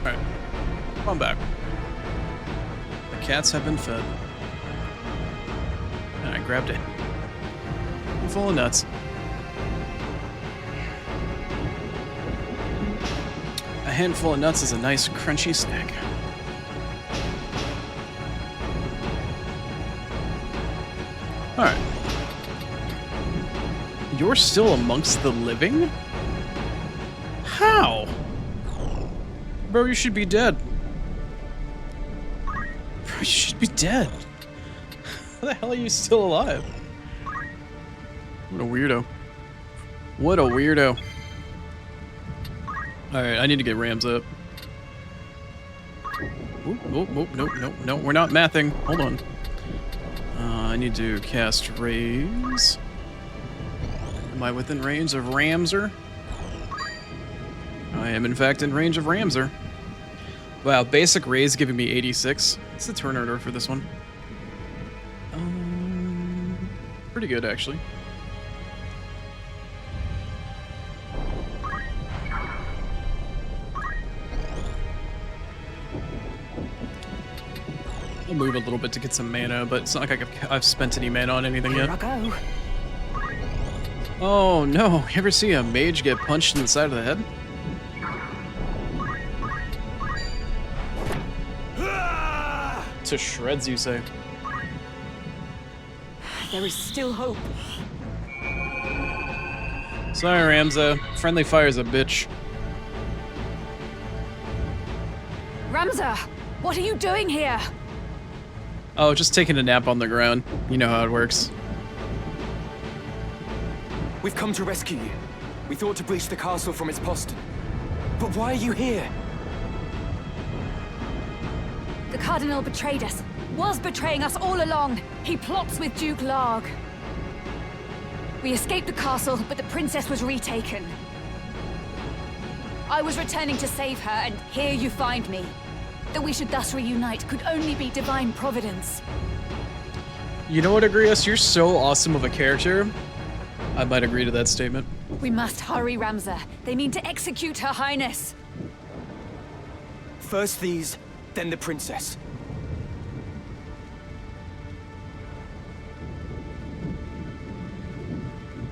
Alright. Come on back. The cats have been fed. And I grabbed it. I'm full of nuts. A handful of nuts is a nice crunchy snack. Alright. You're still amongst the living? How? Bro, you should be dead. Bro, you should be dead. How the hell are you still alive? What a weirdo. What a weirdo. Alright, I need to get Rams up. Oop, oop, oop, nope, nope, nope, we're not mathing. Hold on. I need to cast Raise. Am I within range of Ramser? I am, in fact, in range of Ramser. Wow, basic Raise giving me 86. What's the turn order for this one? Pretty good, actually. I'll move a little bit to get some mana, but it's not like I've spent any mana on anything yet. Here I go. Oh no, you ever see a mage get punched in the side of the head? To shreds, you say? There is still hope. Sorry, Ramza. Friendly fire's a bitch. Ramza, what are you doing here? Oh, just taking a nap on the ground. You know how it works. We've come to rescue you. We thought to breach the castle from its postern. But why are you here? The Cardinal betrayed us. Was betraying us all along. He plots with Duke Larg. We escaped the castle, but the princess was retaken. I was returning to save her, and here you find me. That we should thus reunite could only be divine providence. You know what, Agrias? You're so awesome of a character. I might agree to that statement. We must hurry, Ramza. They mean to execute Her Highness. First these, then the princess.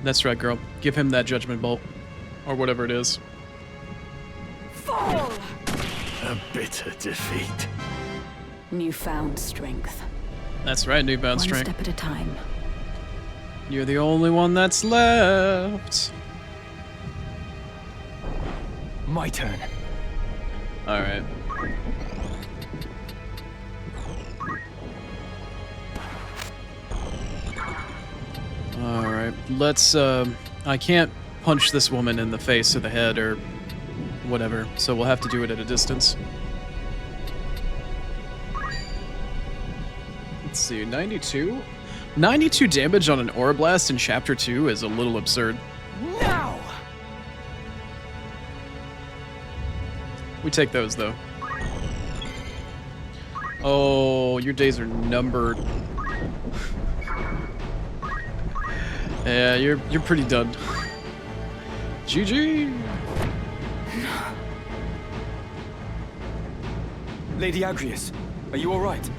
That's right, girl. Give him that judgment bolt. Or whatever it is. Fall! A bitter defeat. Newfound strength. That's right, newfound strength. One step at a time. You're the only one that's left. My turn. Alright. Alright, let's, I can't punch this woman in the face or the head or whatever, so we'll have to do it at a distance. Let's see, 92? 92 damage on an Aura Blast in Chapter 2 is a little absurd. Now! We take those, though. Oh, your days are numbered. Yeah, you're pretty done. GG! Lady Agrias, are you alright?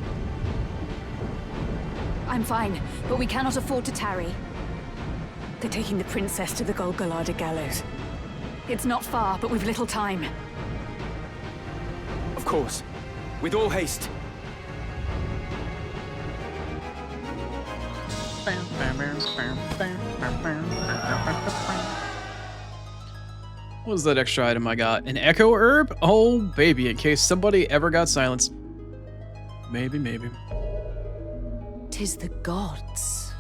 I'm fine, but we cannot afford to tarry. They're taking the princess to the Golgolada gallows. It's not far, but we've little time. Of course. With all haste. What was that extra item I got? An Echo Herb? Oh, baby, in case somebody ever got silenced. Maybe, maybe. 'Tis the gods.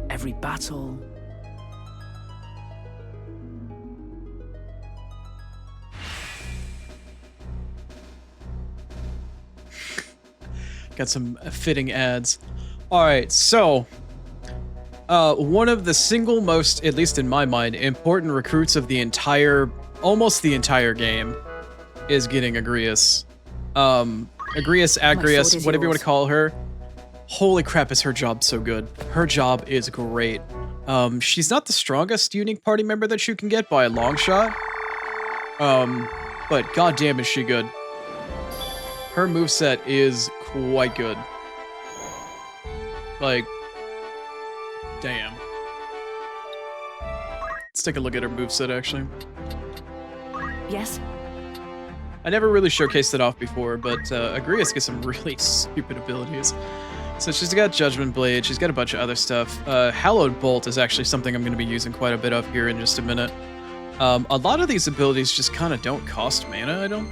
Every battle. Got some fitting ads. Alright, so one of the single most, at least in my mind, important recruits of the entire, almost the entire game is getting Agrias. Agrias, Agrias, whatever you want to call her. Holy crap, is her job so good. Her job is great. She's not the strongest unique party member that you can get by a long shot. but goddamn is she good. Her moveset is quite good. Like, damn. Let's take a look at her moveset, actually. Yes? I never really showcased it off before, but Agrias gets some really stupid abilities. So she's got Judgment Blade, she's got a bunch of other stuff. Hallowed Bolt is actually something I'm going to be using quite a bit of here in just a minute. A lot of these abilities just kind of don't cost mana, I don't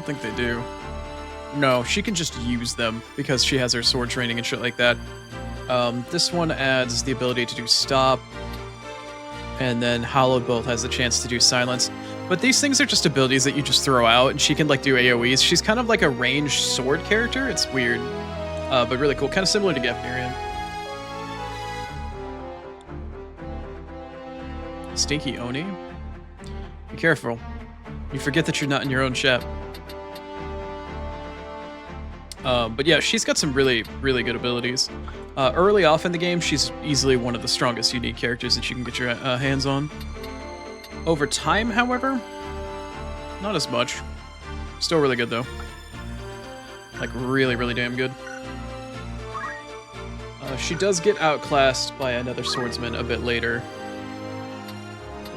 think they do. No, she can just use them because she has her sword training and shit like that. This one adds the ability to do Stop, and then Hallowed Bolt has the chance to do Silence. But these things are just abilities that you just throw out, and she can like do AoEs. She's kind of like a ranged sword character. It's weird, but really cool. Kind of similar to Gefnerian. Stinky Oni. Be careful. You forget that you're not in your own shop. But yeah, she's got some really, really good abilities. Early off in the game, she's easily one of the strongest unique characters that you can get your hands on. Over time, however, not as much. Still really good, though. Like, really, really damn good. She does get outclassed by another swordsman a bit later.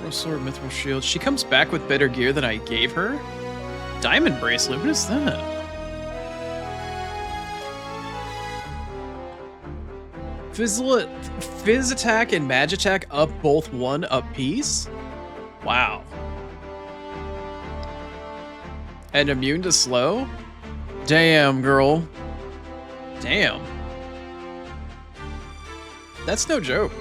Rose Sword, Mithril Shield. She comes back with better gear than I gave her? Diamond Bracelet? What is that? Fizz attack and Mag attack up both 1 apiece? Wow. And immune to slow? Damn, girl. Damn. That's no joke.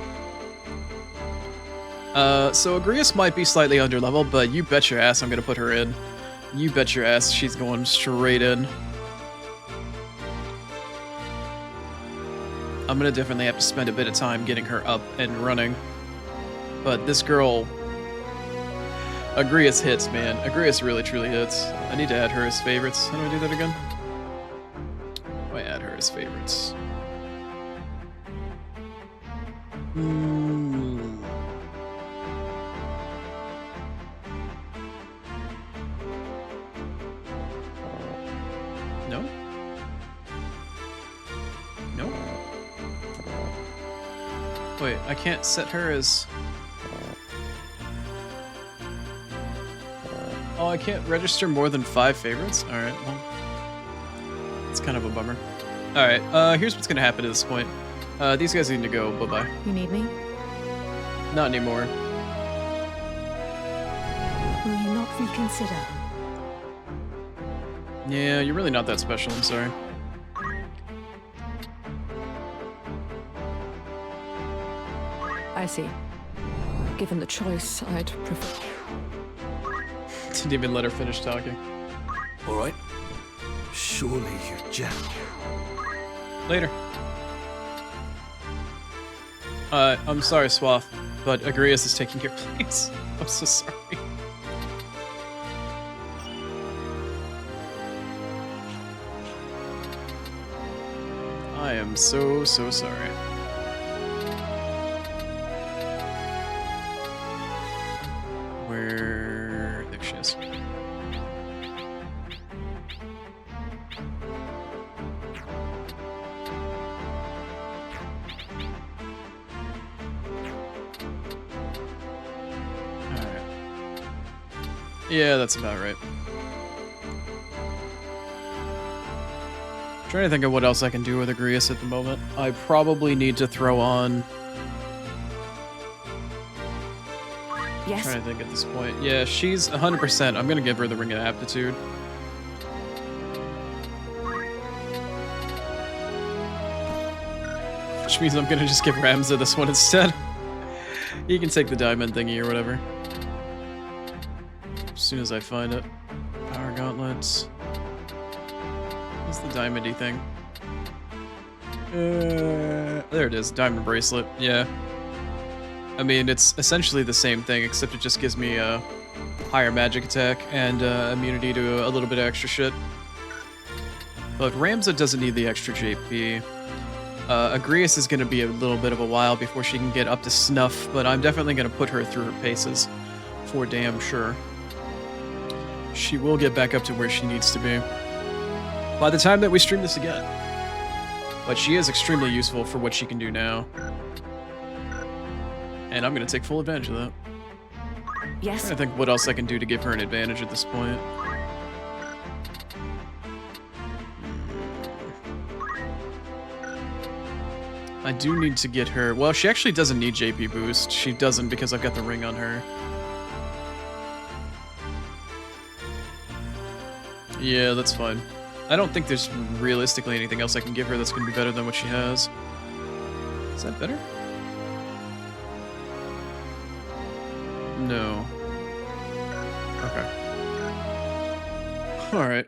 So Agrias might be slightly underleveled, but you bet your ass I'm gonna put her in. You bet your ass she's going straight in. I'm gonna definitely have to spend a bit of time getting her up and running. But this girl... Agrias hits, man. Agrias really, truly hits. I need to add her as favorites. How do I do that again? I add her as favorites. No? No? Wait, I can't set her as... Oh, I can't register more than 5 favorites? Alright, well... It's kind of a bummer. Alright, here's what's gonna happen at this point. These guys need to go, bye-bye. You need me? Not anymore. Will you not reconsider? Yeah, you're really not that special, I'm sorry. I see. Given the choice, I'd prefer... Didn't even let her finish talking. All right. Surely you're Jack. Later. I'm sorry, Swath, but Agrias is taking your place. I'm so sorry. I am so sorry. Where... There she is. Yeah, that's about right. Trying to think of what else I can do with Agrias at the moment. I probably need to throw on... Yes? Trying to think at this point. Yeah, she's 100%. I'm gonna give her the Ring of Aptitude. Which means I'm gonna just give Ramza this one instead. You can take the diamond thingy or whatever. As soon as I find it. Power Gauntlets. What's the diamondy thing? There it is. Diamond Bracelet. Yeah. I mean, it's essentially the same thing, except it just gives me a higher magic attack and immunity to a little bit of extra shit. But Ramza doesn't need the extra JP. Agrias is going to be a little bit of a while before she can get up to snuff, but I'm definitely going to put her through her paces. For damn sure. she will get back up to where she needs to be by the time that we stream this again. But she is extremely useful for what she can do now. And I'm going to take full advantage of that. Yes? I think what else I can do to give her an advantage at this point. I do need to get her... Well, she actually doesn't need JP boost. She doesn't because I've got the ring on her. Yeah, that's fine. I don't think there's realistically anything else I can give her that's going to be better than what she has. Is that better? No. Okay. Alright.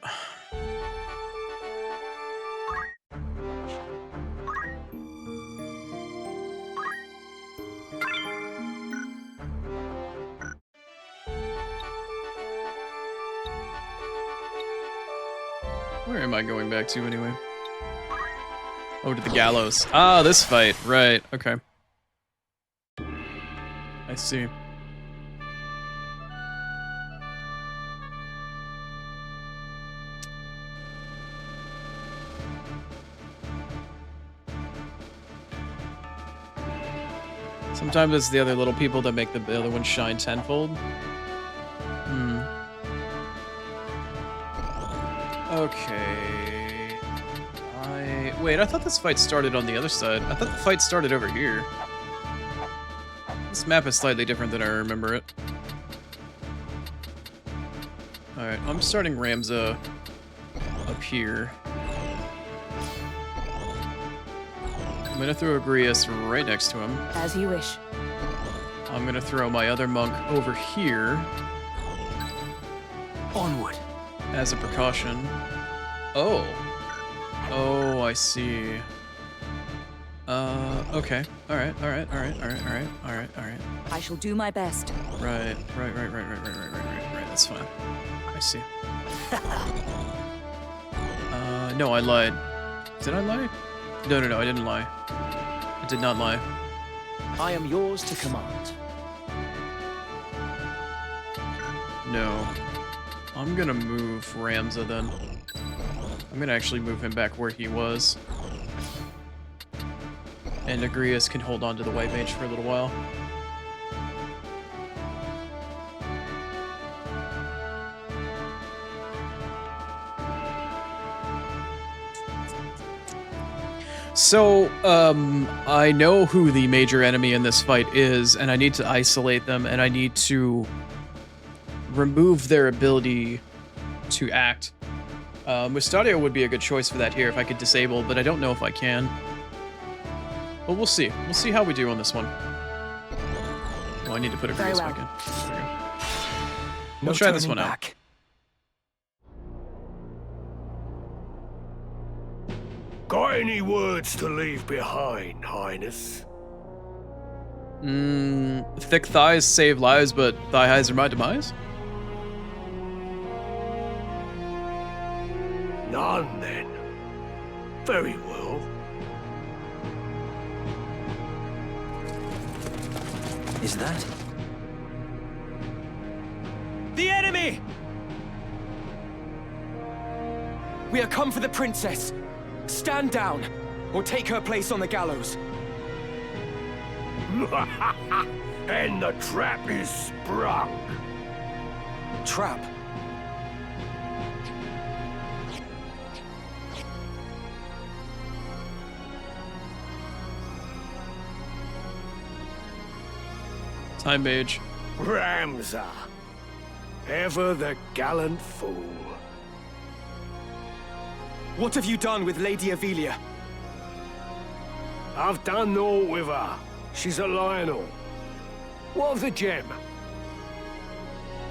Where am I going back to anyway? Oh, to the gallows. Ah, this fight. Right, okay. I see. Sometimes it's the other little people that make the other one shine tenfold. Hmm. Okay. Wait, I thought this fight started on the other side. I thought the fight started over here. This map is slightly different than I remember it. Alright, I'm starting Ramza up here. I'm gonna throw Agrias right next to him. As you wish. I'm gonna throw my other monk over here. Onward. As a precaution. Oh. Oh, I see. Okay. Alright. I shall do my best. Right. That's fine. I see. No, I lied. Did I lie? No, I didn't lie. I did not lie. I am yours to command. No. I'm gonna move Ramza then. I'm gonna actually move him back where he was. And Agrias can hold on to the white mage for a little while. So, I know who the major enemy in this fight is, and I need to isolate them, and I need to remove their ability to act. Mustadio would be a good choice for that here if I could disable, but I don't know if I can. But we'll see. We'll see how we do on this one. Oh, I need to put Agrias back in. There we go. We'll try this one out. Got any words to leave behind, Highness? Thick thighs save lives, but thigh highs are my demise? None, then. Very well. Is that? The enemy! We are come for the princess. Stand down, or take her place on the gallows. And the trap is sprung. Trap? Time mage. Ramza. Ever the gallant fool. What have you done with Lady Ivalice? I've done naught with her. She's a Lionel. What of the gem?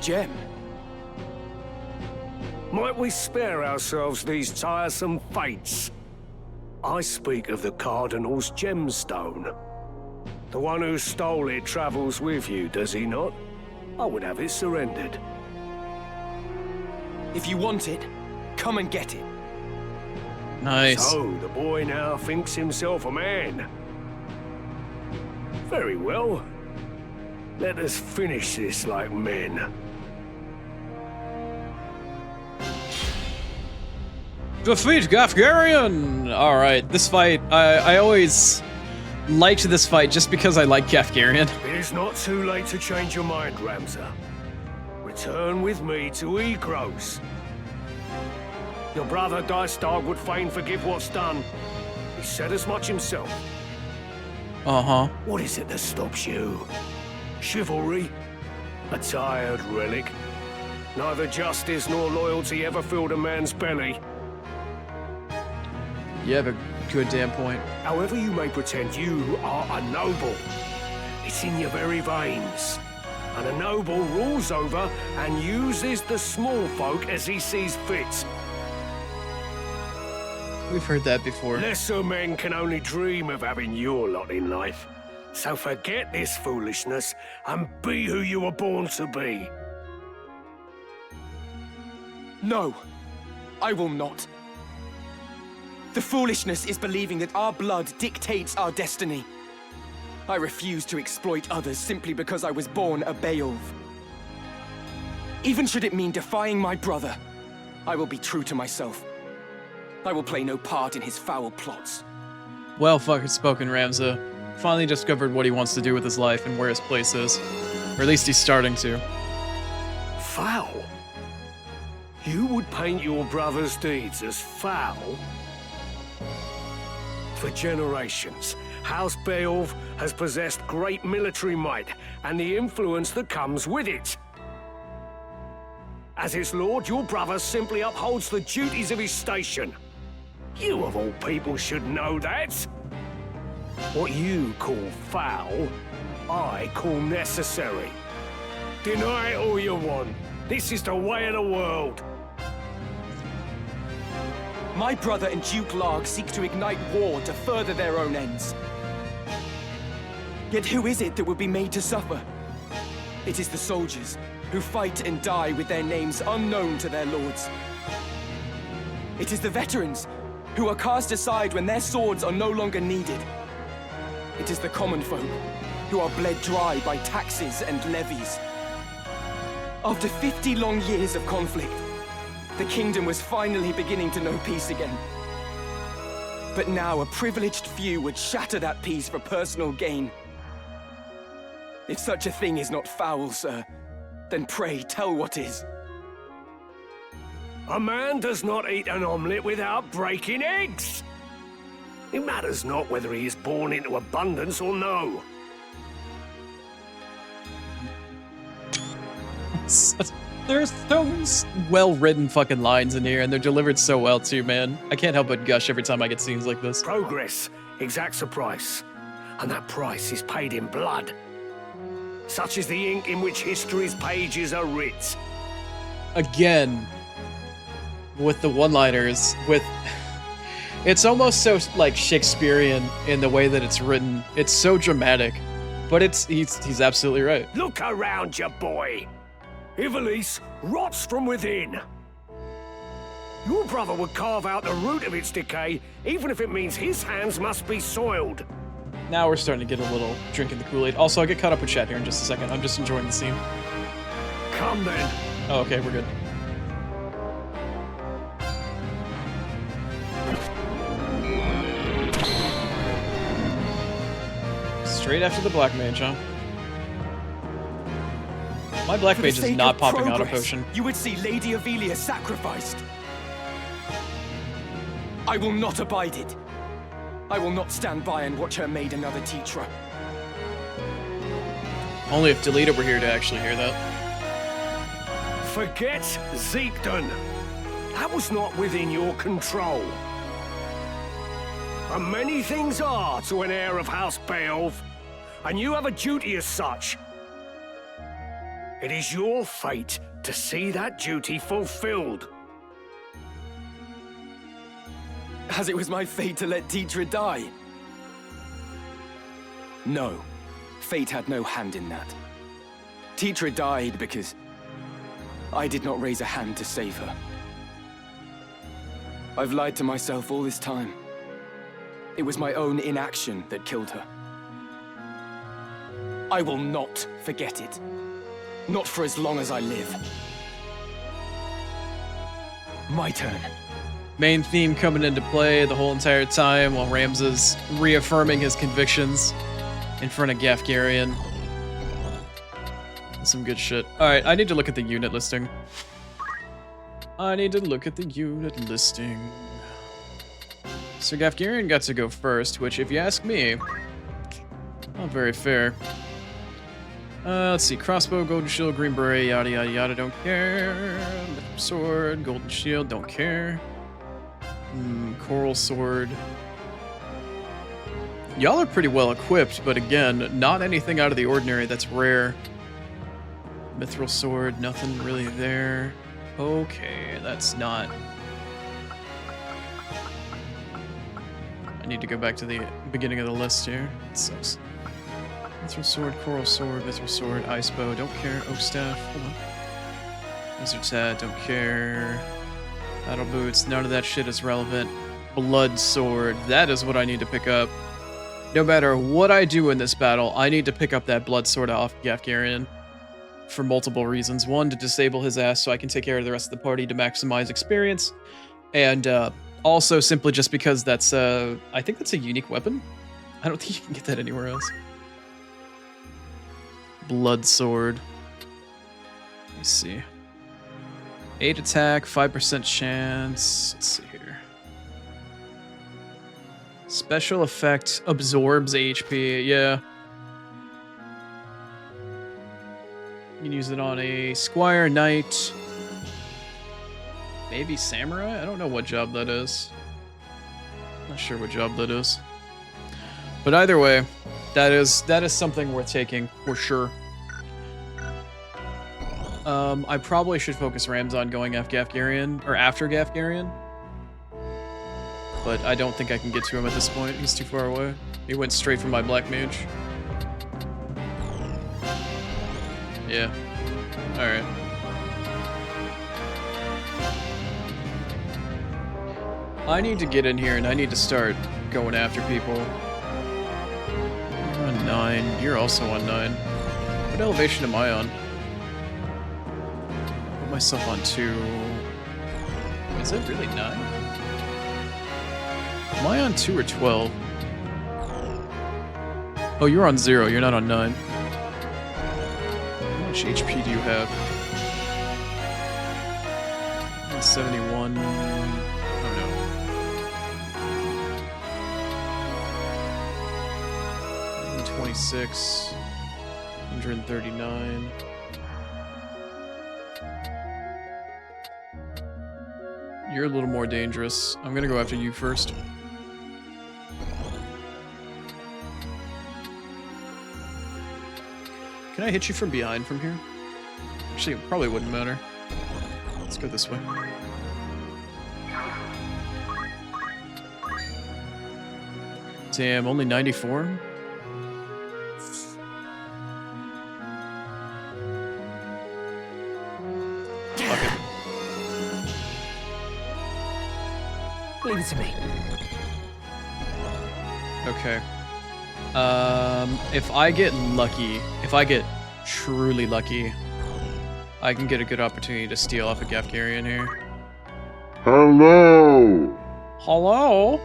Gem? Might we spare ourselves these tiresome fates? I speak of the Cardinal's gemstone. The one who stole it travels with you, does he not? I would have it surrendered. If you want it, come and get it. Nice. So, the boy now thinks himself a man. Very well. Let us finish this like men. Defeat Gafgarian! Alright, this fight, I always liked this fight just because I like Gafgarian. It is not too late to change your mind, Ramza. Return with me to Egros. Your brother Dystark would fain forgive what's done. He said as much himself. Uh-huh. What is it that stops you? Chivalry? A tired relic? Neither justice nor loyalty ever filled a man's belly. You have a good damn point. However you may pretend you are a noble, it's in your very veins. And a noble rules over and uses the small folk as he sees fit. We've heard that before. Lesser men can only dream of having your lot in life. So forget this foolishness and be who you were born to be. No, I will not. The foolishness is believing that our blood dictates our destiny. I refuse to exploit others simply because I was born a Beowulf. Even should it mean defying my brother, I will be true to myself. I will play no part in his foul plots. Well fucking spoken, Ramza. Finally discovered what he wants to do with his life and where his place is. Or at least he's starting to. Foul? You would paint your brother's deeds as foul? For generations, House Beowulf has possessed great military might and the influence that comes with it. As its lord, your brother simply upholds the duties of his station. You of all people should know that. What you call foul, I call necessary. Deny it all you want. This is the way of the world. My brother and Duke Larg seek to ignite war to further their own ends. Yet who is it that would be made to suffer? It is the soldiers, who fight and die with their names unknown to their lords. It is the veterans, who are cast aside when their swords are no longer needed. It is the common folk, who are bled dry by taxes and levies. After 50 long years of conflict, the kingdom was finally beginning to know peace again. But now a privileged few would shatter that peace for personal gain. If such a thing is not foul, sir, then pray tell what is. A man does not eat an omelette without breaking eggs. It matters not whether he is born into abundance or no. There's those well-written fucking lines in here, and they're delivered so well too, man. I can't help but gush every time I get scenes like this. Progress exacts a price, and that price is paid in blood. Such is the ink in which history's pages are writ. Again, with the one-liners, it's almost so like Shakespearean in the way that it's written. It's so dramatic, but he's absolutely right. Look around you, boy. Ivalice rots from within. Your brother would carve out the root of its decay, even if it means his hands must be soiled. Now we're starting to get a little drinking the Kool-Aid. Also, I'll get caught up with chat here in just a second. I'm just enjoying the scene. Come then. Oh, okay, we're good. Straight after the Black Mage, huh? My Black Mage is not popping out a potion. You would see Lady Ivalice sacrificed. I will not abide it. I will not stand by and watch her made another teacher. Only if Delita were here to actually hear that. Forget Zeekden. That was not within your control. And many things are to an heir of House Beowulf, and you have a duty as such. It is your fate to see that duty fulfilled. As it was my fate to let Teitra die? No, fate had no hand in that. Teitra died because I did not raise a hand to save her. I've lied to myself all this time. It was my own inaction that killed her. I will not forget it. Not for as long as I live. My turn. Main theme coming into play the whole entire time while Rams is reaffirming his convictions in front of Gafgarian. Some good shit. Alright, I need to look at the unit listing. So Gafgarian got to go first, which, if you ask me, not very fair. Let's see. Crossbow, golden shield, green beret, yada yada yada, don't care. Sword, golden shield, don't care. Coral sword. Y'all are pretty well equipped, but again, not anything out of the ordinary that's rare. Mithril sword, nothing really there. Okay, that's not... I need to go back to the beginning of the list here. It sucks. Mithril sword, ice bow, don't care. Oak staff, hold on. Wizard's hat, don't care. Battle boots, none of that shit is relevant. Blood sword, that is what I need to pick up. No matter what I do in this battle, I need to pick up that blood sword off Gafgarian. For multiple reasons. One, to disable his ass so I can take care of the rest of the party to maximize experience. And also simply just because that's, I think that's a unique weapon. I don't think you can get that anywhere else. Blood sword. Let me see. 8 attack, 5% chance. Let's see here. Special effect absorbs HP. Yeah. You can use it on a squire, knight, maybe samurai? I don't know what job that is. Not sure what job that is. But either way, that is something worth taking for sure. I probably should focus Rams on going after Gafgarian. But I don't think I can get to him at this point. He's too far away. He went straight for my black mage. Yeah. Alright. I need to get in here and I need to start going after people. You're on 9. You're also on 9. What elevation am I on? Put myself on 2. Is it really 9? Am I on 2 or 12? Oh, you're on 0. You're not on 9. How much HP do you have? 71. Oh no. 126. 139. You're a little more dangerous. I'm gonna go after you first. Can I hit you from behind from here? Actually, it probably wouldn't matter. Let's go this way. Damn, only 94? Fuck it. Leave it to me. Okay. If I get lucky, if I get truly lucky, I can get a good opportunity to steal off a Gafgarian here. Hello! Hello?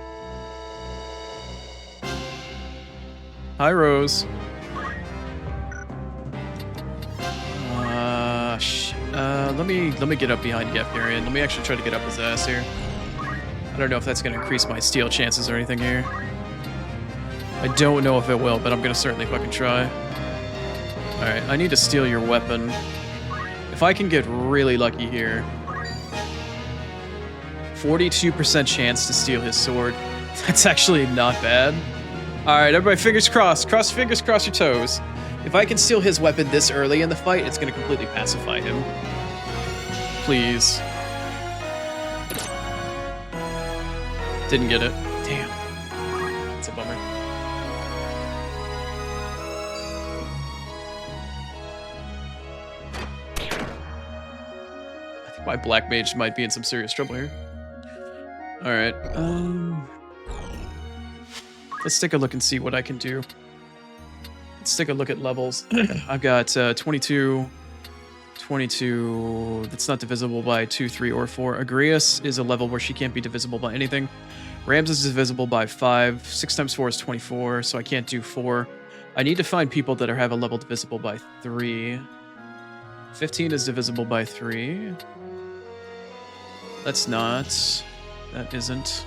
Hi, Rose. Let me get up behind Gafgarian. Let me actually try to get up his ass here. I don't know if that's gonna increase my steal chances or anything here. I don't know if it will, but I'm gonna certainly fucking try. Alright, I need to steal your weapon. If I can get really lucky here. 42% chance to steal his sword. That's actually not bad. Alright, everybody, fingers crossed. Fingers cross your toes. If I can steal his weapon this early in the fight, it's gonna completely pacify him. Please. Didn't get it. Damn. It's a bummer. I think my black mage might be in some serious trouble here. Alright, let's take a look and see what I can do. Let's take a look at levels. I've got 22, 22. That's not divisible by 2, 3, or 4. Agrias is a level where she can't be divisible by anything. Rams is divisible by 5. 6 times 4 is 24, so I can't do 4. I need to find people that have a level divisible by 3. 15 is divisible by 3. That's not. That isn't.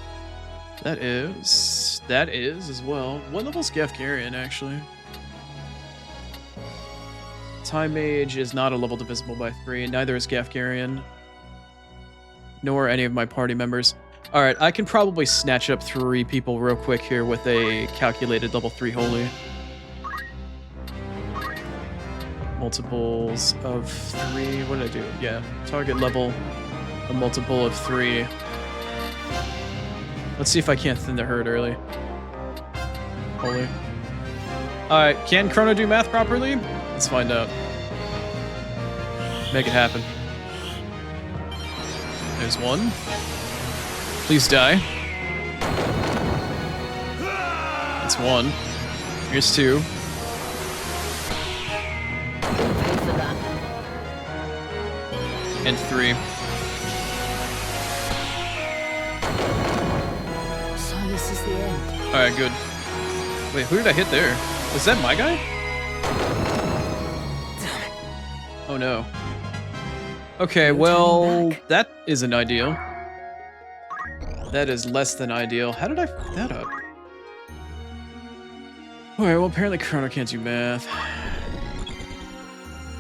That is. That is as well. What level's Gafgarian, actually? Time Mage is not a level divisible by 3. Neither is Gafgarian. Nor any of my party members. Alright, I can probably snatch up 3 people real quick here with a calculated level 3 Holy. Multiples of 3. What did I do? Yeah. Target level. A multiple of 3. Let's see if I can't thin the herd early. Holy. Alright, can Chrono do math properly? Let's find out. Make it happen. There's 1. Please die. That's 1. Here's 2. And 3. So this is the end. Alright, good. Wait, who did I hit there? Was that my guy? Oh no. Okay, well, that isn't ideal. That is less than ideal. How did I fuck that up? Alright, well, apparently Chrono can't do math.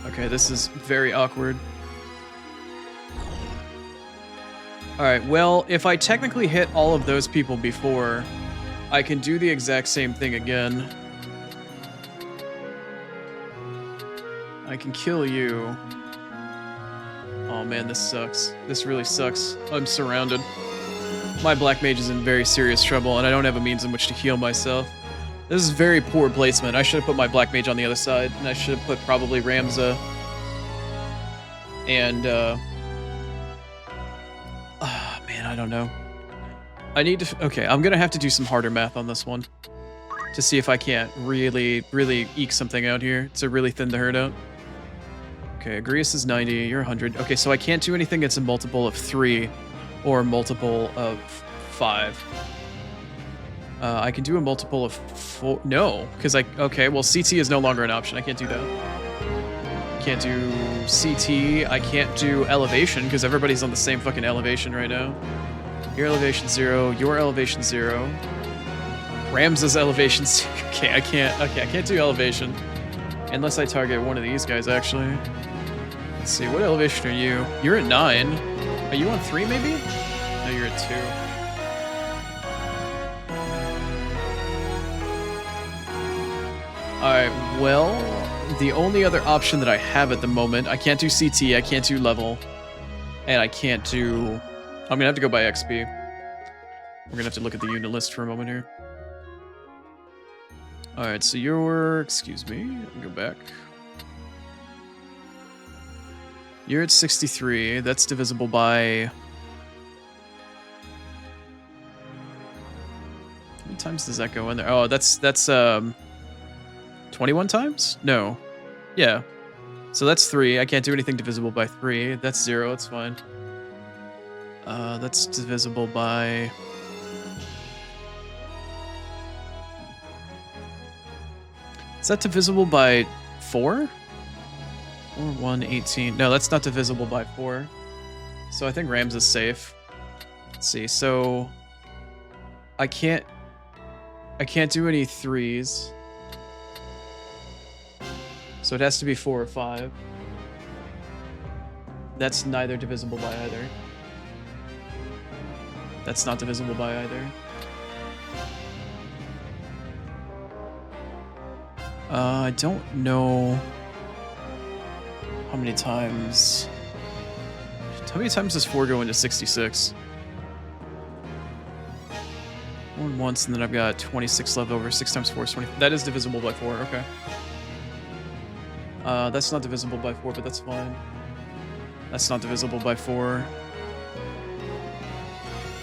Okay, this is very awkward. Alright, well, if I technically hit all of those people before, I can do the exact same thing again. I can kill you. Oh man, this sucks. This really sucks. I'm surrounded. My black mage is in very serious trouble, and I don't have a means in which to heal myself. This is very poor placement. I should have put my black mage on the other side, and I should have put probably Ramza and man, I don't know. I need to. Okay, I'm gonna have to do some harder math on this one to see if I can't really eke something out here to really thin the herd out. Okay, Agrias is 90, you're 100. Okay, so I can't do anything that's a multiple of 3 or a multiple of 5. I can do a multiple of 4. No, because okay, well, CT is no longer an option. I can't do that. Can't do CT. I can't do elevation because everybody's on the same fucking elevation right now. Your elevation 0, your elevation 0. Ramza's elevation 0. Okay, I can't do elevation. Unless I target one of these guys, actually. Let's see, what elevation are you? You're at 9. Are you on 3, maybe? No, you're at 2. Alright, well, the only other option that I have at the moment, I can't do CT, I can't do level, and I can't do... I'm gonna have to go by XP. We're gonna have to look at the unit list for a moment here. Alright, so you're... excuse me, let me go back. You're at 63, that's divisible by... How many times does that go in there? Oh, that's 21 times? No. Yeah. So that's 3. I can't do anything divisible by 3. That's 0, it's fine. That's divisible by... Is that divisible by 4? Or 1, 18. No, that's not divisible by 4. So I think Rams is safe. Let's see, so... I can't do any 3s. So it has to be 4 or 5. That's neither divisible by either. That's not divisible by either. I don't know how many times... How many times does 4 go into 66? One once, and then I've got 26 left over. 6 times 4 is 20. That is divisible by 4, okay. That's not divisible by 4, but that's fine. That's not divisible by 4.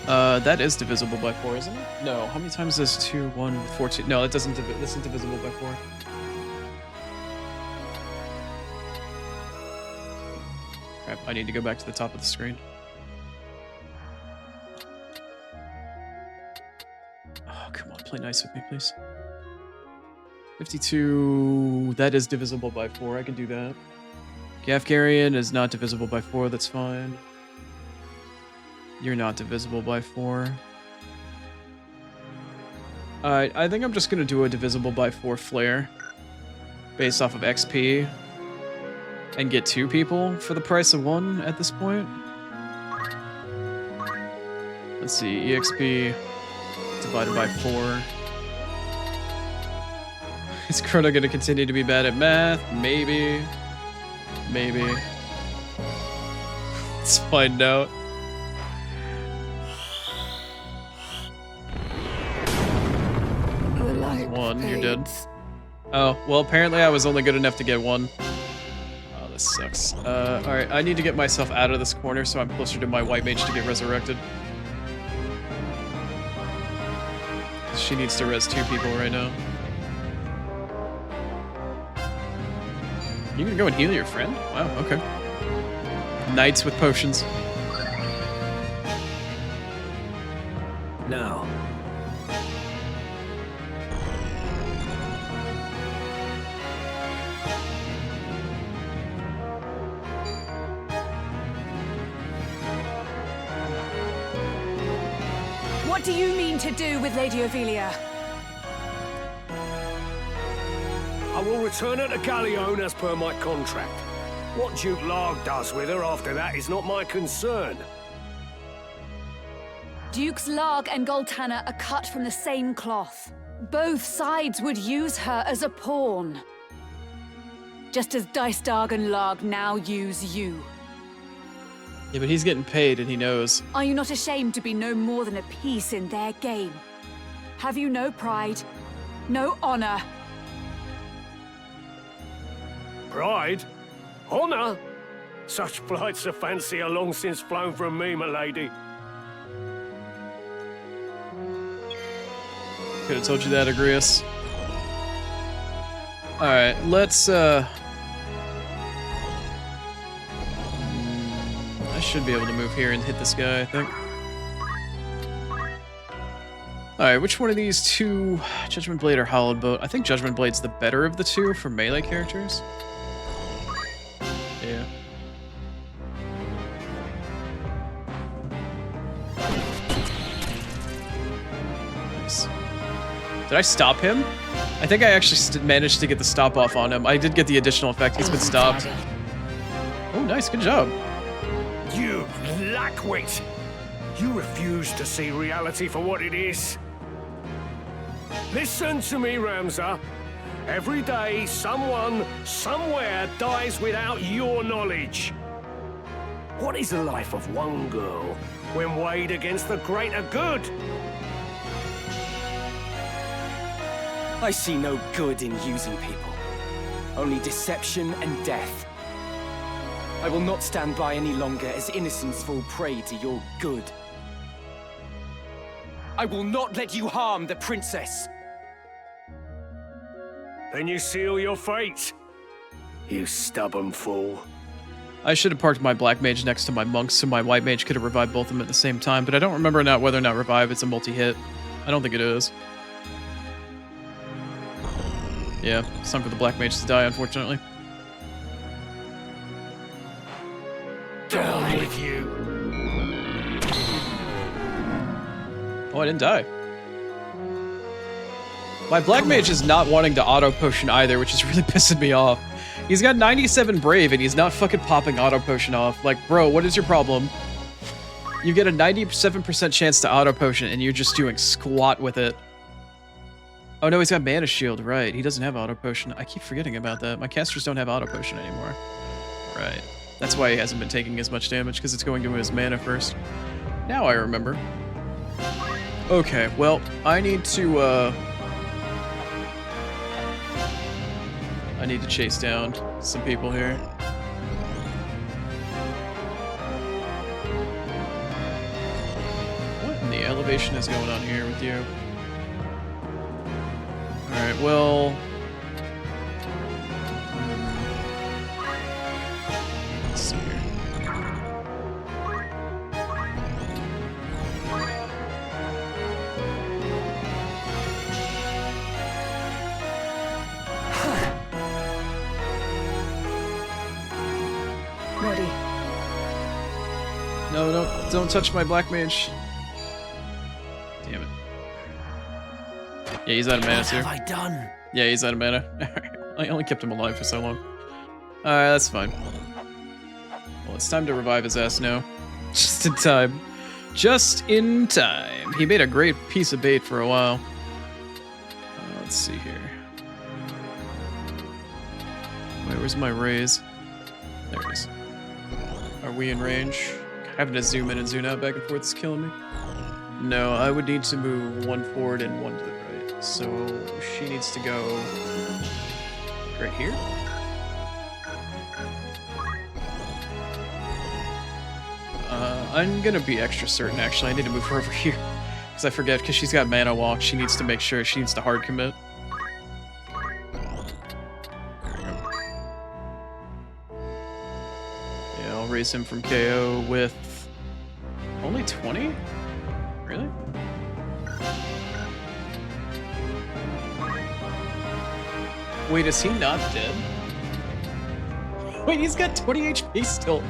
That is divisible by 4, isn't it? No, how many times does 2, 1, 14? No, that doesn't. That's not divisible by 4. I need to go back to the top of the screen. Oh, come on, play nice with me, please. 52, that is divisible by 4, I can do that. Gafgarian is not divisible by 4, that's fine. You're not divisible by 4. Alright, I think I'm just gonna do a divisible by 4 flare. Based off of XP. And get 2 people for the price of 1 at this point. Let's see, EXP divided by 4. Is Chrono gonna continue to be bad at math? Maybe. Maybe. Let's find out. One, you're dead. Oh, well, apparently I was only good enough to get 1. Oh, this sucks. Alright, I need to get myself out of this corner so I'm closer to my white mage to get resurrected. She needs to res 2 people right now. You can go and heal your friend? Wow, okay. Knights with potions. Now. What do you mean to do with Lady Ophelia? I will return her to Galleon as per my contract. What Duke Larg does with her after that is not my concern. Dukes Larg and Goltanna are cut from the same cloth. Both sides would use her as a pawn. Just as Dystarg and Larg now use you. Yeah, but he's getting paid and he knows. Are you not ashamed to be no more than a piece in their game? Have you no pride? No honor? Pride? Honor? Such flights of fancy are long since flown from me, my lady. Could have told you that, Agrius. Alright, let's, I should be able to move here and hit this guy, I think. Alright, which one of these 2, Judgment Blade or Hallowed Boat? I think Judgment Blade's the better of the 2 for melee characters. Yeah. Nice. Did I stop him? I think I actually managed to get the stop off on him. I did get the additional effect. He's been stopped. Oh, nice. Good job. You lackwit! You refuse to see reality for what it is. Listen to me, Ramza. Every day, someone, somewhere, dies without your knowledge. What is the life of one girl when weighed against the greater good? I see no good in using people. Only deception and death. I will not stand by any longer as innocents fall prey to your good. I will not let you harm the princess. Then you seal your fate, you stubborn fool. I should have parked my black mage next to my monk so my white mage could have revived both of them at the same time, but I don't remember whether or not revive it's a multi-hit. I don't think it is. Yeah, it's time for the black mage to die, unfortunately. Down with you. Oh, I didn't die. My black mage is not wanting to auto potion either, which is really pissing me off. He's got 97 brave and he's not fucking popping auto potion off. Like, bro, what is your problem? You get a 97% chance to auto potion and you're just doing squat with it. Oh no, he's got mana shield, right. He doesn't have auto potion. I keep forgetting about that. My casters don't have auto potion anymore. Right. That's why he hasn't been taking as much damage, because it's going to his mana first. Now I remember. Okay, well, I need to chase down some people here. What in the elevation is going on here with you? Alright, well... Let's see here. no, don't touch my black mage. Damn it. Yeah, he's out of mana too. What have I done? Yeah, he's out of mana. I only kept him alive for so long. Alright, that's fine. Well, it's time to revive his ass now. Just in time. Just in time. He made a great piece of bait for a while. Let's see here. Wait, where's my raise? There it is. Are we in range? Having to zoom in and zoom out back and forth is killing me. No, I would need to move one forward and one to the right. So she needs to go right here. I'm gonna be extra certain, actually. I need to move her over here. Because I forget, because she's got mana walk. She needs to make sure she needs to hard commit. Yeah, I'll raise him from KO with only 20? Really? Wait, is he not dead? Wait, he's got 20 HP still.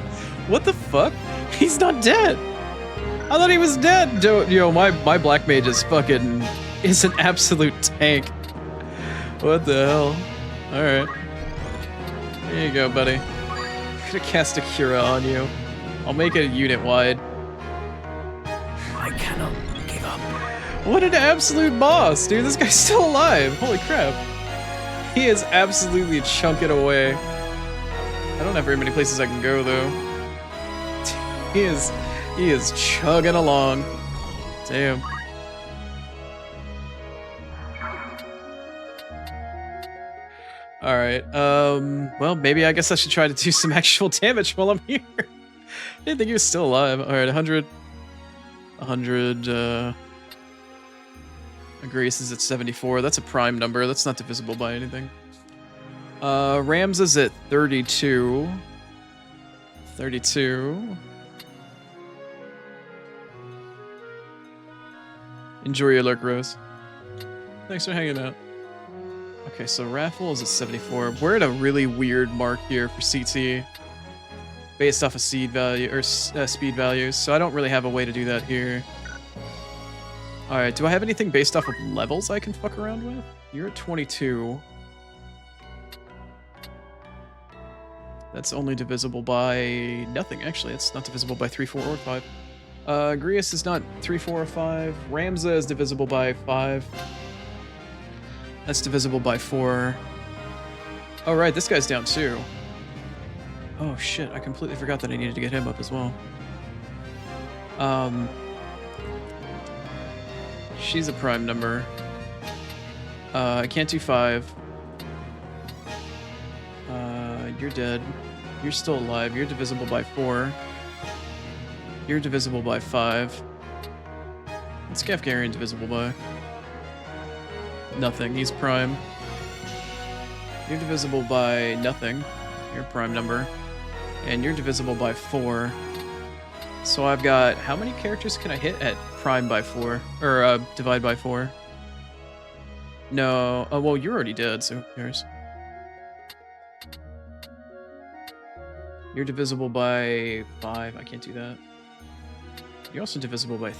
What the fuck? He's not dead. I thought he was dead. Yo, my black mage is fucking is an absolute tank. What the hell? All right. There you go, buddy. I'm gonna cast a Cura on you. I'll make it unit wide. I cannot give up. What an absolute boss, dude. This guy's still alive. Holy crap. He is absolutely chunking away. I don't have very many places I can go, though. He is chugging along. Damn. Alright, well, maybe I guess I should try to do some actual damage while I'm here. I didn't think he was still alive. Alright, 100. Grace is at 74. That's a prime number. That's not divisible by anything. Rams is at 32. 32. Enjoy your lurk, Rose. Thanks for hanging out. Okay, so Raffle is at 74. We're at a really weird mark here for CT. Based off of seed value, or speed values, so I don't really have a way to do that here. Alright, do I have anything based off of levels I can fuck around with? You're at 22. That's only divisible by nothing, actually. It's not divisible by 3, 4, or 5. Grius is not 3, 4, or 5. Ramza is divisible by 5. That's divisible by 4. Oh, right, this guy's down too. Oh, shit, I completely forgot that I needed to get him up as well. She's a prime number. I can't do 5. You're dead. You're still alive. You're divisible by 4. You're divisible by 5. What's Gafgarian divisible by? Nothing. He's prime. You're divisible by nothing. You're a prime number. And you're divisible by 4. So I've got... How many characters can I hit at prime by 4? Or, divide by 4? No. Oh, well, you're already dead, so who cares? You're divisible by 5. I can't do that. You're also divisible by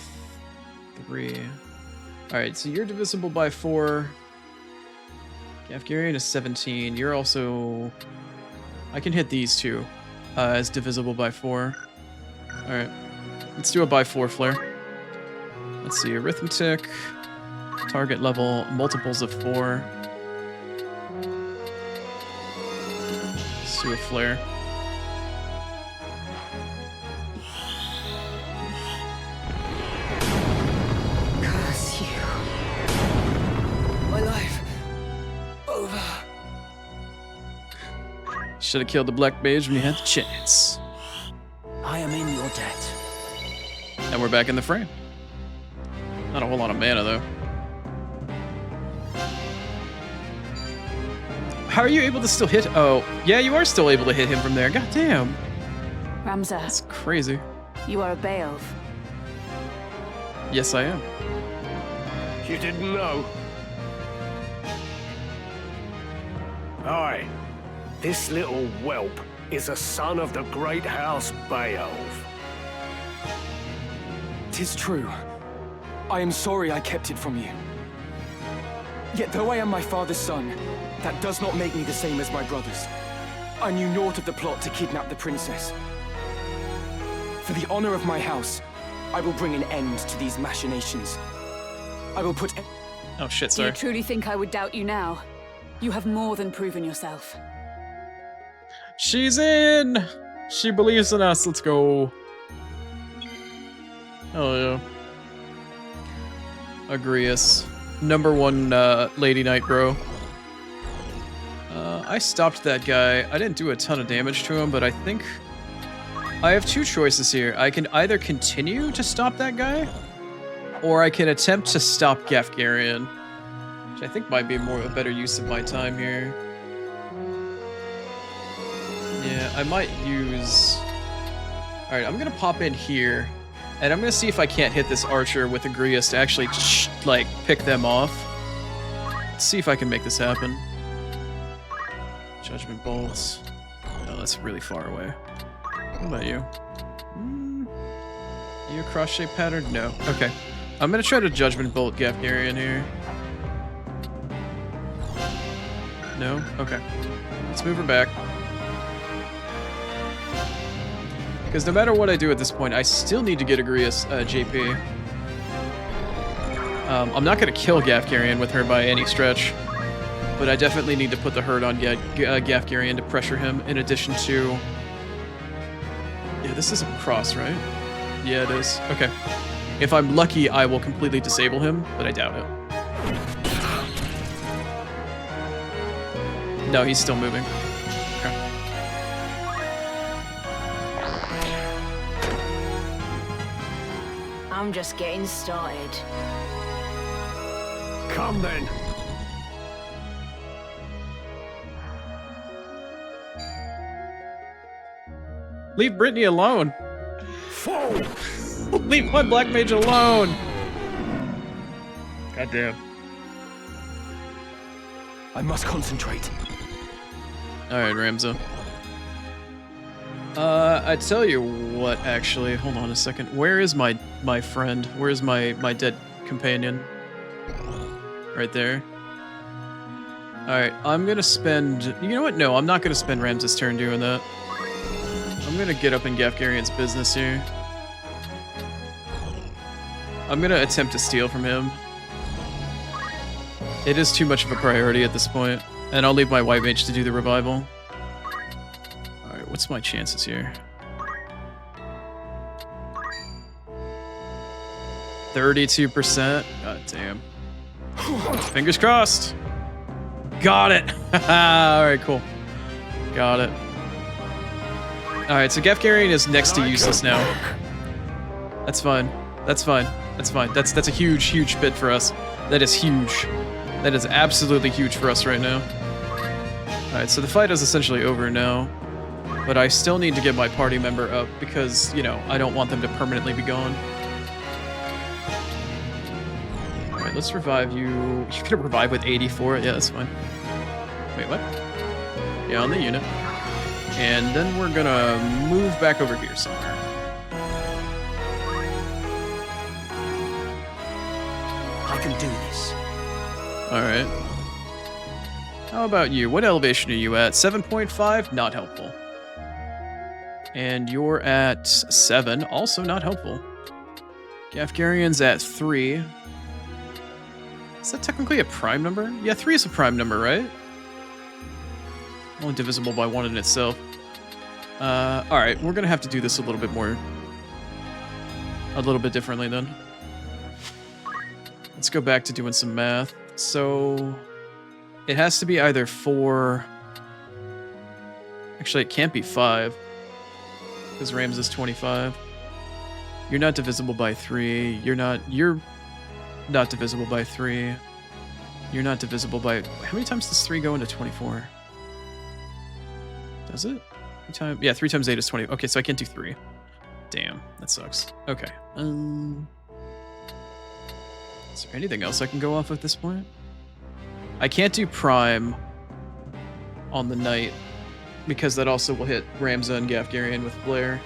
3. Alright, so you're divisible by 4. Gafgarian is 17. You're also... I can hit these two as divisible by 4. Alright. Let's do a by 4 flare. Let's see. Arithmetic. Target level. Multiples of 4. Let's do a flare. Curse you. My life. Over. Should have killed the Black Mage when you had the chance. I am in your debt. And we're back in the frame. Not a whole lot of mana, though. How are you able to still hit? Oh, yeah, you are still able to hit him from there. God damn. Ramza. That's crazy. You are a Beowulf. Yes, I am. You didn't know? Aye. This little whelp is a son of the great house Beowulf. It is true. I am sorry I kept it from you. Yet though I am my father's son, that does not make me the same as my brothers. I knew naught of the plot to kidnap the princess. For the honor of my house, I will bring an end to these machinations. I will put... Oh shit, Do sorry. you truly think I would doubt you now? You have more than proven yourself. She's in! She believes in us, let's go. Oh yeah. Agreeus. #1 Lady Knight, bro. I stopped that guy. I didn't do a ton of damage to him, but I think I have two choices here. I can either continue to stop that guy, or I can attempt to stop Gafgarian, which I think might be a better use of my time here. Yeah, I might use... Alright, I'm gonna pop in here, and I'm gonna see if I can't hit this archer with Agreeus to actually, like, pick them off. Let's see if I can make this happen. Judgment bolts. Oh, that's really far away. What about you? You a cross-shaped pattern? No. Okay. I'm gonna try to Judgment Bolt Gafgarian here. No? Okay. Let's move her back. Because no matter what I do at this point, I still need to get Agreeus JP. I'm not gonna kill Gafgarian with her by any stretch, but I definitely need to put the hurt on Gafgarian to pressure him, in addition to... Yeah, this is a cross, right? Yeah, it is. Okay. If I'm lucky, I will completely disable him, but I doubt it. No, he's still moving. Okay. I'm just getting started. Come then. Leave Brittany alone. Leave my black mage alone. Goddamn. I must concentrate. Alright, Ramza. I tell you what, actually, hold on a second. Where is my friend? Where's my dead companion? Right there. Alright, I'm gonna spend... You know what? No, I'm not gonna spend Ramza's turn doing that. I'm gonna get up in Gafgarian's business here. I'm gonna attempt to steal from him. It is too much of a priority at this point, and I'll leave my white mage to do the revival. Alright, what's my chances here? 32%? God damn. Fingers crossed! Got it! Alright, cool. Got it. Alright, so Gafgarian is next to useless now. That's fine. That's fine. That's fine. That's a huge, huge bit for us. That is huge. That is absolutely huge for us right now. Alright, so the fight is essentially over now. But I still need to get my party member up because, you know, I don't want them to permanently be gone. Alright, let's revive you. You could revive with 84. Yeah, that's fine. Wait, what? Yeah, on the unit. And then we're gonna move back over here somewhere. I can do this. Alright. How about you? What elevation are you at? 7.5? Not helpful. And you're at 7, also not helpful. Gafgarian's at 3. Is that technically a prime number? Yeah, 3 is a prime number, right? Only divisible by 1 in itself. Alright, we're gonna have to do this a little bit differently then. Let's go back to doing some math. So, it has to be either 4... Actually, it can't be 5. Because Rams is 25. You're not divisible by 3. You're not divisible by 3. You're not divisible by... How many times does 3 go into 24? Does it? 3 times 8 is 20. Okay, so I can't do 3. Damn, that sucks. Okay. Is there anything else I can go off at this point? I can't do Prime on the Knight, because that also will hit Ramza and Gafgarian with Blair.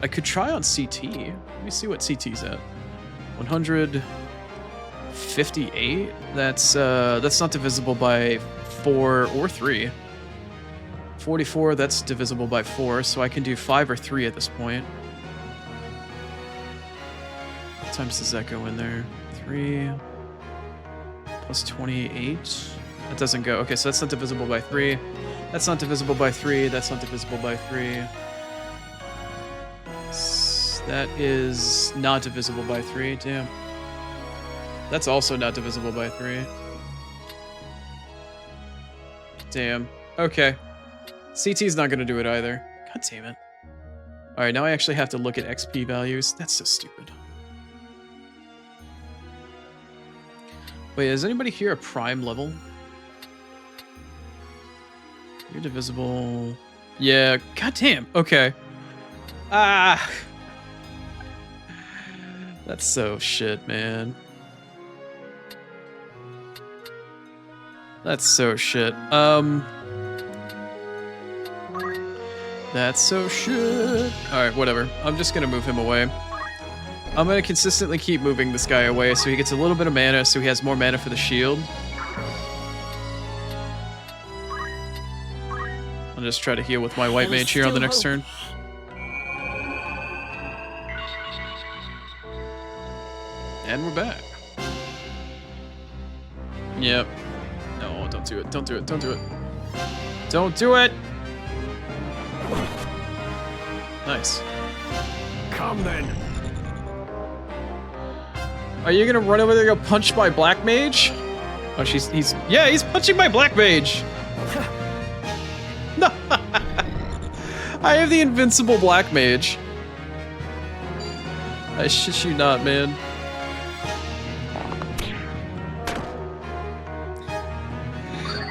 I could try on CT. Let me see what CT's at. 158. That's not divisible by 4 or 3. 44. That's divisible by 4. So I can do 5 or 3 at this point. What times does that go in there? 3 plus 28. That doesn't go. Okay, so that's not divisible by 3. That's not divisible by 3. That's not divisible by 3. That is not divisible by 3. Damn. That's also not divisible by 3. Damn. Okay. CT's not going to do it either. God damn it. Alright, now I actually have to look at XP values. That's so stupid. Wait, is anybody here a prime level? You're divisible. Yeah, goddamn. Okay. Ah. That's so shit, man. That's so shit. That's so shit. Alright, whatever. I'm just gonna move him away. I'm gonna consistently keep moving this guy away so he gets a little bit of mana, so he has more mana for the shield. I'll just try to heal with my white mage here on the next turn. And we're back. Yep. No, don't do it. Don't do it. Don't do it. Don't do it! Nice. Come then. Are you gonna run over there and go punch my black mage? Oh, he's punching my black mage! No! I have the invincible black mage. I shit you not, man.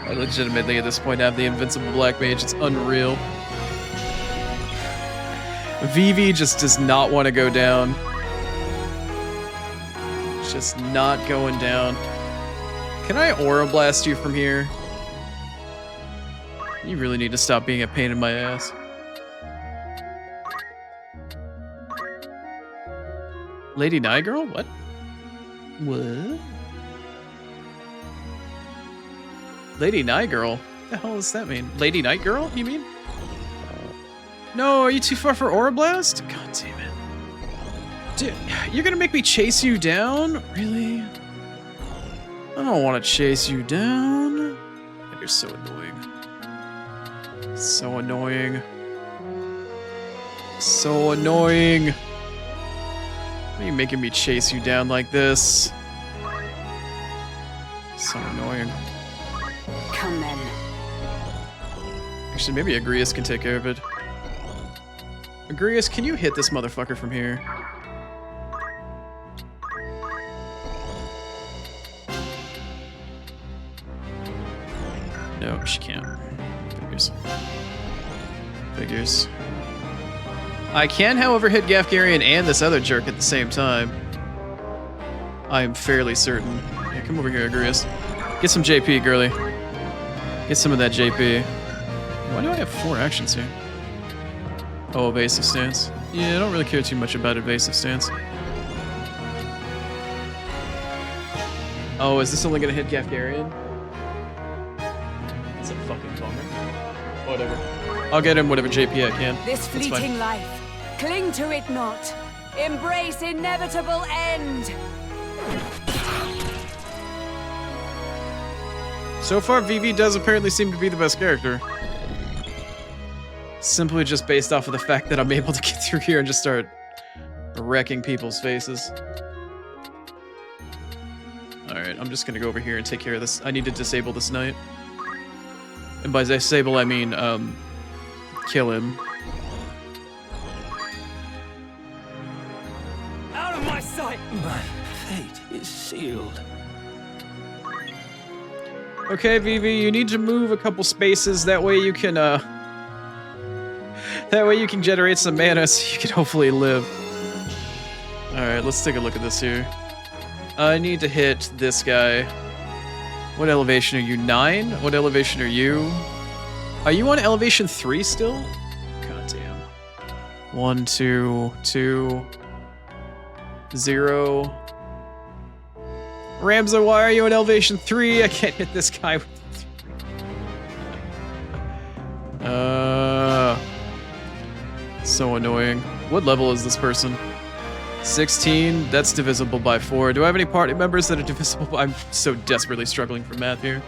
I legitimately at this point have the invincible black mage. It's unreal. Vivi just does not want to go down. Just not going down. Can I Aura Blast you from here? You really need to stop being a pain in my ass. Lady Night Girl? What? What? Lady Night Girl? What the hell does that mean? Lady Night Girl, you mean? No, are you too far for Aura Blast? God damn it. Dude, you're gonna make me chase you down? Really? I don't want to chase you down. You're so annoying. So annoying. So annoying. Why are you making me chase you down like this? So annoying. Come then. Actually, maybe Agrias can take care of it. Agrias, can you hit this motherfucker from here? No, she can't. Figures. Figures. I can, however, hit Gafgarian and this other jerk at the same time. I am fairly certain. Yeah, come over here, Agrias. Get some JP, girly. Get some of that JP. Why do I have 4 actions here? Oh, evasive stance. Yeah, I don't really care too much about evasive stance. Oh, is this only gonna hit Gafgarian? That's a fucking bummer. Whatever. I'll get him whatever JP I can. This fleeting life, cling to it not. Embrace inevitable end. So far, Vivi does apparently seem to be the best character. Simply just based off of the fact that I'm able to get through here and just start wrecking people's faces. Alright, I'm just gonna go over here and take care of this. I need to disable this knight. And by disable, I mean, kill him. Out of my sight! My fate is sealed. Okay, Vivi, you need to move a couple spaces. That way you can, that way you can generate some mana so you can hopefully live. Alright, let's take a look at this here. I need to hit this guy. What elevation are you? 9? What elevation are you? Are you on elevation 3 still? God damn. 1, 2, 2, 0. Ramza, why are you in elevation 3? I can't hit this guy with so annoying. What level is this person? 16, that's divisible by 4. Do I have any party members that are divisible by... I'm so desperately struggling for math here.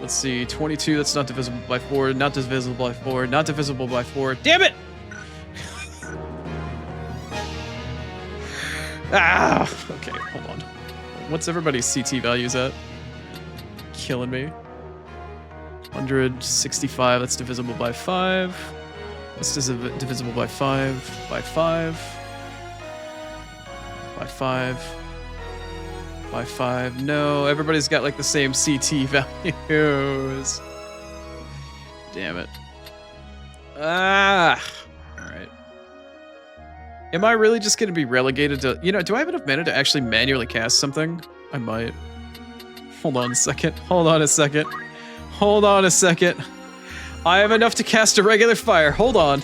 Let's see, 22, that's not divisible by 4, not divisible by 4, not divisible by 4. Damn it! Ah! Okay, hold on. What's everybody's CT values at? Killing me. 165, that's divisible by 5. This is divisible by 5, by 5, by 5, by 5. No, everybody's got like the same CT values. Damn it. Ah! Alright. Am I really just gonna be relegated to... You know, do I have enough mana to actually manually cast something? I might. Hold on a second. Hold on a second. Hold on a second. I have enough to cast a regular fire. Hold on.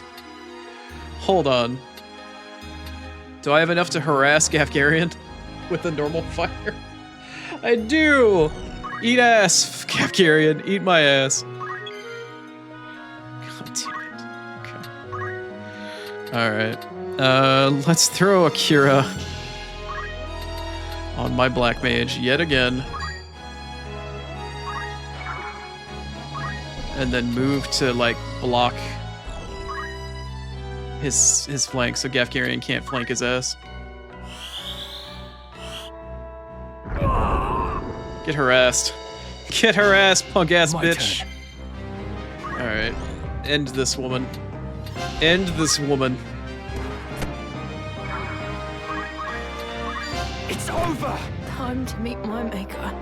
Hold on. Do I have enough to harass Gafgarian with a normal fire? I do! Eat ass, Gafgarian. Eat my ass. God damn it. Okay. Alright. Let's throw a Kira on my Black Mage yet again. And then move to, like, block his flank so Gafgarian can't flank his ass. Get harassed. Get harassed, punk ass bitch. Alright. End this woman. End this woman. It's over! Time to meet my maker.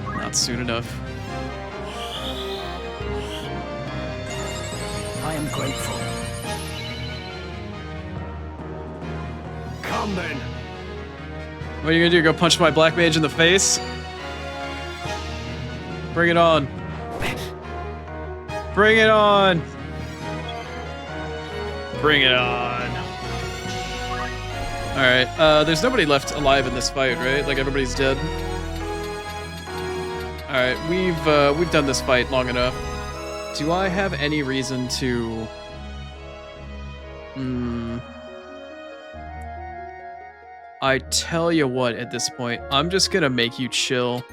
Not soon enough. I am grateful. Come then. What are you gonna do? Go punch my Black Mage in the face? Bring it on. Bring it on. Bring it on. Alright, there's nobody left alive in this fight, right? Like, everybody's dead. Alright, we've done this fight long enough. Do I have any reason to... I tell you what, at this point, I'm just gonna make you chill.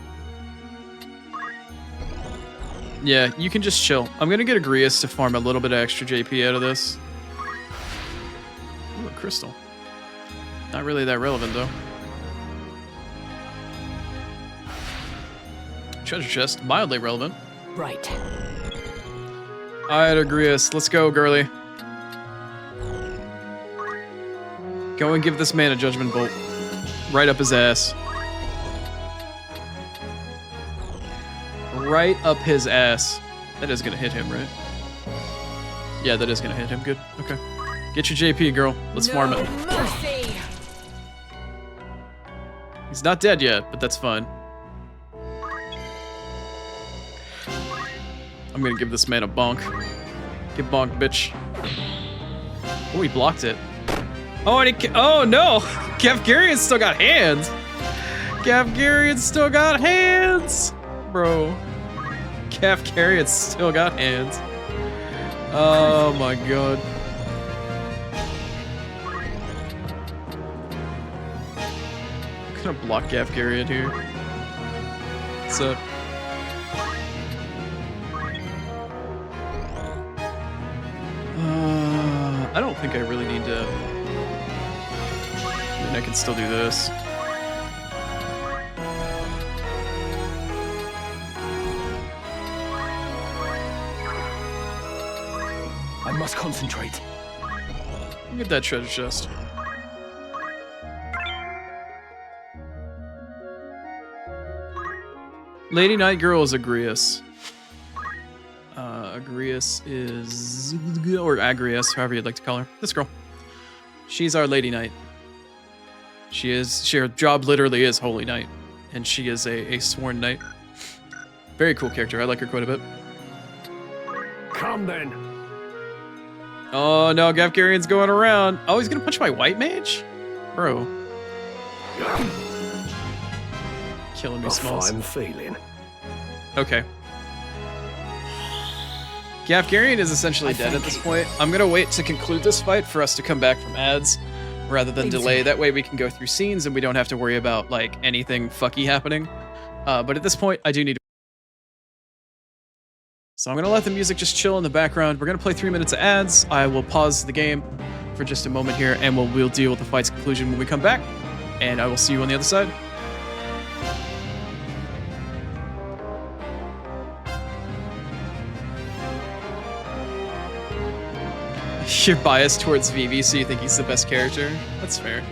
Yeah, you can just chill. I'm gonna get Agrias to farm a little bit of extra JP out of this. Ooh, a crystal. Not really that relevant, though. Treasure chest, mildly relevant. Right. Alright, Agrias, let's go, girly. Go and give this man a judgment bolt. Right up his ass. Right up his ass. That is gonna hit him, right? Yeah, that is gonna hit him. Good. Okay. Get your JP, girl. Let's farm it. Mercy. He's not dead yet, but that's fine. I'm gonna give this man a bonk. Get bonked, bitch. Oh, he blocked it. Oh, and he... Oh, no! Gafgarian's still got hands! Gafgarian's still got hands! Bro. Gafgarian's still got hands. Oh, my God. I'm gonna block Gafgarian here. What's up? I don't think I really need to... I mean, I can still do this. I must concentrate. Get that treasure chest. Lady Night Girl is Agrias. Agrias is... or Agrias, however you'd like to call her. This girl. She's our Lady Knight. Her job literally is Holy Knight. And she is a sworn knight. Very cool character. I like her quite a bit. Come then. Oh no, Gafgarian's going around. Oh, he's gonna punch my white mage? Bro. Killing me, Smalls. I'm feeling. Okay. Gafgarian is essentially dead at this point. I'm gonna wait to conclude this fight for us to come back from ads rather than delay. That way we can go through scenes and we don't have to worry about like anything fucky happening. But at this point, I do need to. So I'm gonna let the music just chill in the background. We're gonna play 3 minutes of ads. I will pause the game for just a moment here and we'll deal with the fight's conclusion when we come back. And I will see you on the other side. You're biased towards Vivi, so you think he's the best character? That's fair.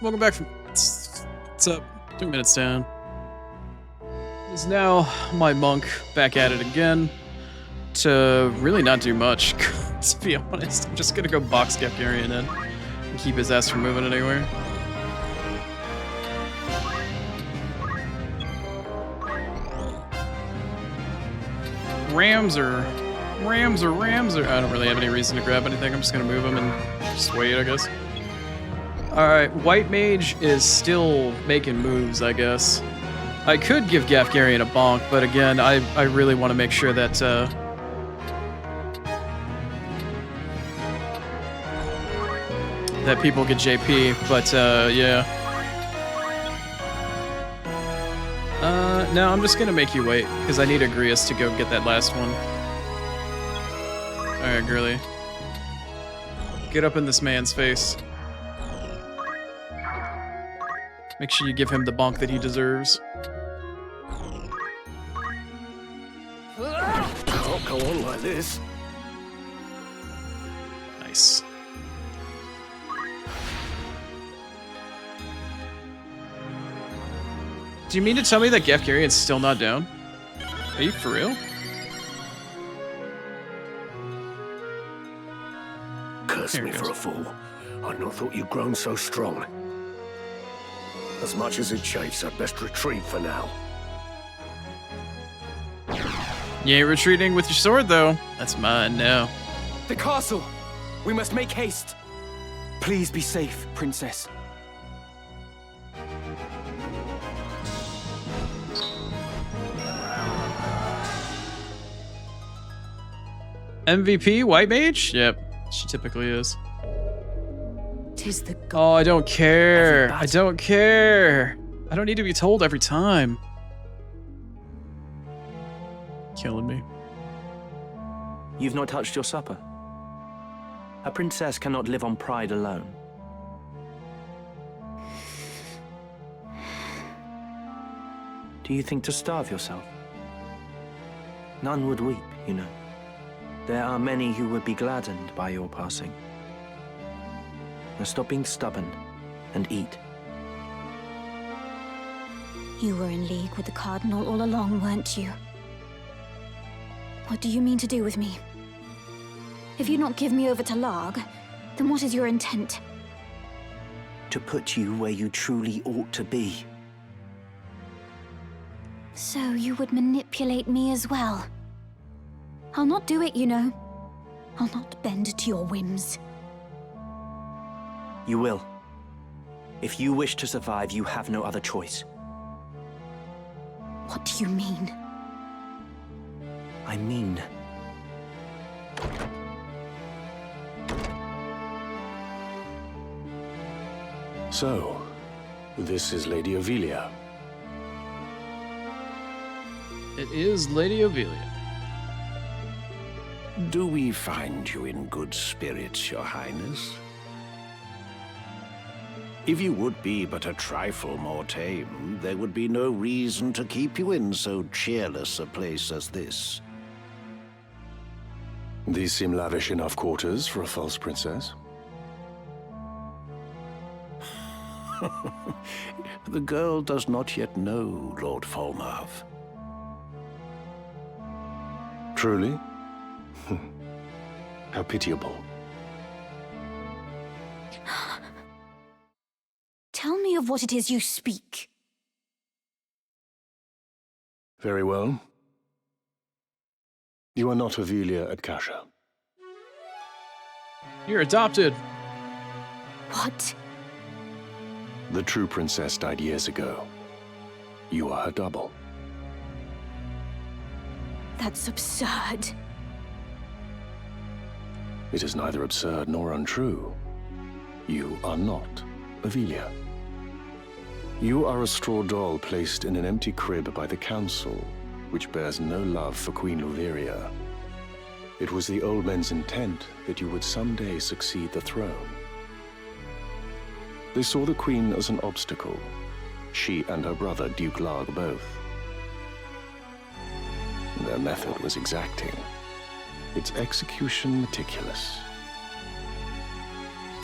Welcome back from... What's up? 2 minutes down. Is now my monk back at it again to really not do much, to be honest. I'm just gonna go box Gafgarian in and keep his ass from moving anywhere. Rams or... I don't really have any reason to grab anything. I'm just gonna move him and just wait, I guess. Alright, White Mage is still making moves, I guess. I could give Gafgarian a bonk, but again, I really want to make sure that, that people get JP, but, yeah. No, I'm just gonna make you wait, because I need Agrias to go get that last one. Alright, girly. Get up in this man's face. Make sure you give him the bonk that he deserves. go on like this. Nice. Do you mean to tell me that Gafgarion's still not down? Are you for real? Curse me for a fool. I'd not thought you'd grown so strong. As much as it chafes, I'd best retreat for now. You ain't retreating with your sword, though. That's mine now. The castle! We must make haste. Please be safe, Princess. MVP, White Mage? Yep, she typically is. 'Tis the Oh, I don't care. I don't care. I don't need to be told every time. Killing me. You've not touched your supper. A princess cannot live on pride alone. Do you think to starve yourself? None would weep, you know. There are many who would be gladdened by your passing. Now stop being stubborn and eat. You were in league with the Cardinal all along, weren't you? What do you mean to do with me? If you not give me over to Larg, then what is your intent? To put you where you truly ought to be. So you would manipulate me as well? I'll not do it, you know. I'll not bend to your whims. You will. If you wish to survive, you have no other choice. What do you mean? I mean... So, this is Lady Ivalice. It is Lady Ivalice. Do we find you in good spirits, Your Highness? If you would be but a trifle more tame, there would be no reason to keep you in so cheerless a place as this. These seem lavish enough quarters for a false princess. The girl does not yet know Lord Falmouth. Truly? How pitiable. Tell me of what it is you speak. Very well. You are not Ivalice at Kasha. You're adopted. What? The true princess died years ago. You are her double. That's absurd. It is neither absurd nor untrue. You are not Ivalice. You are a straw doll placed in an empty crib by the council, which bears no love for Queen Luveria. It was the old men's intent that you would someday succeed the throne. They saw the queen as an obstacle, she and her brother, Duke Larg, both. Their method was exacting, its execution meticulous.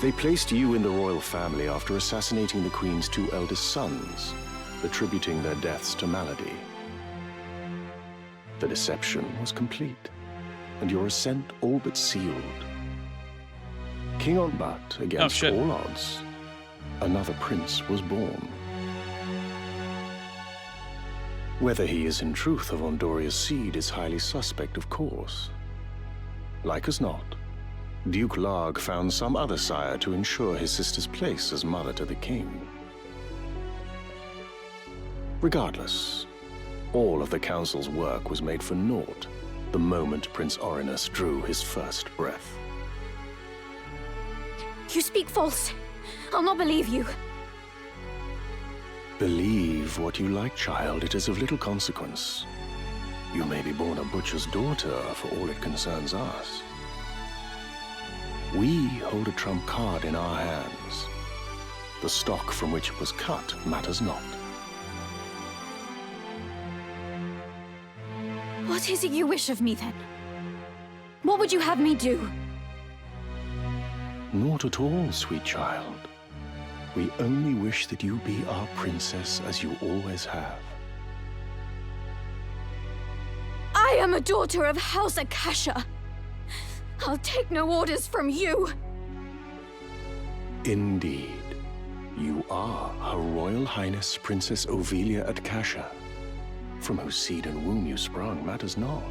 They placed you in the royal family after assassinating the queen's two eldest sons, attributing their deaths to malady. The deception was complete, and your ascent all but sealed. King on but, against all odds, another prince was born. Whether he is in truth of Ondoria's seed is highly suspect, of course. Like as not, Duke Larg found some other sire to ensure his sister's place as mother to the king. Regardless, all of the council's work was made for naught the moment Prince Orinus drew his first breath. You speak false. I'll not believe you. Believe what you like, child. It is of little consequence. You may be born a butcher's daughter for all it concerns us. We hold a trump card in our hands. The stock from which it was cut matters not. What is it you wish of me, then? would you have me do? Not at all, sweet child. We only wish that you be our princess as you always have. I am a daughter of House Akasha. I'll take no orders from you. Indeed. You are Her Royal Highness Princess Ovelia Akasha. From whose seed and womb you sprung matters not.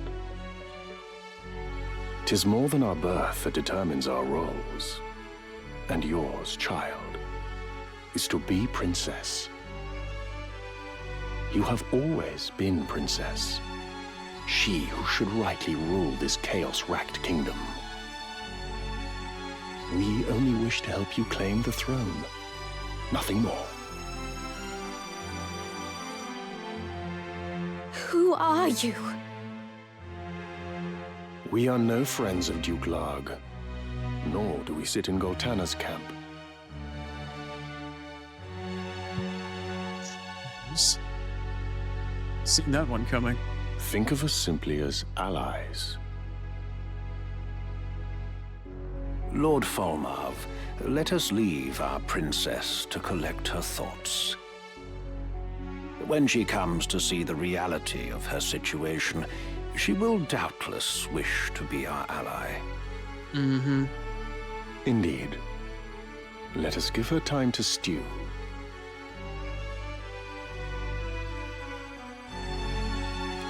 'Tis more than our birth that determines our roles. And yours, child, is to be princess. You have always been princess. She who should rightly rule this chaos-racked kingdom. We only wish to help you claim the throne. Nothing more. Who are you? We are no friends of Duke Larg, nor do we sit in Goltana's camp. Seen that one coming. Think of us simply as allies. Lord Falmarv, let us leave our princess to collect her thoughts. When she comes to see the reality of her situation, she will doubtless wish to be our ally. Mm-hmm. Indeed. Let us give her time to stew.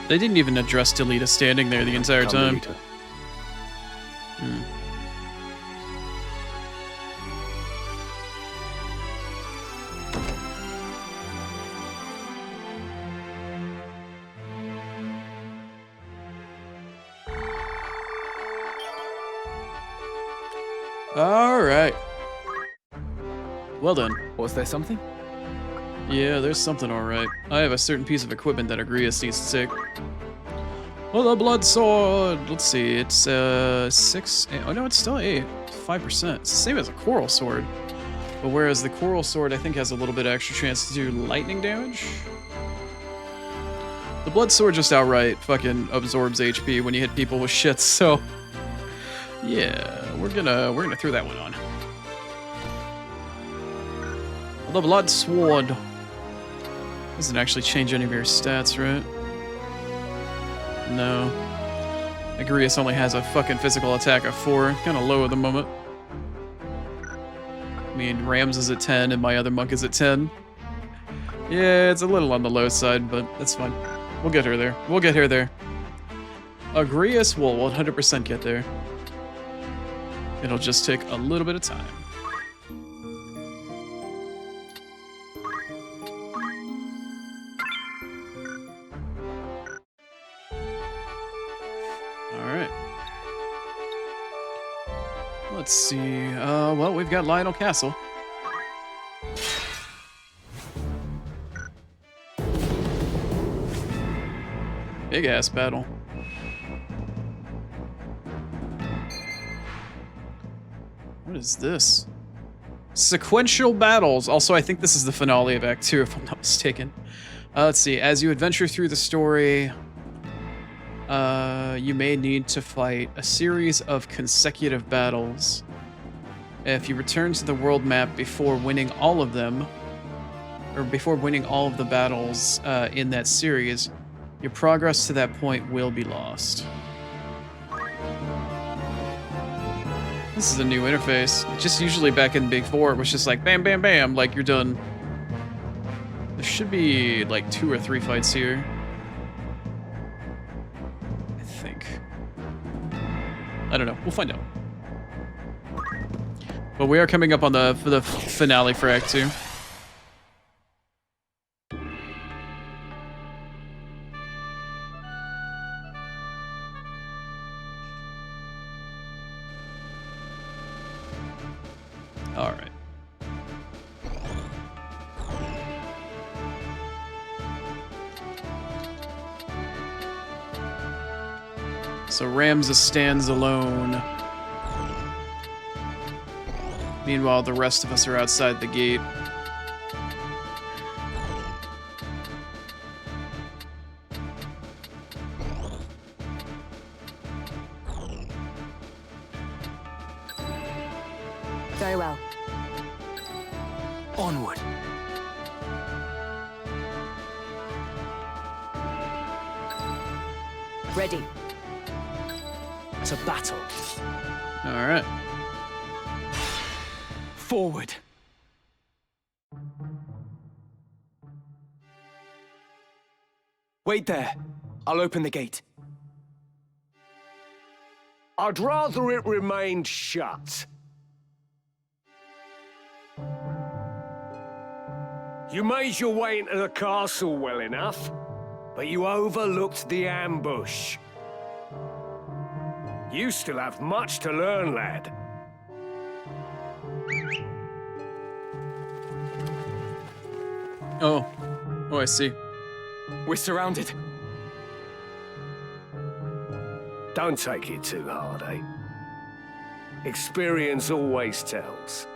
They didn't even address Delita standing there the entire time. All right. Well done. Was there something? Yeah, there's something all right. I have a certain piece of equipment that Agrias needs to take. Well, the blood sword. Let's see. It's 6. Oh no, it's still 8. 5%. It's the same as a coral sword. But whereas the coral sword, I think, has a little bit extra chance to do lightning damage. The blood sword just outright fucking absorbs HP when you hit people with shit. So yeah, we're gonna throw that one on. The blood sword doesn't actually change any of your stats, right? No. Agrias only has a fucking physical attack of 4, kind of low at the moment. I mean, Rams is at 10 and my other monk is at 10. Yeah, it's a little on the low side, but that's fine. We'll get her there. We'll get her there. Agrias will 100% get there. It'll just take a little bit of time. Alright. Let's see. Well, we've got Lionel Castle. Big ass battle. What is this? Sequential battles. Also, I think this is the finale of Act 2, if I'm not mistaken. Let's see. As you adventure through the story, you may need to fight a series of consecutive battles. If you return to the world map before winning all of them, or before winning all of the battles in that series, your progress to that point will be lost. This is a new interface. Just usually back in Big 4, it was just like bam, bam, bam, like you're done. There should be like 2 or 3 fights here. I think. I don't know. We'll find out. But we are coming up on the finale for Act 2. All right. So Ramses stands alone. Meanwhile, the rest of us are outside the gate. Very well. Onward. Ready. To battle. All right. Forward. Wait there. I'll open the gate. I'd rather it remained shut. You made your way into the castle well enough, but you overlooked the ambush. You still have much to learn, lad. Oh. Oh, I see. We're surrounded. Don't take it too hard, eh? Experience always tells.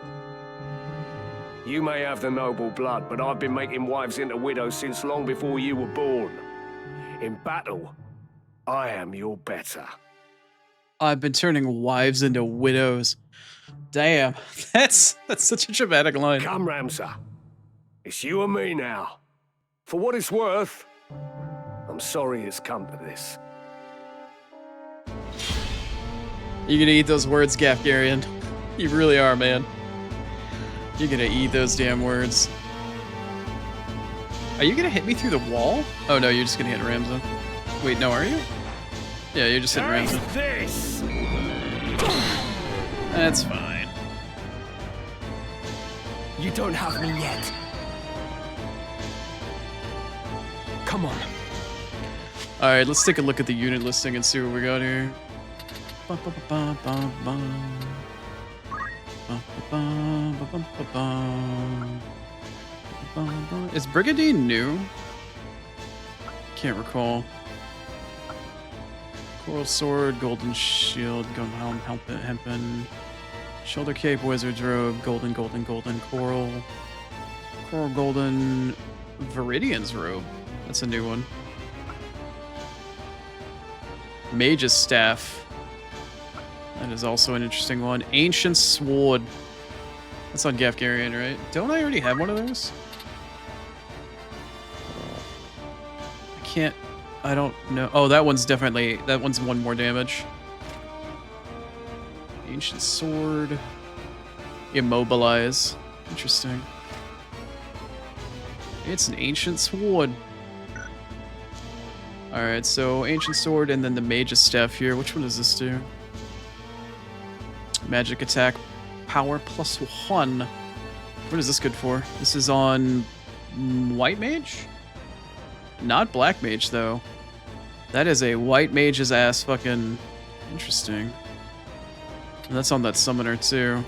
You may have the noble blood, but I've been making wives into widows since long before you were born. In battle, I am your better. I've been turning wives into widows. Damn, that's such a dramatic line. Come, Ramsar. It's you and me now. For what it's worth, I'm sorry it's come to this. You're gonna eat those words, Gafgarian. You really are, man. You're gonna eat those damn words. Are you gonna hit me through the wall? Oh no, you're just gonna hit Ramza. Wait, no, are you? Yeah, you're just hitting Ramza. This! That's fine. You don't have me yet. Come on. Alright, let's take a look at the unit listing and see what we got here. Is Brigandine new? Can't recall. Coral Sword, Golden Shield, Golden Helm, Hempen, Shoulder Cape, Wizard's Robe, Golden, Coral, Golden, Viridian's Robe. That's a new one. Mage's Staff. That is also an interesting one. Ancient Sword. That's on Gafgarian, right? Don't I already have one of those? I can't... I don't know. Oh, that one's definitely... That one's one more damage. Ancient Sword. Immobilize. Interesting. It's an Ancient Sword. Alright, so Ancient Sword and then the Mage's Staff here. Which one does this do? Magic attack power +1. What is this good for? This is on White Mage? Not Black Mage, though. That is a White Mage's ass fucking... Interesting. And that's on that summoner, too.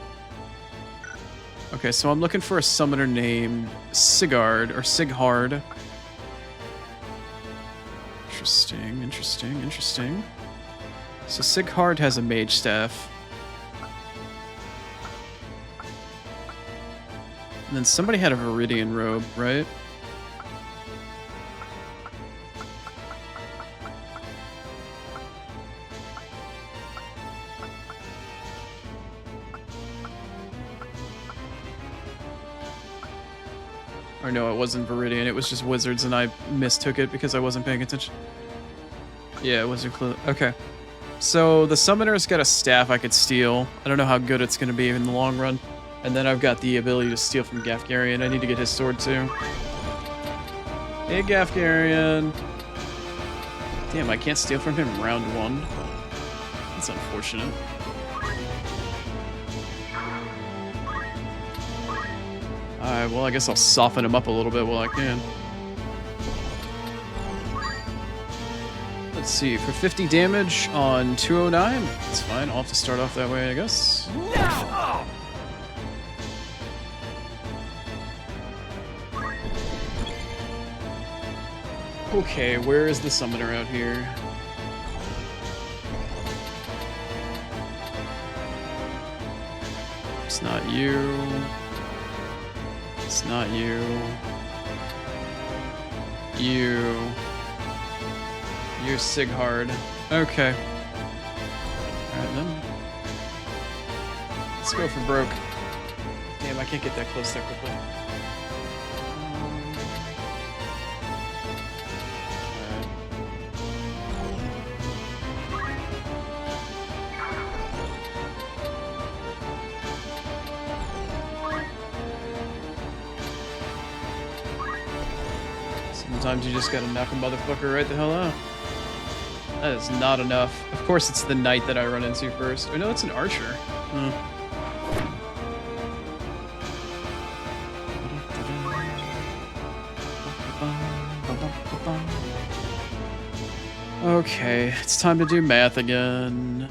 Okay, so I'm looking for a summoner named Sigard, or Sighard. Interesting, interesting, interesting. So Sighard has a Mage Staff. And then somebody had a Viridian Robe, right? Or no, it wasn't Viridian, it was just Wizards and I mistook it because I wasn't paying attention. Yeah, Wizard Clue. Okay. So the Summoner's got a staff I could steal. I don't know how good it's going to be in the long run. And then I've got the ability to steal from Gafgarian. I need to get his sword too. Hey, Gafgarian. Damn, I can't steal from him round 1. That's unfortunate. Alright, well, I guess I'll soften him up a little bit while I can. Let's see, for 50 damage on 209. That's fine, I'll have to start off that way, I guess. No! Okay, where is the summoner out here? It's not you. It's not you. You're Sighard. Okay. Alright then. Let's go for broke. I can't get that close that quickly. Sometimes you just gotta knock a motherfucker right the hell out. That is not enough. Of course it's the knight that I run into first. Oh no, it's an archer. Okay, it's time to do math again.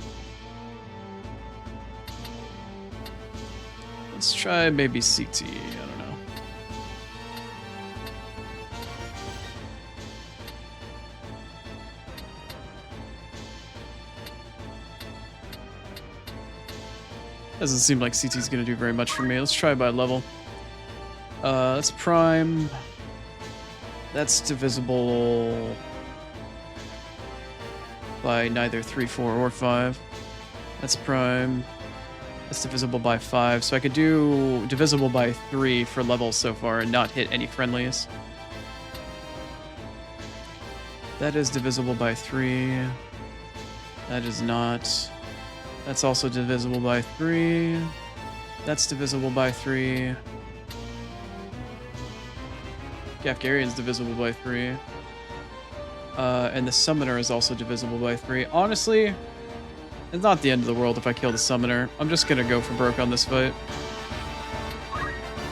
Let's try maybe CT, I don't know. Doesn't seem like CT's gonna do very much for me. Let's try by level. That's prime. That's divisible by neither 3, 4, or 5. That's prime. That's divisible by 5. So I could do divisible by 3 for levels so far and not hit any friendlies. That is divisible by 3. That is not. That's also divisible by 3. That's divisible by 3. Gafgarian's divisible by 3. And the Summoner is also divisible by 3. Honestly, it's not the end of the world if I kill the Summoner. I'm just gonna go for broke on this fight.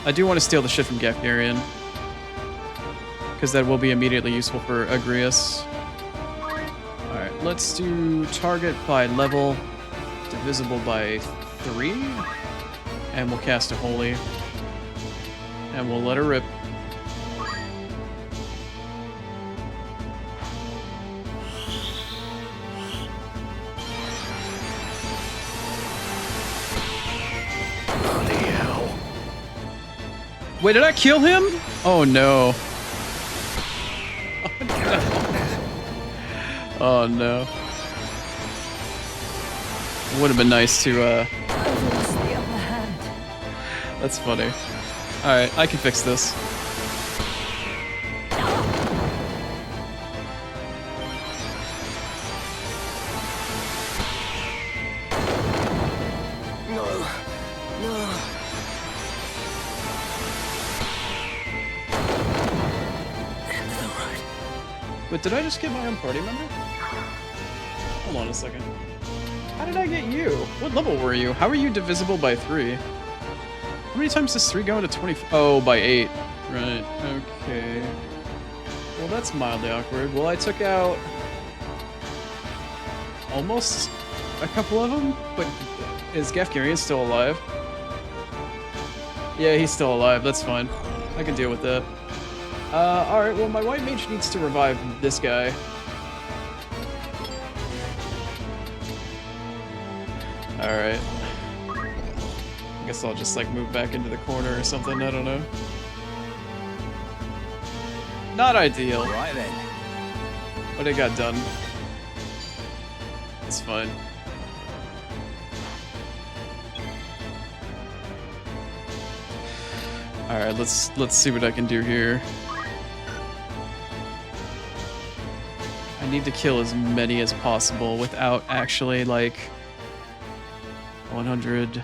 I do want to steal the shit from Gafgarian, because that will be immediately useful for Agrias. Alright, let's do target by level, divisible by 3, and we'll cast a Holy. And we'll let her rip. Wait, did I kill him? Oh no. Oh no. Would have been nice to That's funny. Alright, I can fix this. But did I just get my own party member? Hold on a second. How did I get you? What level were you? How are you divisible by 3? How many times does 3 go into 20? Oh, by 8. Right, okay. Well, that's mildly awkward. Well, I took out almost a couple of them, but is Gafgarian still alive? Yeah, he's still alive. That's fine. I can deal with that. Alright, well, my white mage needs to revive this guy. Alright. I guess I'll just, like, move back into the corner or something, I don't know. Not ideal. Right then. But it got done. It's fine. Alright, let's see what I can do here. I need to kill as many as possible without actually, like, 100,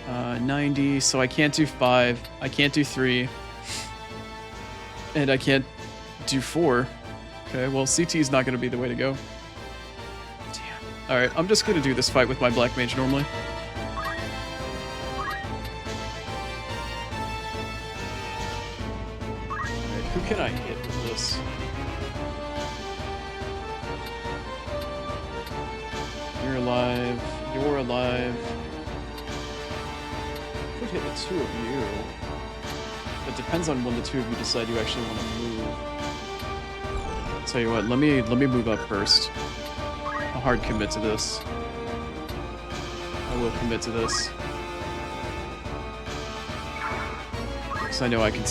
90, so I can't do 5, I can't do 3, and I can't do 4. Okay, well, CT is not going to be the way to go. Damn. Alright, I'm just going to do this fight with my black mage normally. Alright, who can I hit with this? You're alive. You're alive. Could hit the 2 of you. It depends on when the 2 of you decide you actually want to move. I'll tell you what, let me move up first. I'll hard commit to this. I will commit to this. Because I know I can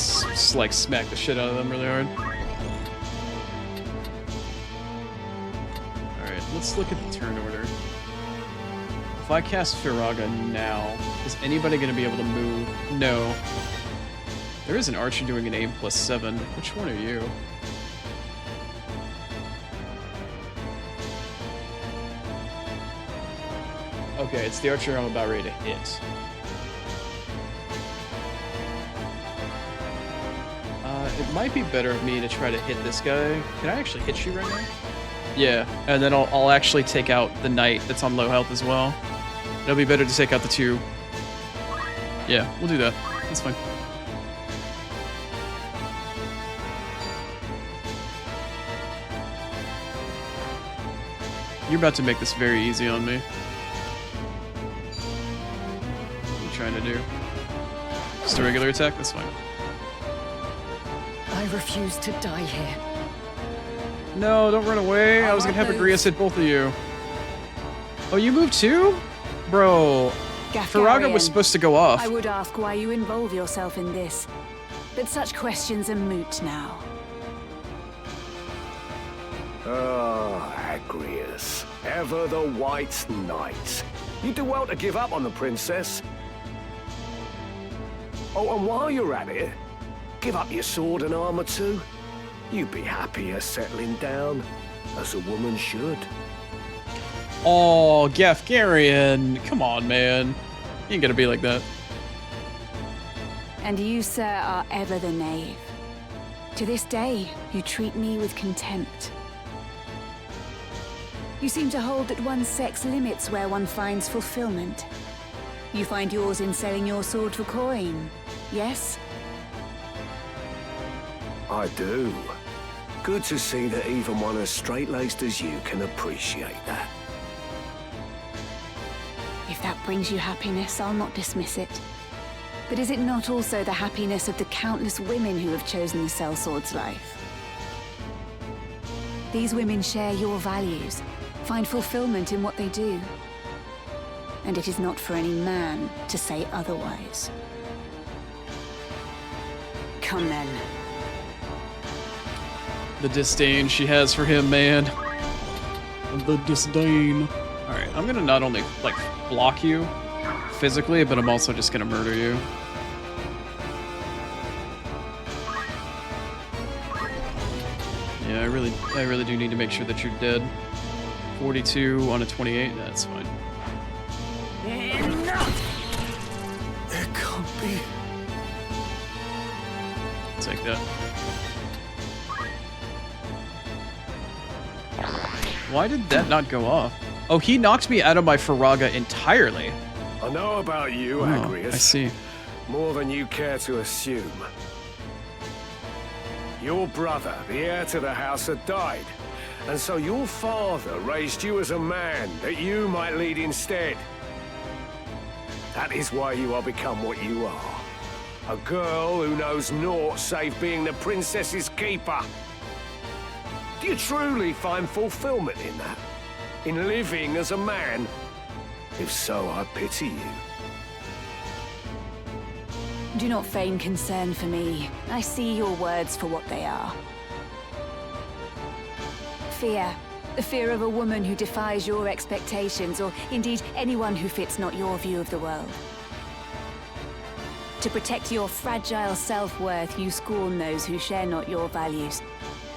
like smack the shit out of them really hard. Alright, let's look at the turn order. If I cast Firaga now, is anybody going to be able to move? No. There is an archer doing an aim +7. Which one are you? Okay, it's the archer I'm about ready to hit. It might be better of me to try to hit this guy. Can I actually hit you right now? Yeah, and then I'll actually take out the knight that's on low health as well. It'll be better to take out the 2. Yeah, we'll do that. That's fine. You're about to make this very easy on me. What are you trying to do? Just a regular attack? That's fine. I refuse to die here. No, don't run away. I was gonna have Agrias hit both of you. Oh, you moved too? Bro, Firaga was supposed to go off. I would ask why you involve yourself in this, but such questions are moot now. Ah, Agrias, ever the White Knight. You do well to give up on the princess. Oh, and while you're at it, give up your sword and armor too. You'd be happier settling down, as a woman should. Oh, Gafgarian. Come on, man. You ain't gonna be like that. And you, sir, are ever the knave. To this day, you treat me with contempt. You seem to hold that one's sex limits where one finds fulfillment. You find yours in selling your sword for coin, yes? I do. Good to see that even one as straight-laced as you can appreciate that. If that brings you happiness, I'll not dismiss it. But is it not also the happiness of the countless women who have chosen the sellsword's life? These women share your values, find fulfillment in what they do. And it is not for any man to say otherwise. Come then. The disdain she has for him, man. The disdain. Alright, I'm gonna not only, like, block you physically, but I'm also just gonna murder you. Yeah, I really do need to make sure that you're dead. 42 on a 28, that's fine. Enough! It can't be. Take that. Why did that not go off? Oh, he knocked me out of my Firaga entirely. I know about you, Agrias. I see. More than you care to assume. Your brother, the heir to the house, had died. And so your father raised you as a man that you might lead instead. That is why you are become what you are. A girl who knows naught save being the princess's keeper. Do you truly find fulfillment in that? In living as a man? If so, I pity you. Do not feign concern for me. I see your words for what they are. Fear. The fear of a woman who defies your expectations, or indeed anyone who fits not your view of the world. To protect your fragile self-worth, you scorn those who share not your values.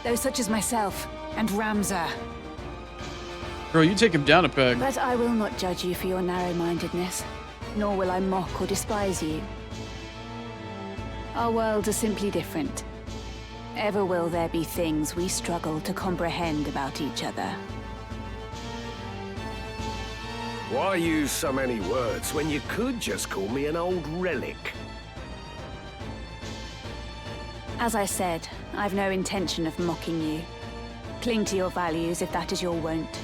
Those such as myself and Ramza. Bro, you take him down a peg. But I will not judge you for your narrow-mindedness, nor will I mock or despise you. Our worlds are simply different. Ever will there be things we struggle to comprehend about each other. Why use so many words when you could just call me an old relic? As I said, I've no intention of mocking you. Cling to your values if that is your wont.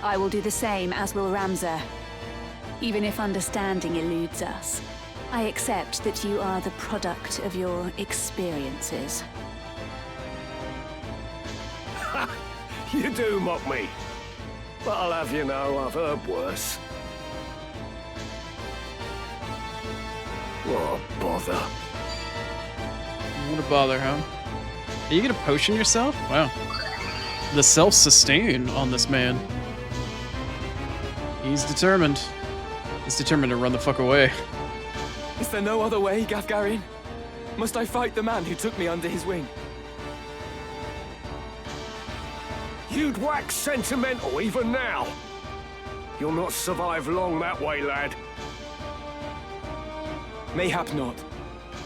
I will do the same, as will Ramza. Even if understanding eludes us, I accept that you are the product of your experiences. You do mock me. But I'll have you know, I've heard worse. What a bother. What a bother, huh? Are you gonna potion yourself? Wow. The self-sustain on this man. He's determined. He's determined to run the fuck away. Is there no other way, Gafgarian? Must I fight the man who took me under his wing? You'd wax sentimental even now. You'll not survive long that way, lad. Mayhap not.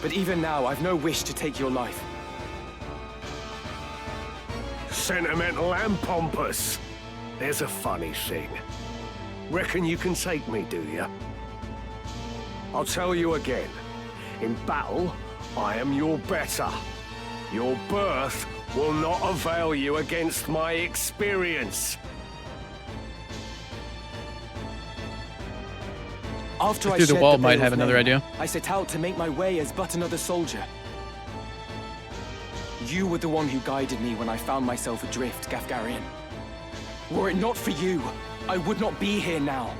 But even now, I've no wish to take your life. Sentimental and pompous. There's a funny thing. Reckon you can take me, do you? I'll tell you again. In battle, I am your better. Your birth will not avail you against my experience. After I Through the shed wall the might veil have of another Mayhem, idea. I set out to make my way as but another soldier. You were the one who guided me when I found myself adrift, Gafgarian. Were it not for you, I would not be here now.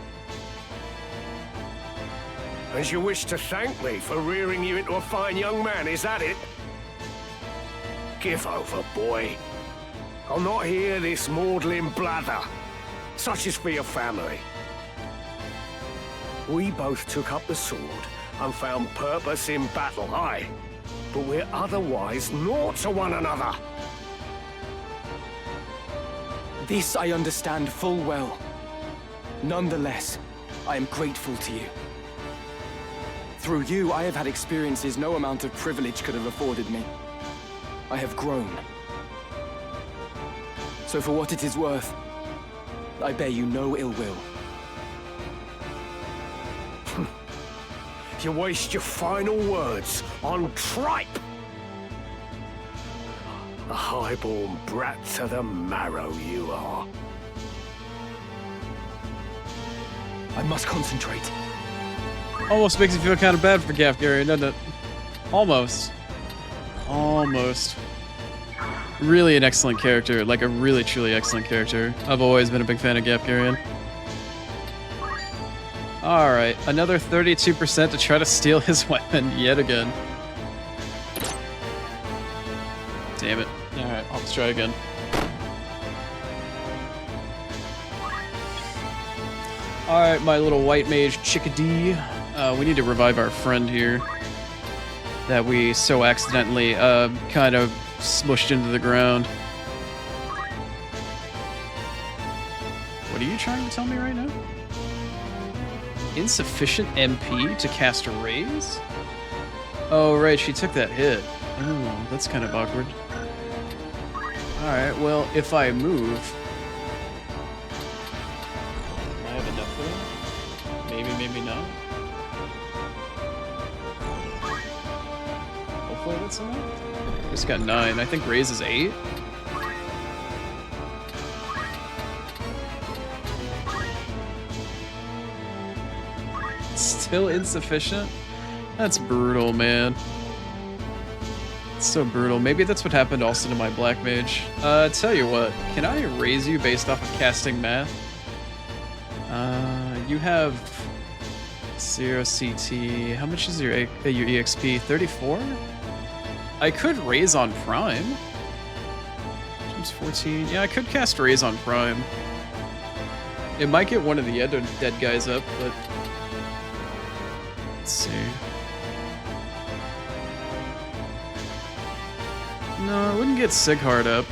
And you wish to thank me for rearing you into a fine young man, is that it? Give over, boy. I'll not hear this maudlin blather. Such is for your family. We both took up the sword and found purpose in battle, aye. But we're otherwise naught to one another. This I understand full well. Nonetheless, I am grateful to you. Through you, I have had experiences no amount of privilege could have afforded me. I have grown. So for what it is worth, I bear you no ill will. You waste your final words on tripe! A highborn brat to the marrow you are. I must concentrate. Almost makes you feel kind of bad for Gafgarian, doesn't it? Almost. Almost. Really an excellent character, like a really truly excellent character. I've always been a big fan of Gafgarian. Alright, another 32% to try to steal his weapon yet again. Damn it. Alright, I'll try again. Alright, my little white mage Chickadee. We need to revive our friend here. That we so accidentally kind of smushed into the ground. What are you trying to tell me right now? Insufficient MP to cast a raise? Oh, right, she took that hit. Oh, that's kind of awkward. Alright, well, if I move... I have enough for it? Maybe, maybe not. Hopefully that's enough. Just got 9. I think raise is 8. Still insufficient? That's brutal, man. It's so brutal. Maybe that's what happened also to my black mage. Tell you what, can I raise you based off of casting math? You have 0 CT. How much is your EXP? 34? I could raise on Prime. Times 14. Yeah, I could cast raise on Prime. It might get one of the other dead guys up, but... Let's see. No, it wouldn't get Sighart up.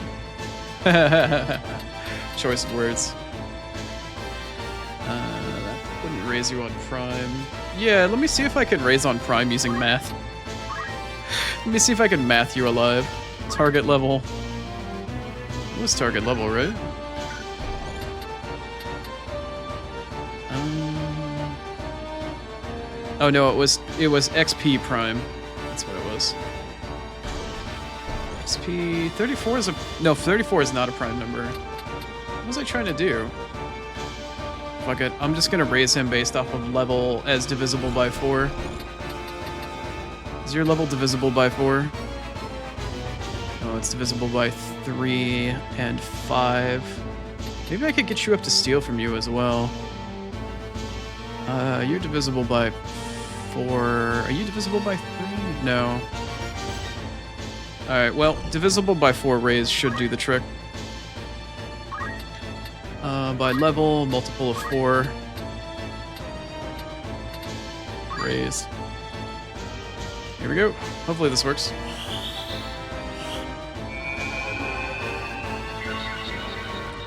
Choice of words. That wouldn't raise you on Prime. Yeah, let me see if I can raise on Prime using math. Let me see if I can math you alive. Target level. It was target level, right? Oh no, it was XP Prime. That's what it was. XP 34 is no, 34 is not a prime number. What was I trying to do? Fuck it. I'm just gonna raise him based off of level as divisible by 4. Is your level divisible by 4? No, it's divisible by 3 and 5. Maybe I could get you up to steal from you as well. You're divisible by 4. Are you divisible by 3? No. Alright, well, divisible by 4 raise should do the trick. By level, multiple of 4. raise. Here we go. Hopefully this works.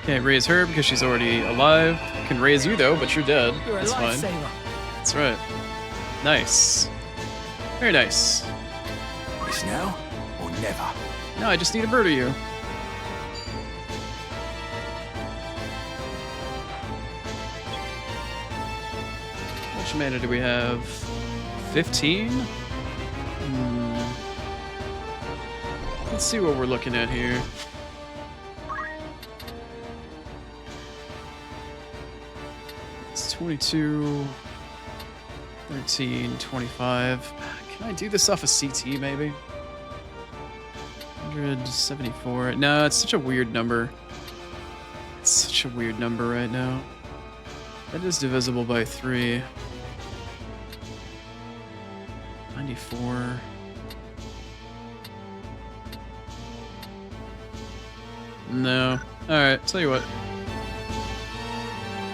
Can't raise her because she's already alive. Can raise you though, but you're dead. You're a That's fine. lifesaver. That's right. Nice. Very nice. It's now or never. No, I just need a bird of you. How much mana do we have? 15? Let's see what we're looking at here. It's 22, 13, 25. Can I do this off a CT maybe? 174. No, it's such a weird number. It's such a weird number right now. That is divisible by 3. 94. No. Alright, tell you what.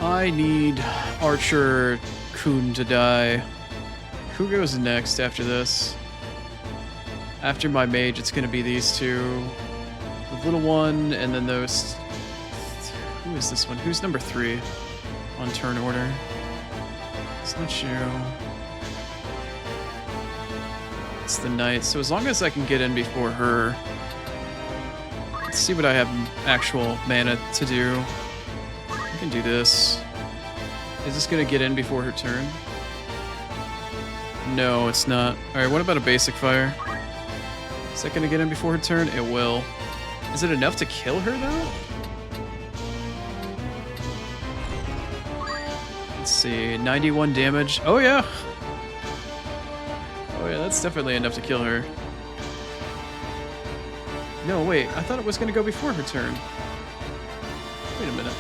I need Archer Kun to die. Who goes next after this? After my mage, it's gonna be these two. The little one, and then those... Who is this one? Who's number 3 on turn order? It's not you. It's the knight. So as long as I can get in before her... Let's see what I have actual mana to do. I can do this. Is this gonna get in before her turn? No, it's not. Alright, what about a basic fire? Is that gonna get in before her turn? It will. Is it enough to kill her though? Let's see, 91 damage. Oh yeah! Oh yeah, that's definitely enough to kill her. No, wait, I thought it was gonna go before her turn. Wait a minute.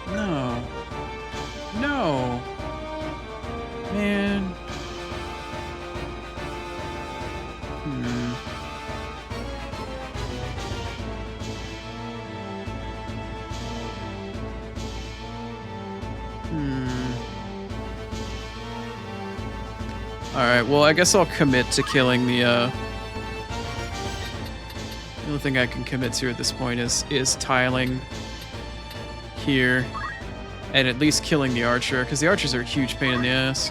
No. No! Man. Alright, well I guess I'll commit to killing the only thing I can commit to at this point is tiling here. And at least killing the archer, because the archers are a huge pain in the ass.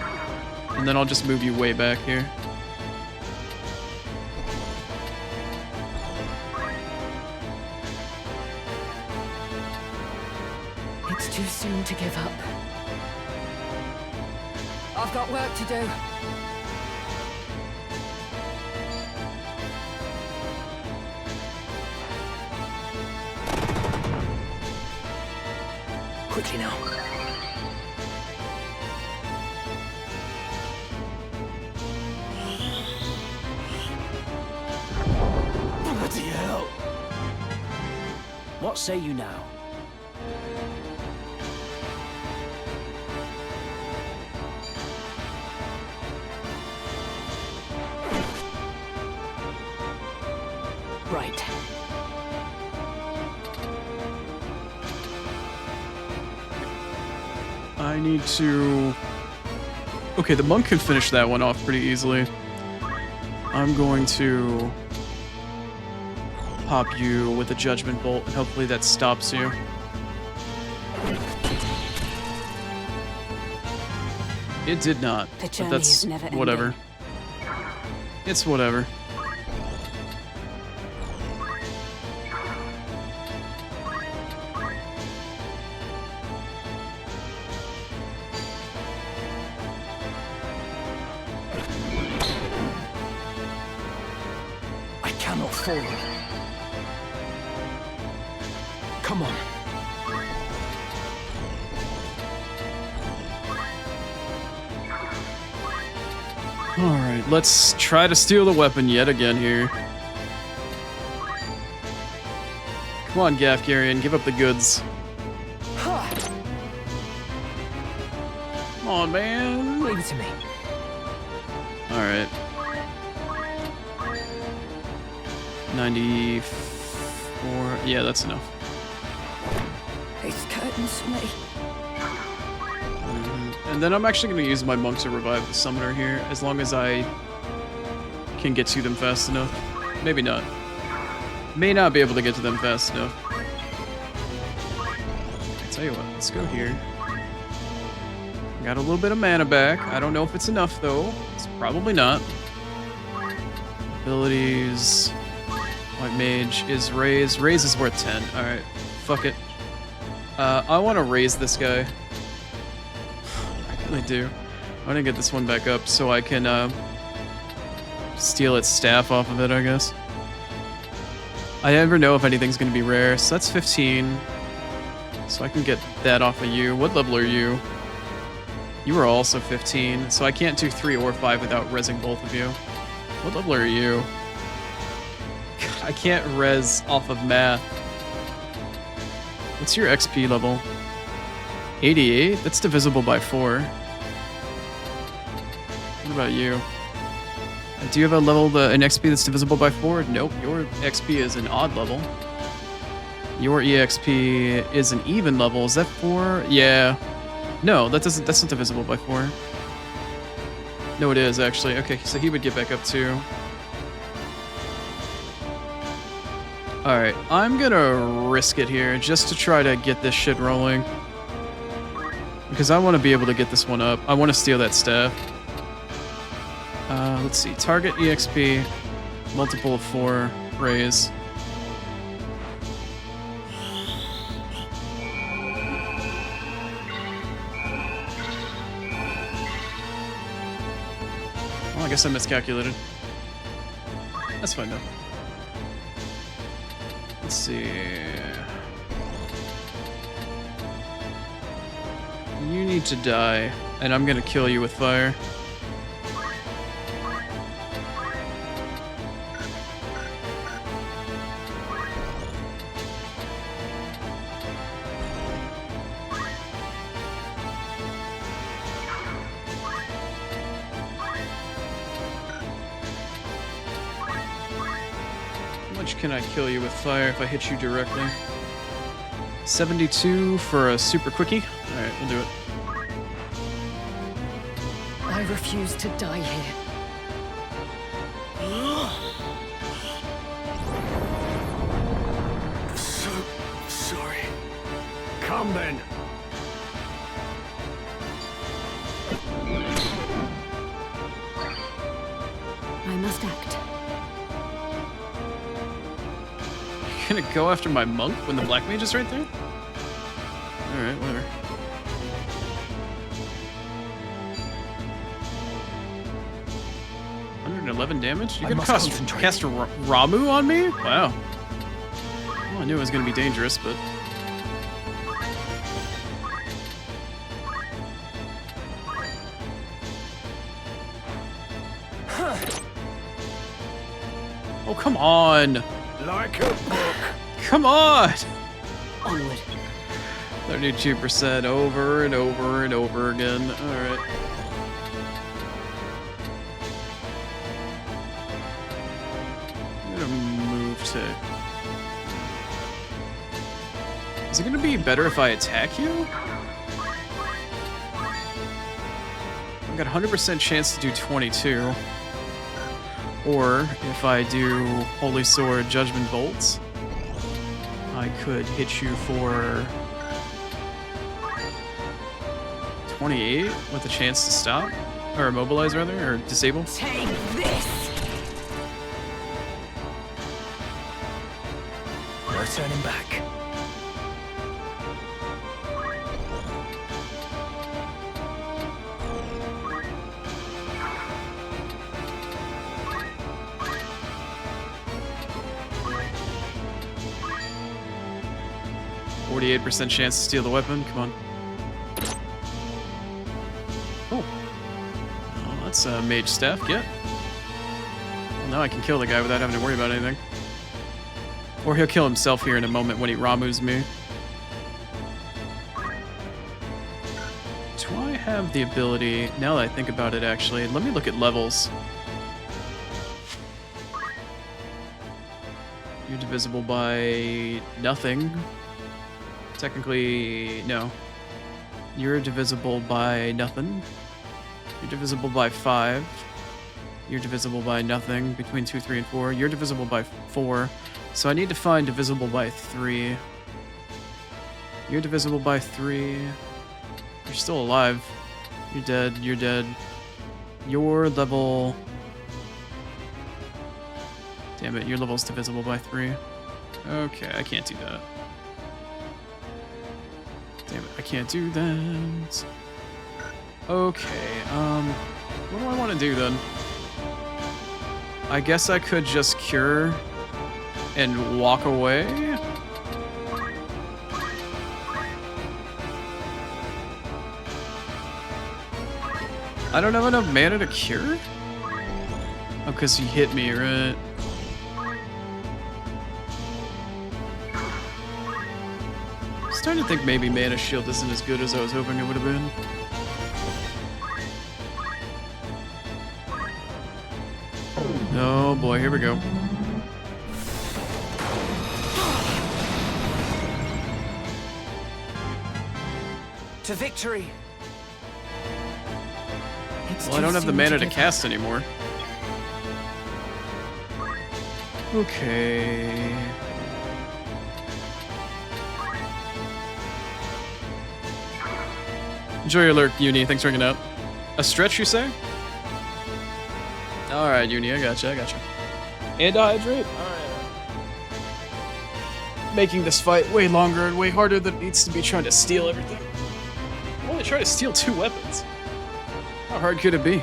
And then I'll just move you way back here. It's too soon to give up. I've got work to do. Quickly now. Bloody hell! What say you now? Right. I need to... Okay, the monk can finish that one off pretty easily. I'm going to pop you with a judgment bolt, and hopefully that stops you. It did not, The but journey that's is never ending. whatever. It's whatever. I cannot fall. Come on. Alright, let's try to steal the weapon yet again here. Come on, Gafgarian, give up the goods. Come on, man. Leave it to me. Alright. 94. Yeah, that's enough. It's curtains for me. And then I'm actually going to use my monk to revive the summoner here, as long as I can get to them fast enough. Maybe not. May not be able to get to them fast enough. I'll tell you what, let's go here. Got a little bit of mana back. I don't know if it's enough, though. It's probably not. Abilities... White Mage is raise. Raise is worth 10. Alright, fuck it. I want to raise this guy. I really do. I want to get this one back up so I can steal its staff off of it, I guess. I never know if anything's going to be rare, so that's 15. So I can get that off of you. What level are you? You are also 15, so I can't do 3 or 5 without rezzing both of you. What level are you? God, I can't res off of math. What's your XP level? 88? That's divisible by 4. What about you? Do you have a level, an XP that's divisible by 4? Nope, your XP is an odd level. Your EXP is an even level. Is that 4? Yeah. No, that's not divisible by 4. No, it is, actually. Okay, so he would get back up too. Alright, I'm gonna risk it here just to try to get this shit rolling. Because I want to be able to get this one up. I want to steal that staff. Let's see. Target EXP, multiple of 4, raise. Well, I guess I miscalculated. That's fine though. Let's see. You need to die, and I'm gonna kill you with fire. How much can I kill you with fire if I hit you directly? 72 for a super quickie? Alright, we'll do it. I refuse to die here. So sorry. Come then. I must act. You're gonna go after my monk when the black mage is right there? Alright, whatever. Damage? You're gonna cast Ramu on me? Wow. Well, I knew it was gonna be dangerous, but... Oh, come on! Like a book. Come on! Onward. 32% over and over and over again. Alright. Is it gonna be better if I attack you? I've got a 100% chance to do 22. Or if I do Holy Sword Judgment Bolts, I could hit you for 28 with a chance to stop. Or immobilize rather, or disable. Take this! No turning back. %48 chance to steal the weapon. Come on. Oh. Well, that's a mage staff. Get. Well, now I can kill the guy without having to worry about anything. Or he'll kill himself here in a moment when he Ramu's me. Do I have the ability... Now that I think about it, actually, let me look at levels. You're divisible by nothing. Technically, no. You're divisible by nothing. You're divisible by 5. You're divisible by nothing between 2, 3, and 4. You're divisible by 4. So I need to find divisible by 3. You're divisible by 3. You're still alive. You're dead. You're dead. Your level... Damn it, your level's divisible by 3. Okay, I can't do that. Damn it, I can't do that. Okay, what do I want to do then? I guess I could just cure and walk away? I don't have enough mana to cure? Oh, because he hit me, right? I'm starting to think maybe Mana Shield isn't as good as I was hoping it would have been. Oh boy, here we go. To victory! Well, I don't have the mana to cast anymore. Okay. Enjoy your lurk, Uni. Thanks for hanging out. A stretch, you say? Alright, Uni, I gotcha, I gotcha. And a hydrate? Alright. Making this fight way longer and way harder than it needs to be trying to steal everything. I'm only trying to steal 2 weapons. How hard could it be?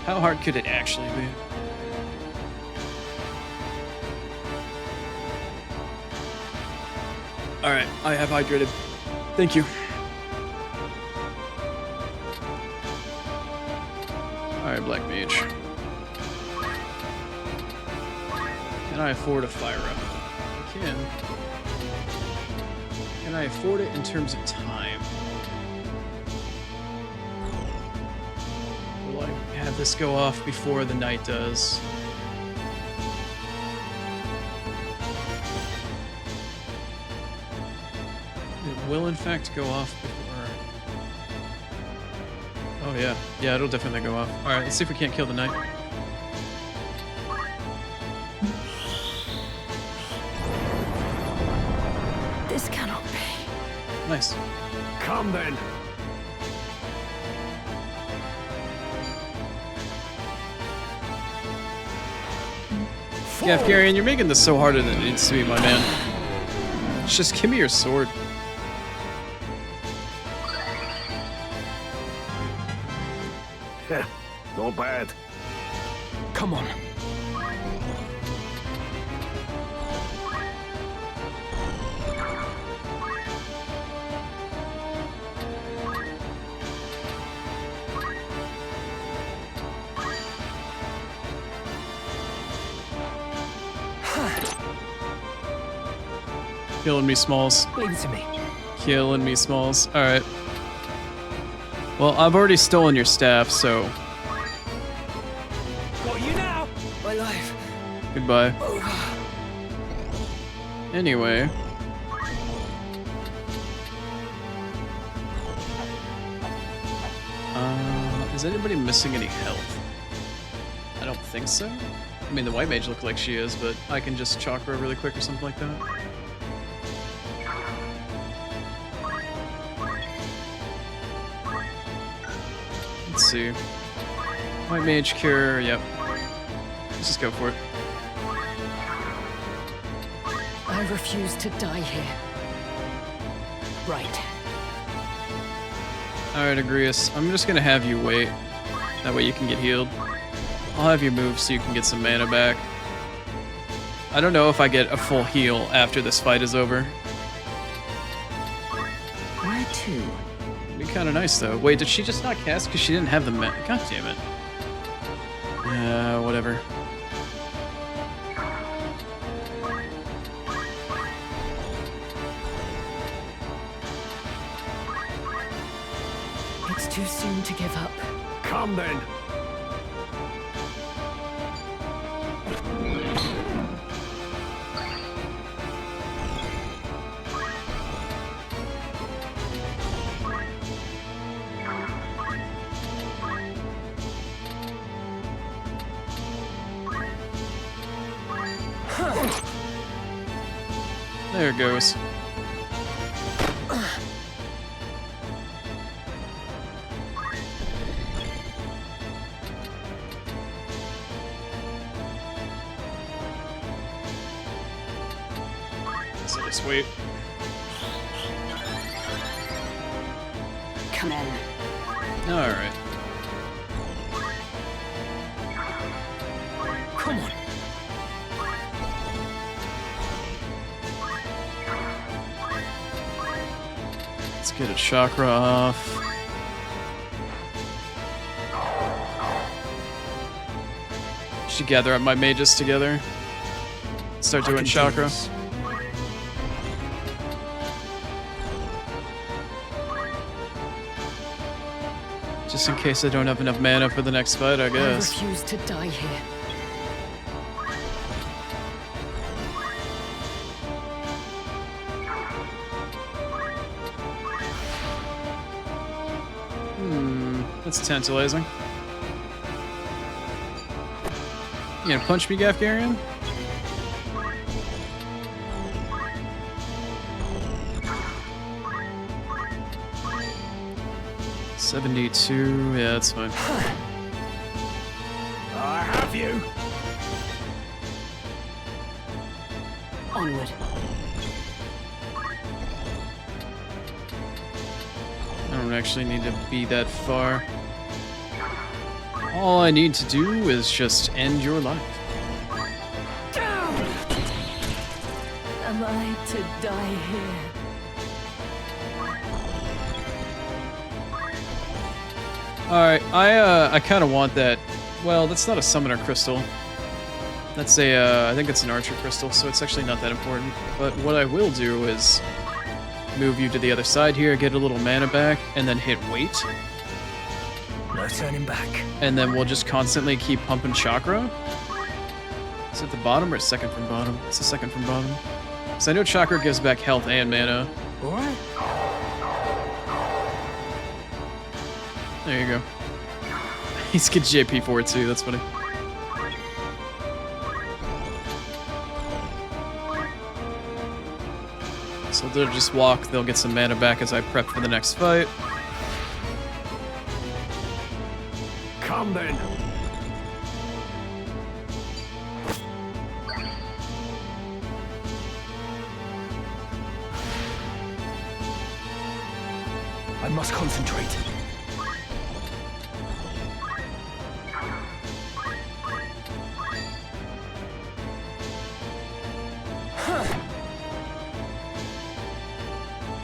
How hard could it actually be? Alright, I have hydrated. Thank you. Alright, Black Mage. Can I afford a fire up? I can. Can I afford it in terms of time? Will I have this go off before the night does? It will in fact go off before... Oh yeah. Yeah, it'll definitely go off. Alright, let's see if we can't kill the knight. This cannot be. Nice. Come then. Yeah, Garion, you're making this so harder than it needs to be, my man. Just give me your sword. Not bad. Come on. Killing me, Smalls. Leave it to me. Killing me, Smalls. Alright. Well, I've already stolen your staff, so... Got you now! My life. Goodbye. Over. Anyway. Is anybody missing any health? I don't think so. I mean, the white mage looked like she is, but I can just chalk her really quick or something like that. Let's see. White mage cure, yep. Let's just go for it. I refuse to die here. Right. Alright, Agrius, I'm just gonna have you wait. That way you can get healed. I'll have you move so you can get some mana back. I don't know if I get a full heal after this fight is over. Where to? It'd be kinda nice though. Wait, did she just not cast because she didn't have the mana? God damn it. Whatever. It's too soon to give up. Come then. There it goes. So just wait. Come in. All right. Come on. Let's get a chakra off. Should gather up my mages together. Start doing chakra. Just in case I don't have enough mana for the next fight, I guess. I refuse to die here. That's tantalizing. You gonna punch me, Gafgarian? $72, yeah, that's fine. I have you. Onward. I don't actually need to be that far. All I need to do is just end your life. Am I to die here? Alright, I kind of want that. Well, that's not a summoner crystal. That's a, I think it's an archer crystal, so it's actually not that important. But what I will do is move you to the other side here, get a little mana back, and then hit wait. No turning back. And then we'll just constantly keep pumping chakra. Is it the bottom or second from bottom? It's the second from bottom. So I know chakra gives back health and mana. Alright. There you go. He's get JP for it too, that's funny. So they'll just walk, they'll get some mana back as I prep for the next fight. Come then. I must concentrate.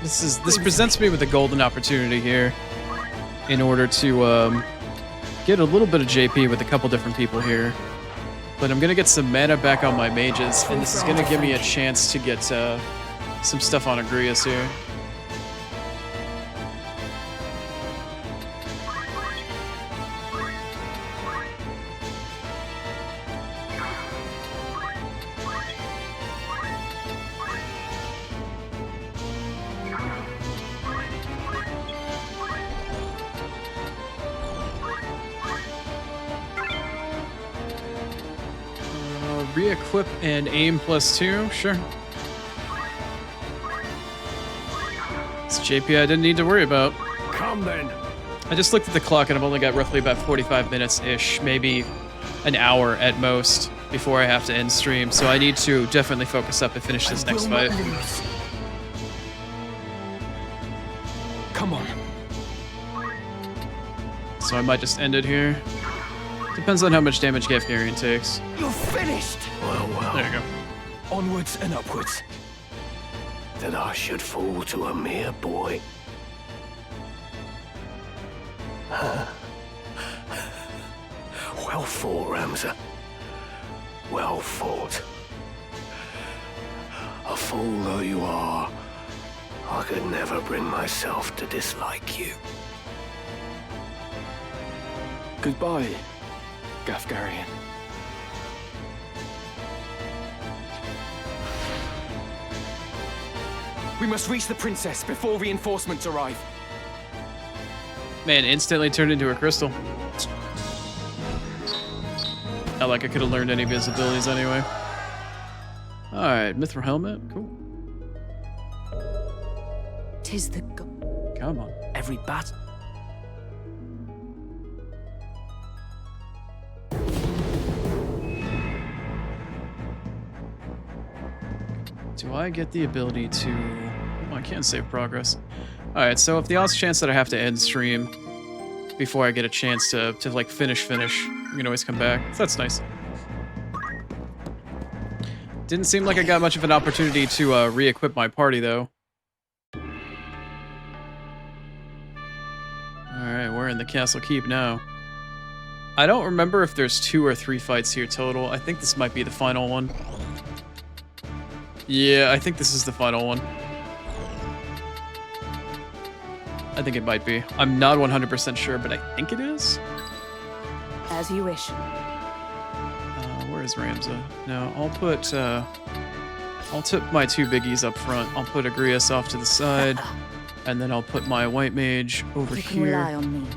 This presents me with a golden opportunity here in order to get a little bit of JP with a couple different people here. But I'm gonna get some mana back on my mages, and this is gonna give me a chance to get some stuff on Agrias here. Re-equip and aim +2, sure. It's JP I didn't need to worry about. Come then. I just looked at the clock and I've only got roughly about 45 minutes-ish, maybe an hour at most, before I have to end stream, so I need to definitely focus up and finish this next fight. Come on. So I might just end it here. Depends on how much damage Gafgarian takes. You're finished. Well. There you go. Onwards and upwards. That I should fall to a mere boy. Well fought, Ramza. Well fought. A fool though you are, I could never bring myself to dislike you. Goodbye, Gafgarian. We must reach the princess before reinforcements arrive. Man, instantly turned into a crystal. Not like I could have learned any of his abilities anyway. Alright, Mithril Helmet, cool. 'Tis the Come on. Every bat. Do I get the ability to... Oh, I can't save progress. Alright, so if the odds chance that I have to end stream before I get a chance to like, finish, you can always come back. So that's nice. Didn't seem like I got much of an opportunity to re-equip my party, though. Alright, we're in the castle keep now. I don't remember if there's 2 or 3 fights here total. I think this might be the final one. Yeah, I think this is the final one. I think it might be. I'm not 100% sure, but I think it is. As you wish. Where is Ramza? No, I'll put my 2 biggies up front. I'll put Agrias off to the side, and then I'll put my white mage over You can here, rely on me.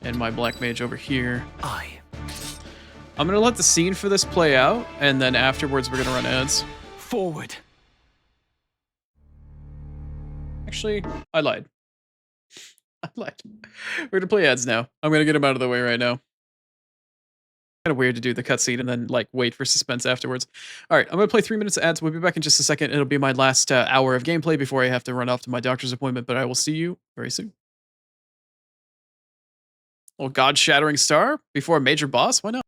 and my black mage over here. I'm gonna let the scene for this play out, and then afterwards we're gonna run ads. Forward. Actually, I lied. I lied. We're gonna play ads now. I'm gonna get them out of the way right now. Kind of weird to do the cutscene and then like wait for suspense afterwards. All right, I'm gonna play 3 minutes of ads. We'll be back in just a second. It'll be my last hour of gameplay before I have to run off to my doctor's appointment. But I will see you very soon. Oh, God-shattering star before a major boss? Why not?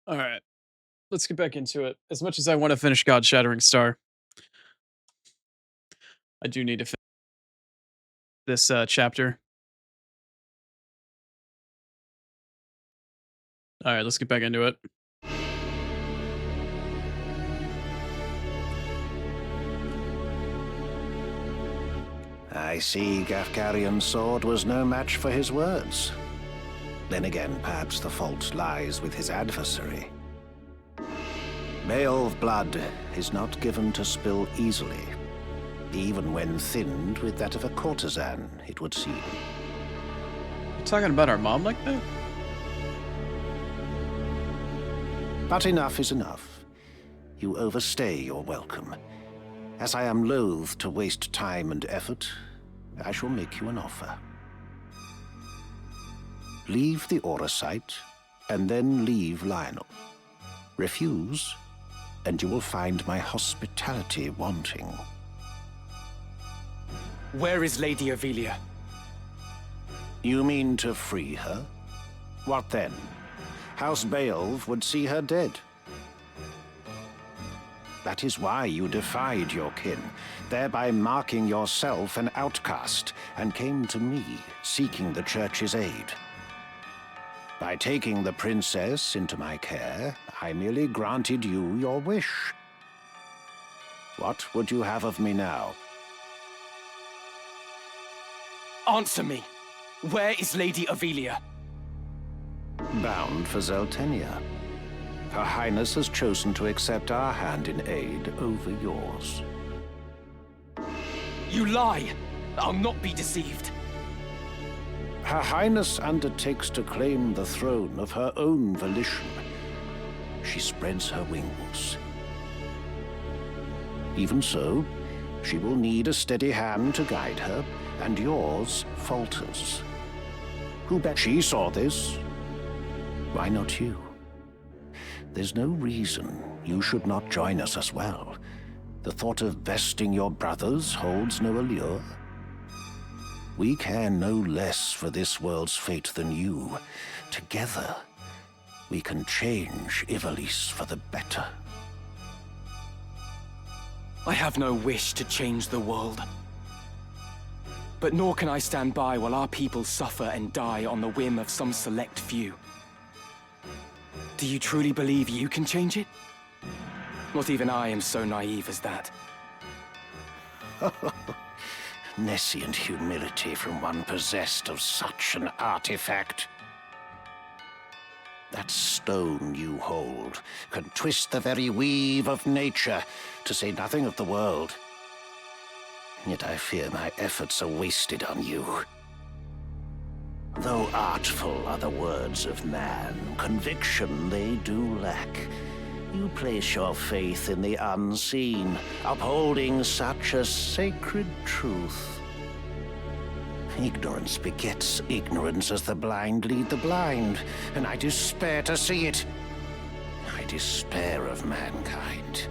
All right, let's get back into it. As much as I want to finish God-shattering star, I do need to finish this chapter. All right, let's get back into it. I see Gafgarian's sword was no match for his words. Then again, perhaps the fault lies with his adversary. Beowulf blood is not given to spill easily, even when thinned with that of a courtesan, it would seem. You talking about our mom like that? But enough is enough. You overstay your welcome. As I am loath to waste time and effort, I shall make you an offer. Leave the Aura site, and then leave Lionel. Refuse, and you will find my hospitality wanting. Where is Lady Avelia? You mean to free her? What then? House Beowulf would see her dead. That is why you defied your kin, thereby marking yourself an outcast, and came to me, seeking the Church's aid. By taking the princess into my care, I merely granted you your wish. What would you have of me now? Answer me! Where is Lady Avelia? Bound for Zeltenia. Her Highness has chosen to accept our hand in aid over yours. You lie! I'll not be deceived. Her Highness undertakes to claim the throne of her own volition. She spreads her wings. Even so, she will need a steady hand to guide her, and yours falters. Who bet she saw this? Why not you? There's no reason you should not join us as well. The thought of besting your brothers holds no allure. We care no less for this world's fate than you. Together, we can change Ivalice for the better. I have no wish to change the world. But nor can I stand by while our people suffer and die on the whim of some select few. Do you truly believe you can change it? Not even I am so naive as that. Nescient humility from one possessed of such an artifact. That stone you hold can twist the very weave of nature, to say nothing of the world. Yet I fear my efforts are wasted on you. Though artful are the words of man, conviction they do lack. You place your faith in the unseen, upholding such a sacred truth. Ignorance begets ignorance as the blind lead the blind, and I despair to see it. I despair of mankind.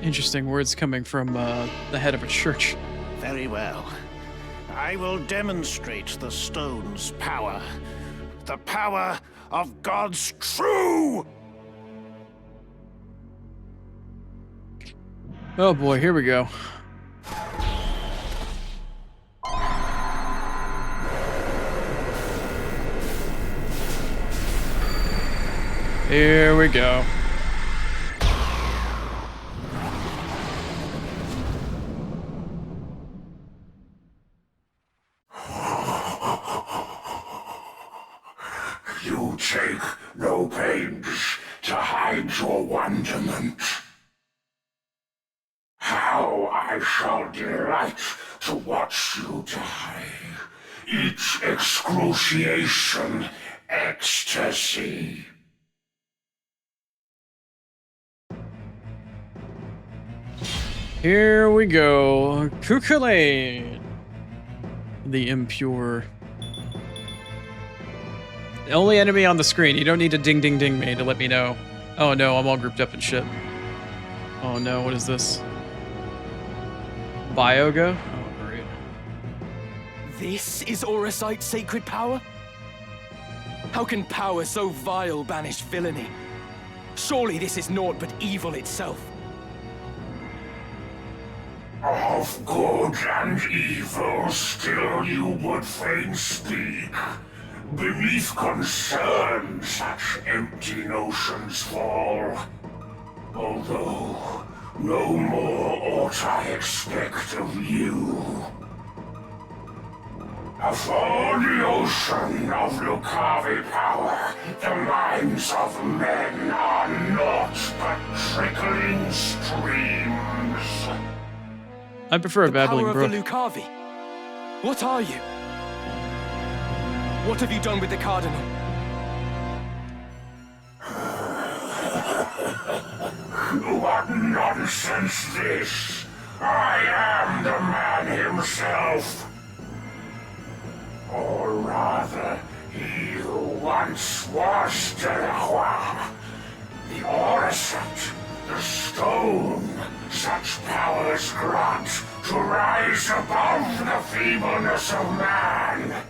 Interesting words coming from the head of a church. Very well. I will demonstrate the stone's power. The power of God's true! Oh boy, here we go. Here we go. You take no pains to hide your wonderment. How I shall delight to watch you die. Each excruciation, ecstasy. Here we go. Kukulain. The impure. The only enemy on the screen. You don't need to ding ding ding me to let me know. Oh no, I'm all grouped up in shit. Oh no, what is this? Bioga? Oh great. This is Auracite's sacred power? How can power so vile banish villainy? Surely this is naught but evil itself. Of good and evil still you would fain speak. Beneath concern such empty notions fall. Although no more ought I expect of you. For the ocean of Lucavi power, the minds of men are naught but trickling streams. I prefer a babbling Power brook. of the Lucavi. What are you? What have you done with the Cardinal? What nonsense this! I am the man himself. Or rather, he who once was Delacroix. The Orset, the stone, such powers grant to rise above the feebleness of man.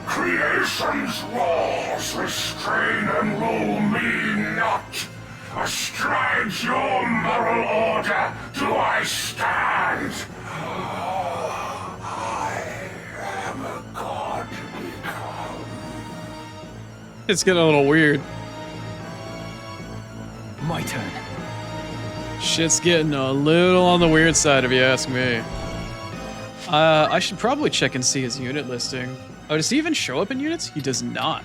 Creation's laws restrain and rule me not. Astride your moral order do I stand. I am a god become. It's getting a little weird. My turn. Shit's getting a little on the weird side if you ask me. I should probably check and see his unit listing. Oh, does he even show up in units? He does not.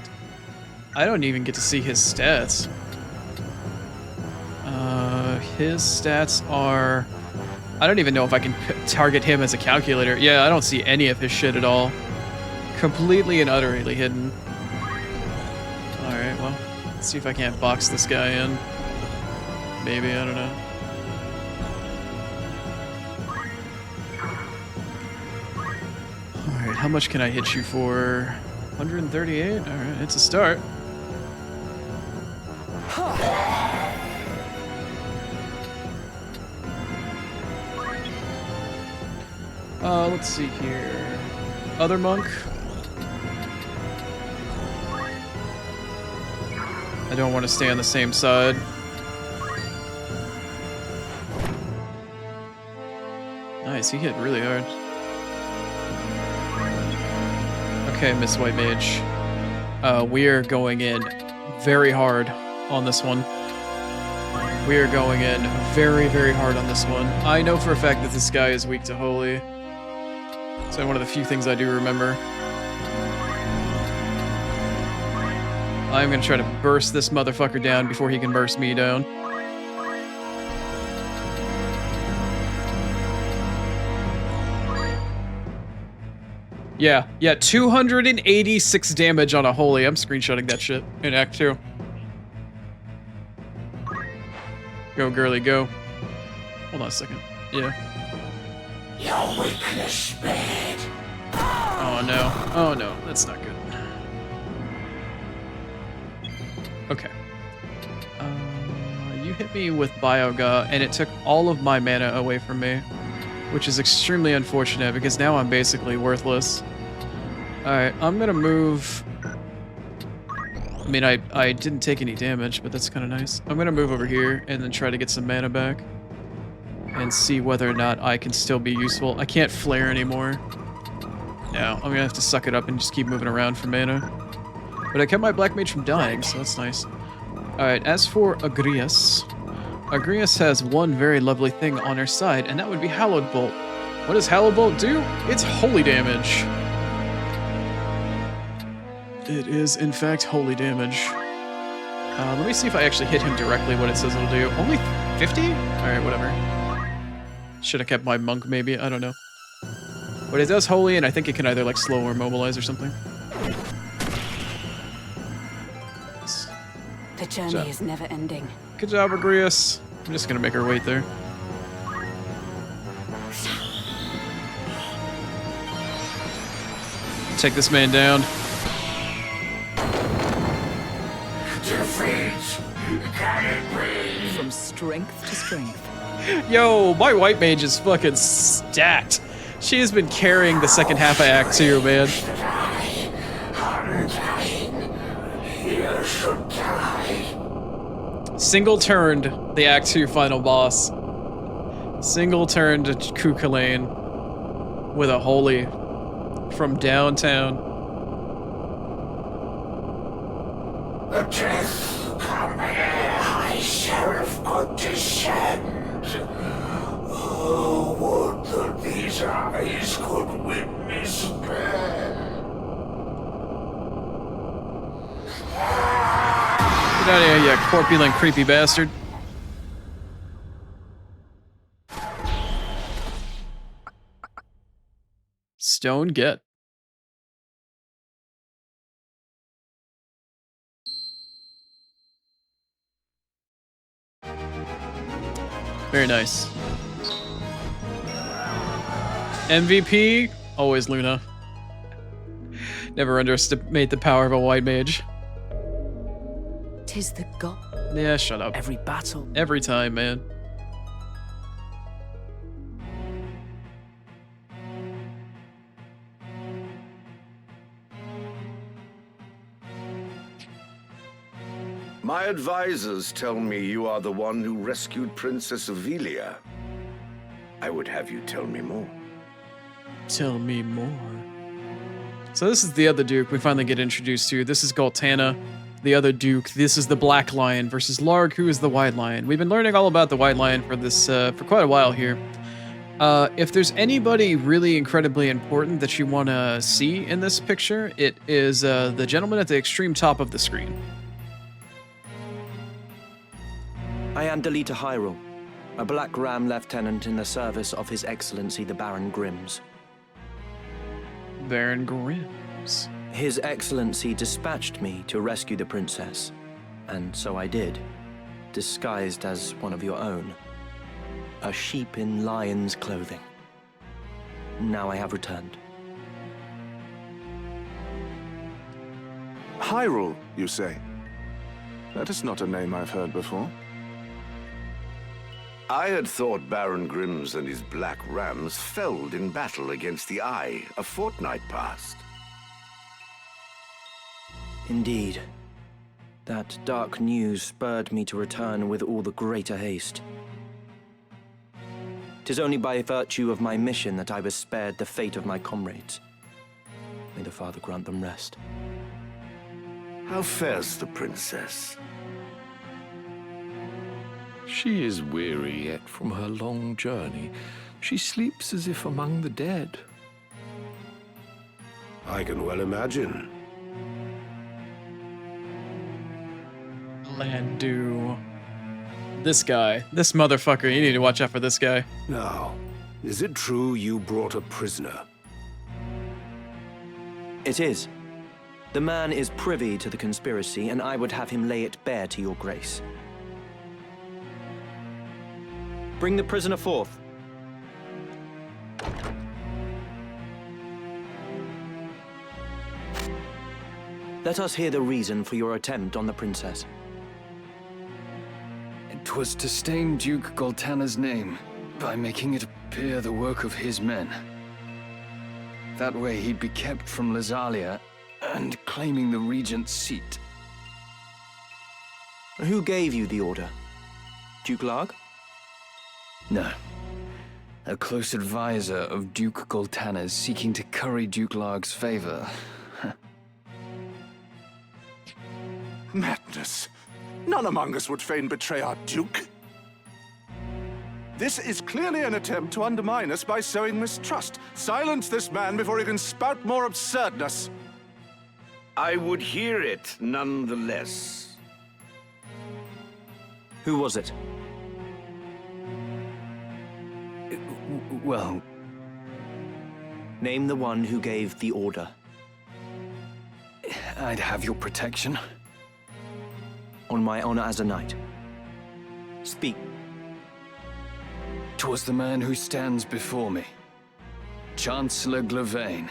I don't even get to see his stats. His stats are... I don't even know if I can target him as a calculator. Yeah, I don't see any of his shit at all. Completely and utterly hidden. Alright, well, let's see if I can't box this guy in. Maybe, I don't know. Alright, how much can I hit you for? 138? Alright, it's a start. Let's see here. Other monk. I don't want to stay on the same side. Nice, he hit really hard. Okay, Miss White Mage. We are going in very hard on this one. We are going in very, very hard on this one. I know for a fact that this guy is weak to Holy. So one of the few things I do remember. I'm gonna try to burst this motherfucker down before he can burst me down. Yeah, 286 damage on a Holy. I'm screenshotting that shit in Act 2. Go, girly, go. Hold on a second. Yeah. Your weakness bad. Oh no. Oh no, that's not good. Okay. You hit me with Bioga, and it took all of my mana away from me, which is extremely unfortunate because now I'm basically worthless. Alright, I'm gonna move... I mean, I didn't take any damage, but that's kind of nice. I'm gonna move over here and then try to get some mana back and see whether or not I can still be useful. I can't flare anymore. No, I'm gonna have to suck it up and just keep moving around for mana. But I kept my Black Mage from dying, so that's nice. Alright, as for Agrias, Agrias has one very lovely thing on her side, and that would be Hallowed Bolt. What does Hallowed Bolt do? It's holy damage. It is, in fact, holy damage. Let me see if I actually hit him directly what it says it'll do. Only 50? Alright, whatever. Should have kept my monk, maybe? I don't know. But it does holy, and I think it can either, like, slow or mobilize or something. The journey is never ending. Good job, Agrias. I'm just gonna make her wait there. Take this man down. Defeat. Can it be? From strength to strength. Yo, my white mage is fucking stacked. She has been carrying the second half of Act 2, man. You should die. Single turned the Act 2 final boss. Single turned Kukulane with a holy from downtown. The death come here, High Sheriff could descend. Oh, would that these eyes could witness Get out of here, you corpulent, creepy bastard. Stone get. Very nice. MVP, always Luna. Never underestimate the power of a white mage. 'Tis the god. Yeah, shut up. Every battle. Every time, man. My advisors tell me you are the one who rescued Princess Ivalice. I would have you tell me more. Tell me more. So this is the other Duke we finally get introduced to. This is Goltana, the other Duke. This is the Black Lion versus Larg, who is the White Lion. We've been learning all about the White Lion for this for quite a while here. If there's anybody really incredibly important that you want to see in this picture, it is the gentleman at the extreme top of the screen. I am Delita Hyrule, a Black Ram lieutenant in the service of His Excellency the Baron Grimms. Baron Grimms. His Excellency dispatched me to rescue the princess, and so I did, disguised as one of your own. A sheep in lion's clothing. Now I have returned. Hyrule, you say? That is not a name I've heard before. I had thought Baron Grimms and his Black Rams felled in battle against the Eye a fortnight past. Indeed. That dark news spurred me to return with all the greater haste. 'Tis only by virtue of my mission that I was spared the fate of my comrades. May the Father grant them rest. How fares the princess? She is weary yet from her long journey. She sleeps as if among the dead. I can well imagine. Landu. This guy. This motherfucker. You need to watch out for this guy. Now, is it true you brought a prisoner? It is. The man is privy to the conspiracy, and I would have him lay it bare to your grace. Bring the prisoner forth. Let us hear the reason for your attempt on the princess. It was to stain Duke Goltana's name by making it appear the work of his men. That way he'd be kept from Lazalia and claiming the regent's seat. Who gave you the order? Duke Larg? No. A close advisor of Duke Goltana's seeking to curry Duke Larg's favor. Madness. None among us would fain betray our Duke. This is clearly an attempt to undermine us by sowing mistrust. Silence this man before he can spout more absurdness. I would hear it nonetheless. Who was it? Well... Name the one who gave the order. I'd have your protection. On my honor as a knight. Speak. 'Twas the man who stands before me. Chancellor Glavain.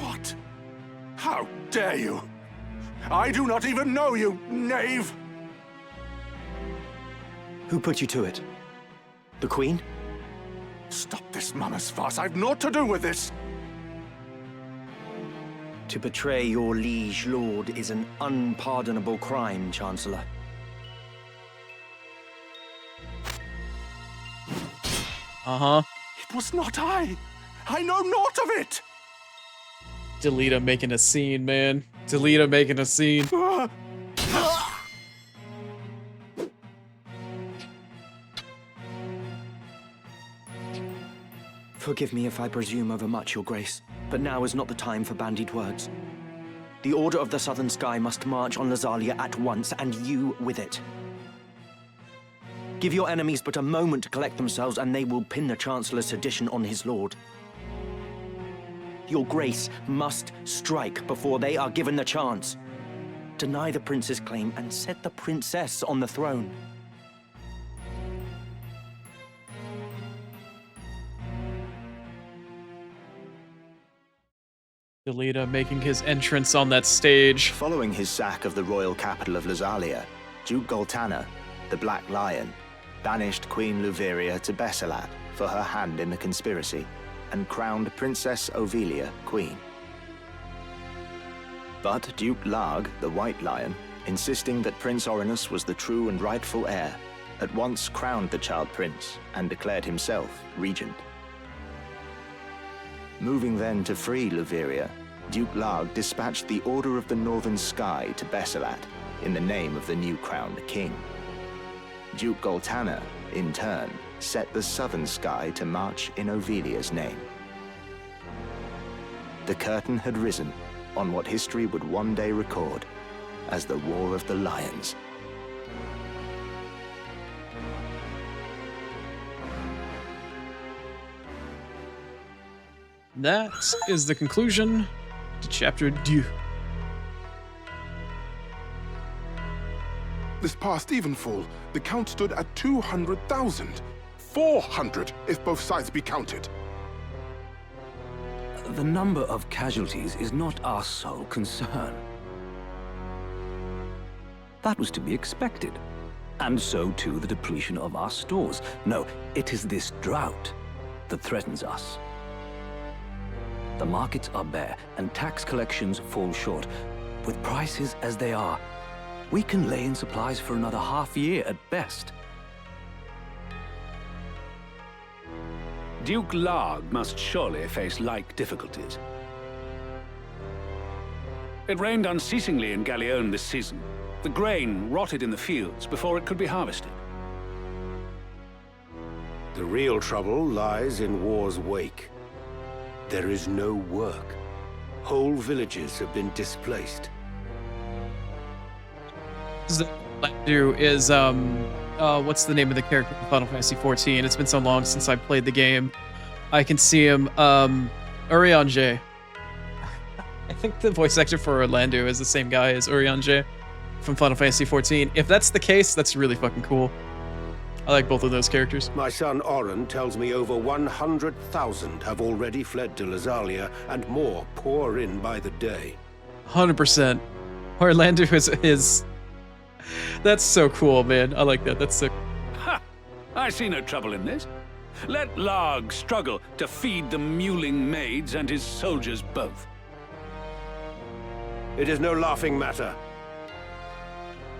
What? How dare you? I do not even know you, knave! Who put you to it? The Queen? Stop this mama's farce. I've naught to do with this. To betray your liege lord is an unpardonable crime, Chancellor. Uh-huh. It was not I. I know naught of it. Delita making a scene, man. Delita making a scene. Forgive me if I presume overmuch, Your Grace, but now is not the time for bandied words. The Order of the Southern Sky must march on Lazalia at once, and you with it. Give your enemies but a moment to collect themselves, and they will pin the Chancellor's sedition on his lord. Your Grace must strike before they are given the chance. Deny the prince's claim and set the princess on the throne. Delita making his entrance on that stage. Following his sack of the royal capital of Lazalia, Duke Goltana, the Black Lion, banished Queen Luveria to Besselat for her hand in the conspiracy, and crowned Princess Ovelia queen. But Duke Larg, the White Lion, insisting that Prince Orinus was the true and rightful heir, at once crowned the child prince and declared himself regent. Moving then to free Luveria, Duke Larg dispatched the Order of the Northern Sky to Besselat in the name of the new crowned king. Duke Goltana, in turn, set the Southern Sky to march in Ovelia's name. The curtain had risen on what history would one day record as the War of the Lions. That is the conclusion to Chapter 2. This past evenfall, the count stood at 200,000. 400 if both sides be counted. The number of casualties is not our sole concern. That was to be expected. And so too the depletion of our stores. No, it is this drought that threatens us. The markets are bare, and tax collections fall short. With prices as they are, we can lay in supplies for another half year at best. Duke Larg must surely face like difficulties. It rained unceasingly in Galleon this season. The grain rotted in the fields before it could be harvested. The real trouble lies in war's wake. There is no work. Whole villages have been displaced. Landu is, what's the name of the character from Final Fantasy XIV? It's been so long since I played the game. I can see him, Urianger. I think the voice actor for Orlando is the same guy as Urianger from Final Fantasy XIV. If that's the case, that's really fucking cool. I like both of those characters. My son Oren tells me over 100,000 have already fled to Lazalia, and more pour in by the day. 100%. Orlando is... That's so cool, man. I like that. That's sick. Ha! I see no trouble in this. Let Larg struggle to feed the mewling maids and his soldiers both. It is no laughing matter.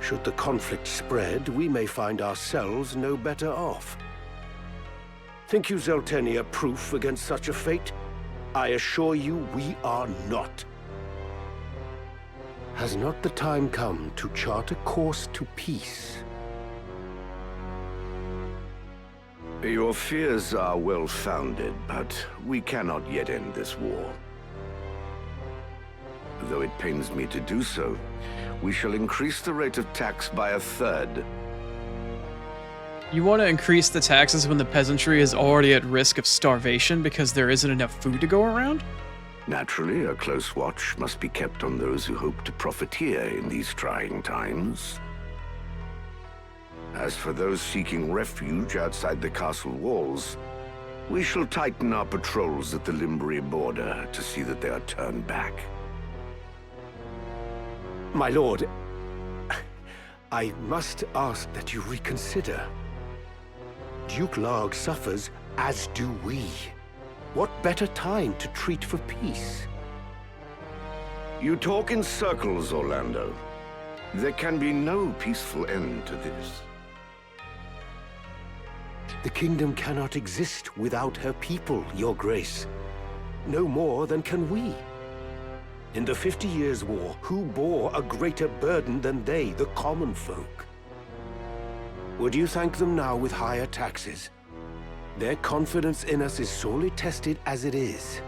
Should the conflict spread, we may find ourselves no better off. Think you Zeltenia proof against such a fate? I assure you we are not. Has not the time come to chart a course to peace? Your fears are well-founded, but we cannot yet end this war. Though it pains me to do so, we shall increase the rate of tax by 1/3. You want to increase the taxes when the peasantry is already at risk of starvation because there isn't enough food to go around? Naturally, a close watch must be kept on those who hope to profiteer in these trying times. As for those seeking refuge outside the castle walls, we shall tighten our patrols at the Limbri border to see that they are turned back. My lord, I must ask that you reconsider. Duke Larg suffers, as do we. What better time to treat for peace? You talk in circles, Orlando. There can be no peaceful end to this. The kingdom cannot exist without her people, Your Grace. No more than can we. In the 50 Years' War, who bore a greater burden than they, the common folk? Would you thank them now with higher taxes? Their confidence in us is sorely tested as it is.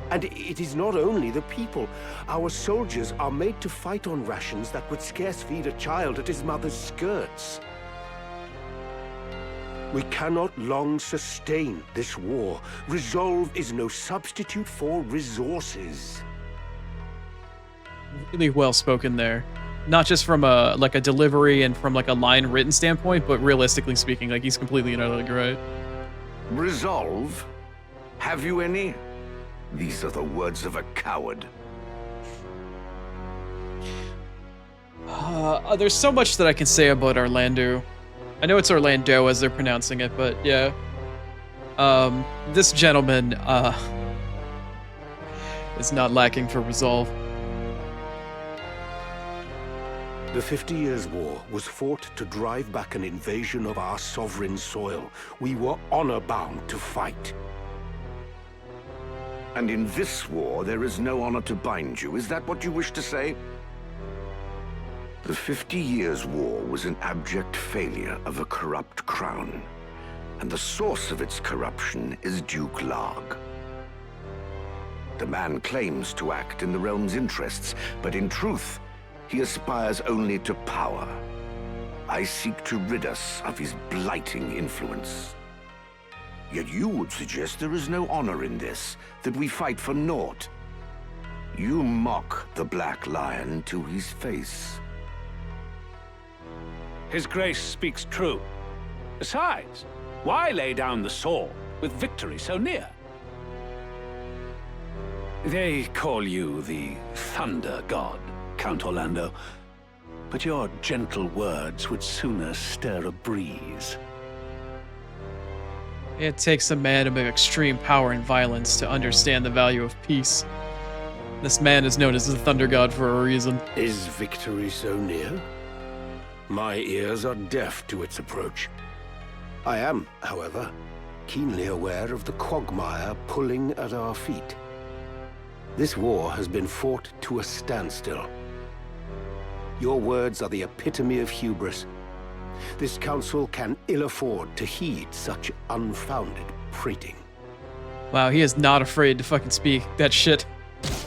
And it is not only the people. Our soldiers are made to fight on rations that would scarce feed a child at his mother's skirts. We cannot long sustain this war. Resolve is no substitute for resources. Really well spoken there. Not just from a delivery and from like a line written standpoint, but realistically speaking, like he's completely and utterly right. Resolve? Have you any? These are the words of a coward. There's so much that I can say about Orlando. I know it's Orlando as they're pronouncing it, but yeah. This gentleman is not lacking for resolve. The 50 Years' War was fought to drive back an invasion of our sovereign soil. We were honor-bound to fight. And in this war, there is no honor to bind you. Is that what you wish to say? The 50 Years' War was an abject failure of a corrupt crown. And the source of its corruption is Duke Larg. The man claims to act in the realm's interests, but in truth, he aspires only to power. I seek to rid us of his blighting influence. Yet you would suggest there is no honor in this, that we fight for naught. You mock the Black Lion to his face. His Grace speaks true. Besides, why lay down the sword with victory so near? They call you the Thunder God, Count Orlando, but your gentle words would sooner stir a breeze. It takes a man of extreme power and violence to understand the value of peace. This man is known as the Thunder God for a reason. Is victory so near? My ears are deaf to its approach. I am, however, keenly aware of the quagmire pulling at our feet. This war has been fought to a standstill. Your words are the epitome of hubris. This council can ill afford to heed such unfounded prating. Wow, he is not afraid to fucking speak that shit.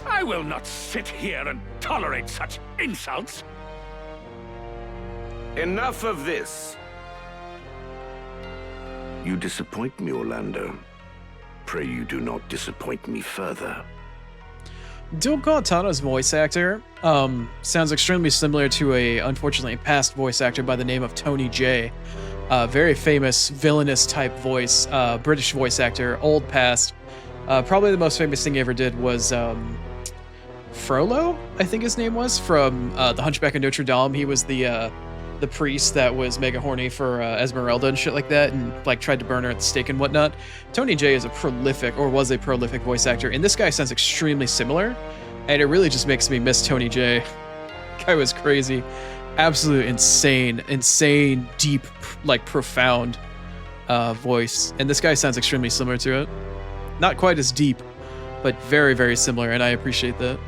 I will not sit here and tolerate such insults. Enough of this. You disappoint me, Orlando. Pray you do not disappoint me further. Duke Tana's voice actor sounds extremely similar to a, unfortunately, past voice actor by the name of Tony J. Very famous villainous type voice, British voice actor, old past. Probably the most famous thing he ever did was Frollo, I think his name was, from The Hunchback of Notre Dame. He was the priest that was mega horny for Esmeralda and shit like that, and like tried to burn her at the stake and whatnot. Tony J is a prolific, or was a prolific voice actor, and this guy sounds extremely similar, and it really just makes me miss Tony J. Guy was crazy, absolute insane, deep, like profound voice, and this guy sounds extremely similar to it. Not quite as deep, but very, very similar, and I appreciate that.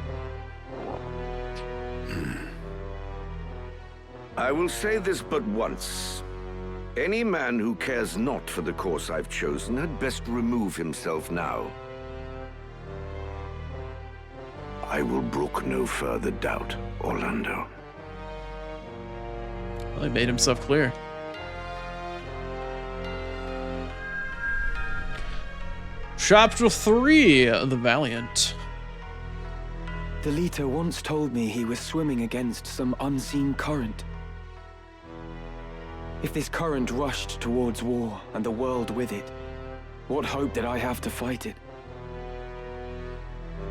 I will say this but once. Any man who cares not for the course I've chosen had best remove himself now. I will brook no further doubt, Orlando. Well, he made himself clear. Chapter 3, The Valiant. The leader once told me he was swimming against some unseen current. If this current rushed towards war, and the world with it, what hope did I have to fight it?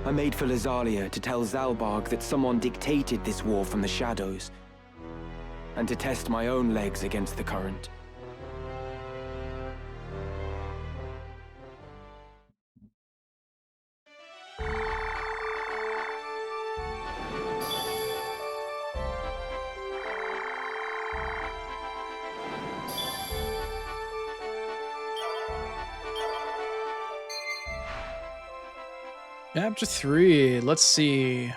I made for Lazalia to tell Zalbarg that someone dictated this war from the shadows, and to test my own legs against the current. Chapter 3, let's see.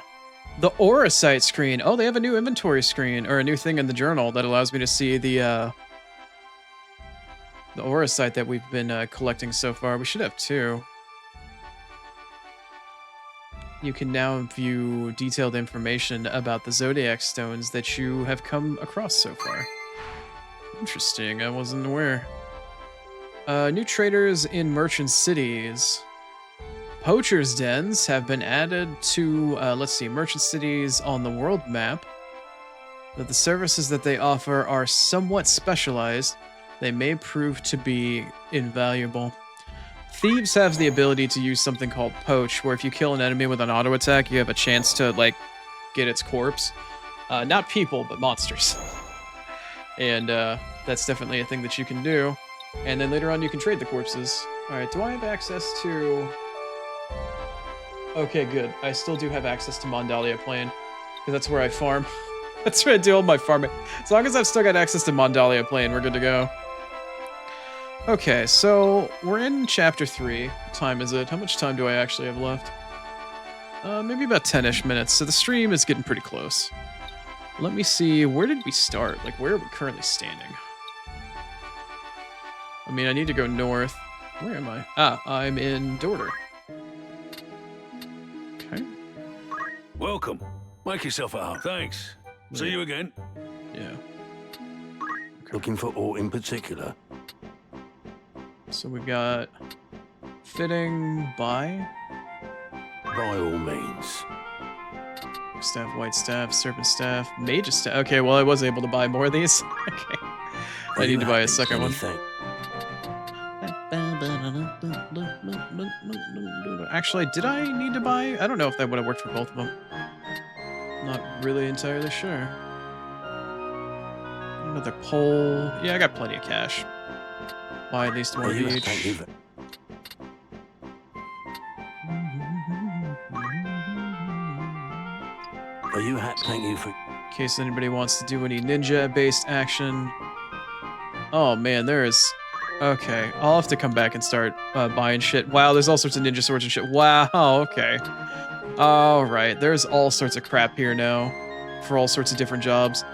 The Aura site screen. Oh, they have a new inventory screen, or a new thing in the journal that allows me to see the Aura site that we've been collecting so far. We should have 2. you can now view detailed information about the Zodiac stones that you have come across so far. Interesting, I wasn't aware. New traders in merchant cities. Poachers' dens have been added to, let's see, merchant cities on the world map. That the services that they offer are somewhat specialized. They may prove to be invaluable. Thieves have the ability to use something called poach, where if you kill an enemy with an auto attack, you have a chance to, like, get its corpse. Not people, but monsters. And that's definitely a thing that you can do. And then later on, you can trade the corpses. Alright, do I have access to... Okay, good. I still do have access to Mondalia Plain, because that's where I farm. That's where I do all my farming. As long as I've still got access to Mondalia Plain, we're good to go. Okay, so we're in chapter 3. What time is it? How much time do I actually have left? Maybe about 10-ish minutes, so the stream is getting pretty close. Let me see, where did we start? Like, where are we currently standing? I mean, I need to go north. Where am I? Ah, I'm in Dorder. Okay. Welcome. Make yourself at home. Thanks. See you again. Yeah. Okay. Looking for aught in particular? So we've got fitting by all means. Staff, white staff, serpent staff, mage staff. Okay, well I was able to buy more of these. Okay. I need to buy a second one. Actually, did I need to buy? I don't know if that would have worked for both of them. Not really entirely sure. Another pole. Yeah, I got plenty of cash. Buy at least one of each. Are you happy? Thank you for... In case anybody wants to do any ninja-based action. Oh man, there is... Okay, I'll have to come back and start buying shit. Wow, there's all sorts of ninja swords and shit. Wow, okay. Alright, there's all sorts of crap here now. For all sorts of different jobs.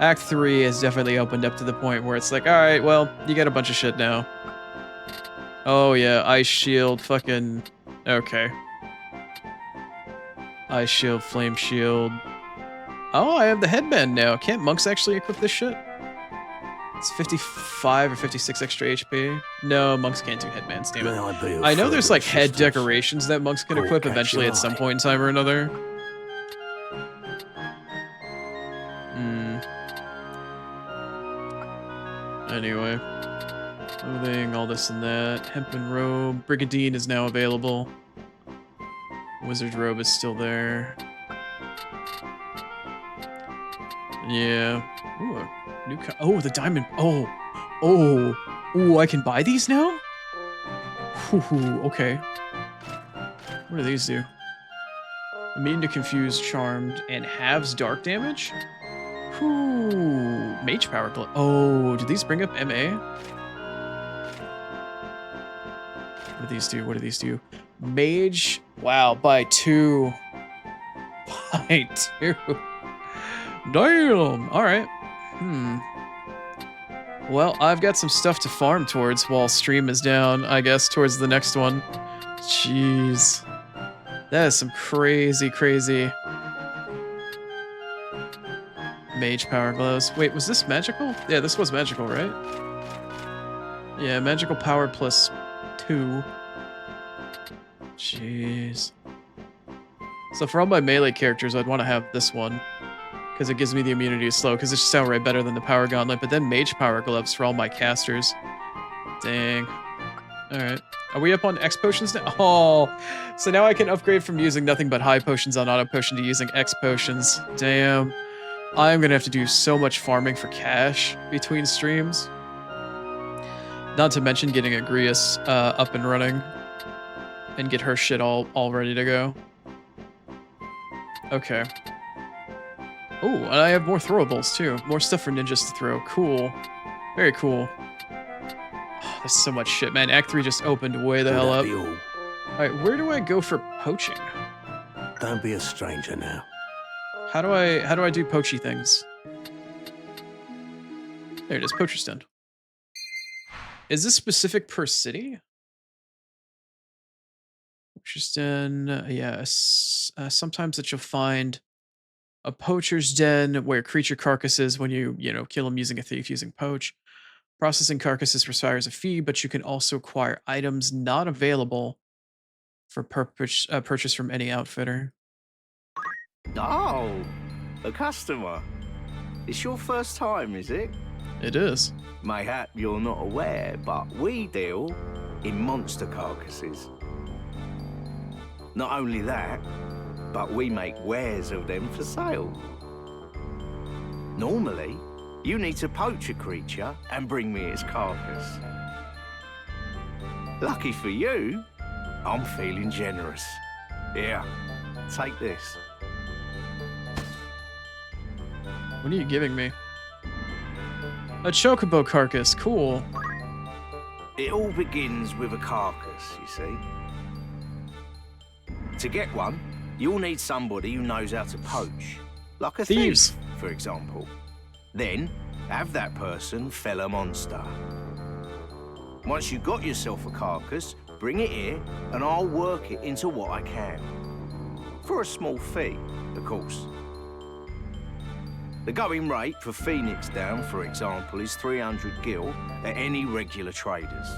Act 3 has definitely opened up to the point where it's like, alright, well, you got a bunch of shit now. Oh yeah, ice shield, fucking... Okay. Ice shield, flame shield. Oh, I have the headband now. Can't monks actually equip this shit? It's 55 or 56 extra HP. No, monks can't do headbands, damn it. I know there's like head decorations that monks can equip eventually at some point in time or another. Anyway. Clothing, all this and that. Hempen robe. Brigadine is now available. Wizard's robe is still there. Yeah. Ooh, a new oh, the diamond. Oh, I can buy these now? Ooh, okay. What do these do? Immune to confuse, charmed, and halves dark damage? Ooh, mage power glove. Oh, do these bring up MA? What do these do? What do these do? Mage. Wow, by 2. By 2. Damn. All right. Well, I've got some stuff to farm towards while stream is down, I guess, towards the next one. Jeez. That is some crazy, crazy mage power gloves. Wait, was this magical? Yeah, this was magical, right? Yeah, magical power plus 2. Jeez. So for all my melee characters, I'd want to have this one. Because it gives me the immunity to slow, because it's just outright better than the power gauntlet. But then mage power gloves for all my casters. Dang. Alright. Are we up on X potions now? Oh, so now I can upgrade from using nothing but high potions on auto potion to using X potions. Damn. I'm gonna have to do so much farming for cash between streams. Not to mention getting Agrias up and running. And get her shit all ready to go. Okay. Oh, and I have more throwables too. More stuff for ninjas to throw. Cool. Very cool. Oh, there's so much shit, man. Act 3 just opened way the hell up. Alright, where do I go for poaching? Don't be a stranger now. How do I do poachy things? There it is, poacher stand. Is this specific per city? Poacher's den. Yes. Sometimes that you'll find a poacher's den where creature carcasses when you kill them using a thief using poach. Processing carcasses requires a fee, but you can also acquire items not available for purchase from any outfitter. Oh, a customer. It's your first time, is it? It is. Mayhap you're not aware, but we deal in monster carcasses. Not only that, but we make wares of them for sale. Normally, you need to poach a creature and bring me its carcass. Lucky for you, I'm feeling generous. Here, take this. What are you giving me? A chocobo carcass. Cool. It all begins with a carcass, you see. To get one, you'll need somebody who knows how to poach. Like a Thieves. thief, for example. Then, have that person fell a monster. Once you've got yourself a carcass, bring it here, and I'll work it into what I can. For a small fee, of course. The going rate for Phoenix Down, for example, is 300 gil at any regular traders.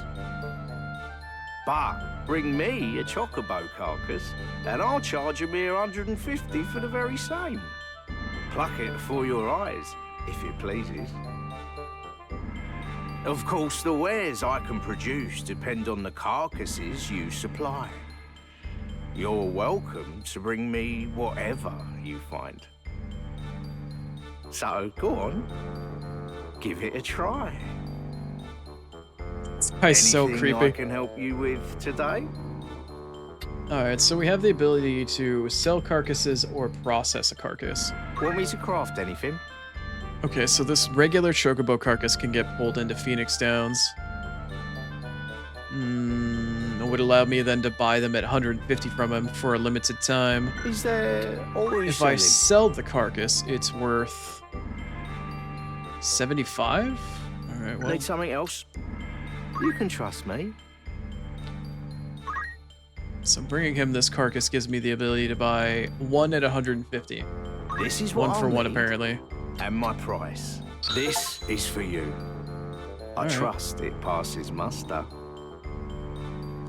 But bring me a chocobo carcass, and I'll charge a mere 150 for the very same. Pluck it before your eyes, if it pleases. Of course, the wares I can produce depend on the carcasses you supply. You're welcome to bring me whatever you find. So, go on. Give it a try. This guy's so Anything I creepy. can help you with today? Alright, so we have the ability to sell carcasses or process a carcass. Want me to craft anything? Okay, so this regular chocobo carcass can get pulled into Phoenix Downs. It would allow me then to buy them at 150 from him for a limited time. Is there always If I sell the carcass, it's worth 75? Alright, well. Need something else? You can trust me. So bringing him this carcass gives me the ability to buy one at 150. This is what one for I'll one, need. apparently. And my price. This is for you. I Alright. trust it passes muster.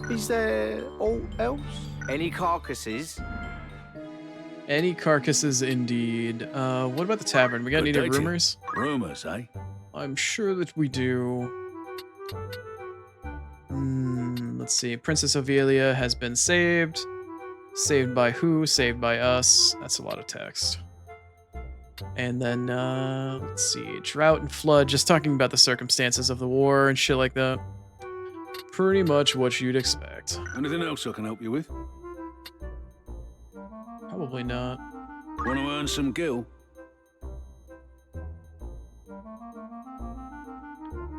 Is there all else? Any carcasses? Any carcasses, indeed. What about the tavern? We got any Good day to you. rumors? Rumors, eh? I'm sure that we do. Let's see. Princess Ovelia has been saved. Saved by who? Saved by us. That's a lot of text. And then, let's see. Drought and flood. Just talking about the circumstances of the war and shit like that. Pretty much what you'd expect. Anything else I can help you with? Probably not. Want to earn some gil?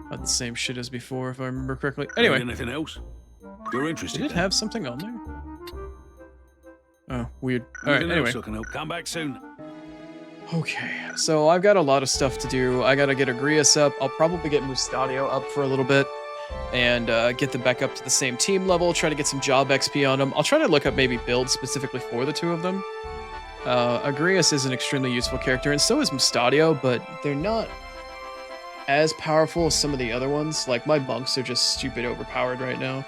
About the same shit as before, if I remember correctly. Anyway. Anything else? You're interested? Did it have something on there? Oh, weird. Alright, Anything anyway. else I can help? Come back soon. Okay, so I've got a lot of stuff to do. I gotta get Agrias up. I'll probably get Mustadio up for a little bit. And get them back up to the same team level. Try to get some job XP on them. I'll try to look up maybe builds specifically for the two of them. Agrias is an extremely useful character, and so is Mustadio, but they're not as powerful as some of the other ones. Like, my monks are just stupid overpowered right now.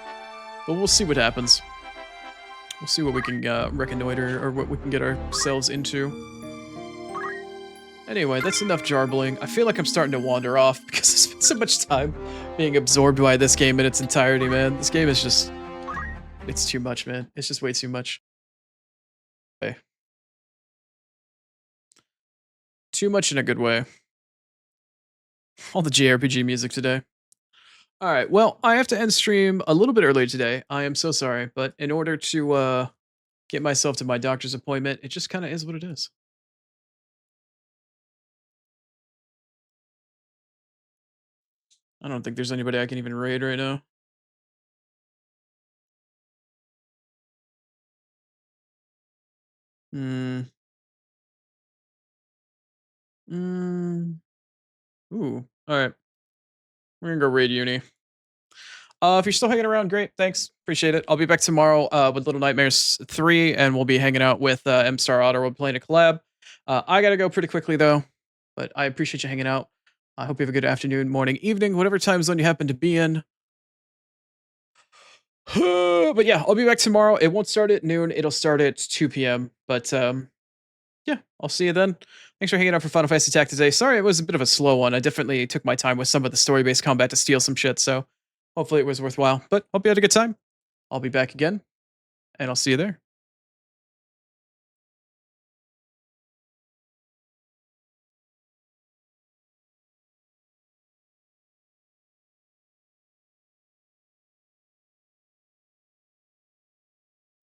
But we'll see what happens. We'll see what we can reconnoiter, or what we can get ourselves into. Anyway, that's enough jarbling. I feel like I'm starting to wander off because I spent so much time being absorbed by this game in its entirety, man. This game is just... it's too much, man. It's just way too much. Okay. Too much in a good way. All the JRPG music today. Alright, well, I have to end stream a little bit earlier today. I am so sorry, but in order to get myself to my doctor's appointment, it just kind of is what it is. I don't think there's anybody I can even raid right now. Hmm. Ooh. Alright. We're gonna go raid Uni. If you're still hanging around, great. Thanks. Appreciate it. I'll be back tomorrow with Little Nightmares 3, and we'll be hanging out with M Star Otter. We're playing a collab. I gotta go pretty quickly though, but I appreciate you hanging out. I hope you have a good afternoon, morning, evening, whatever time zone you happen to be in. But yeah, I'll be back tomorrow. It won't start at noon. It'll start at 2 p.m. But yeah, I'll see you then. Thanks for hanging out for Final Fantasy Attack today. Sorry, it was a bit of a slow one. I definitely took my time with some of the story-based combat to steal some shit, so hopefully it was worthwhile. But hope you had a good time. I'll be back again, and I'll see you there.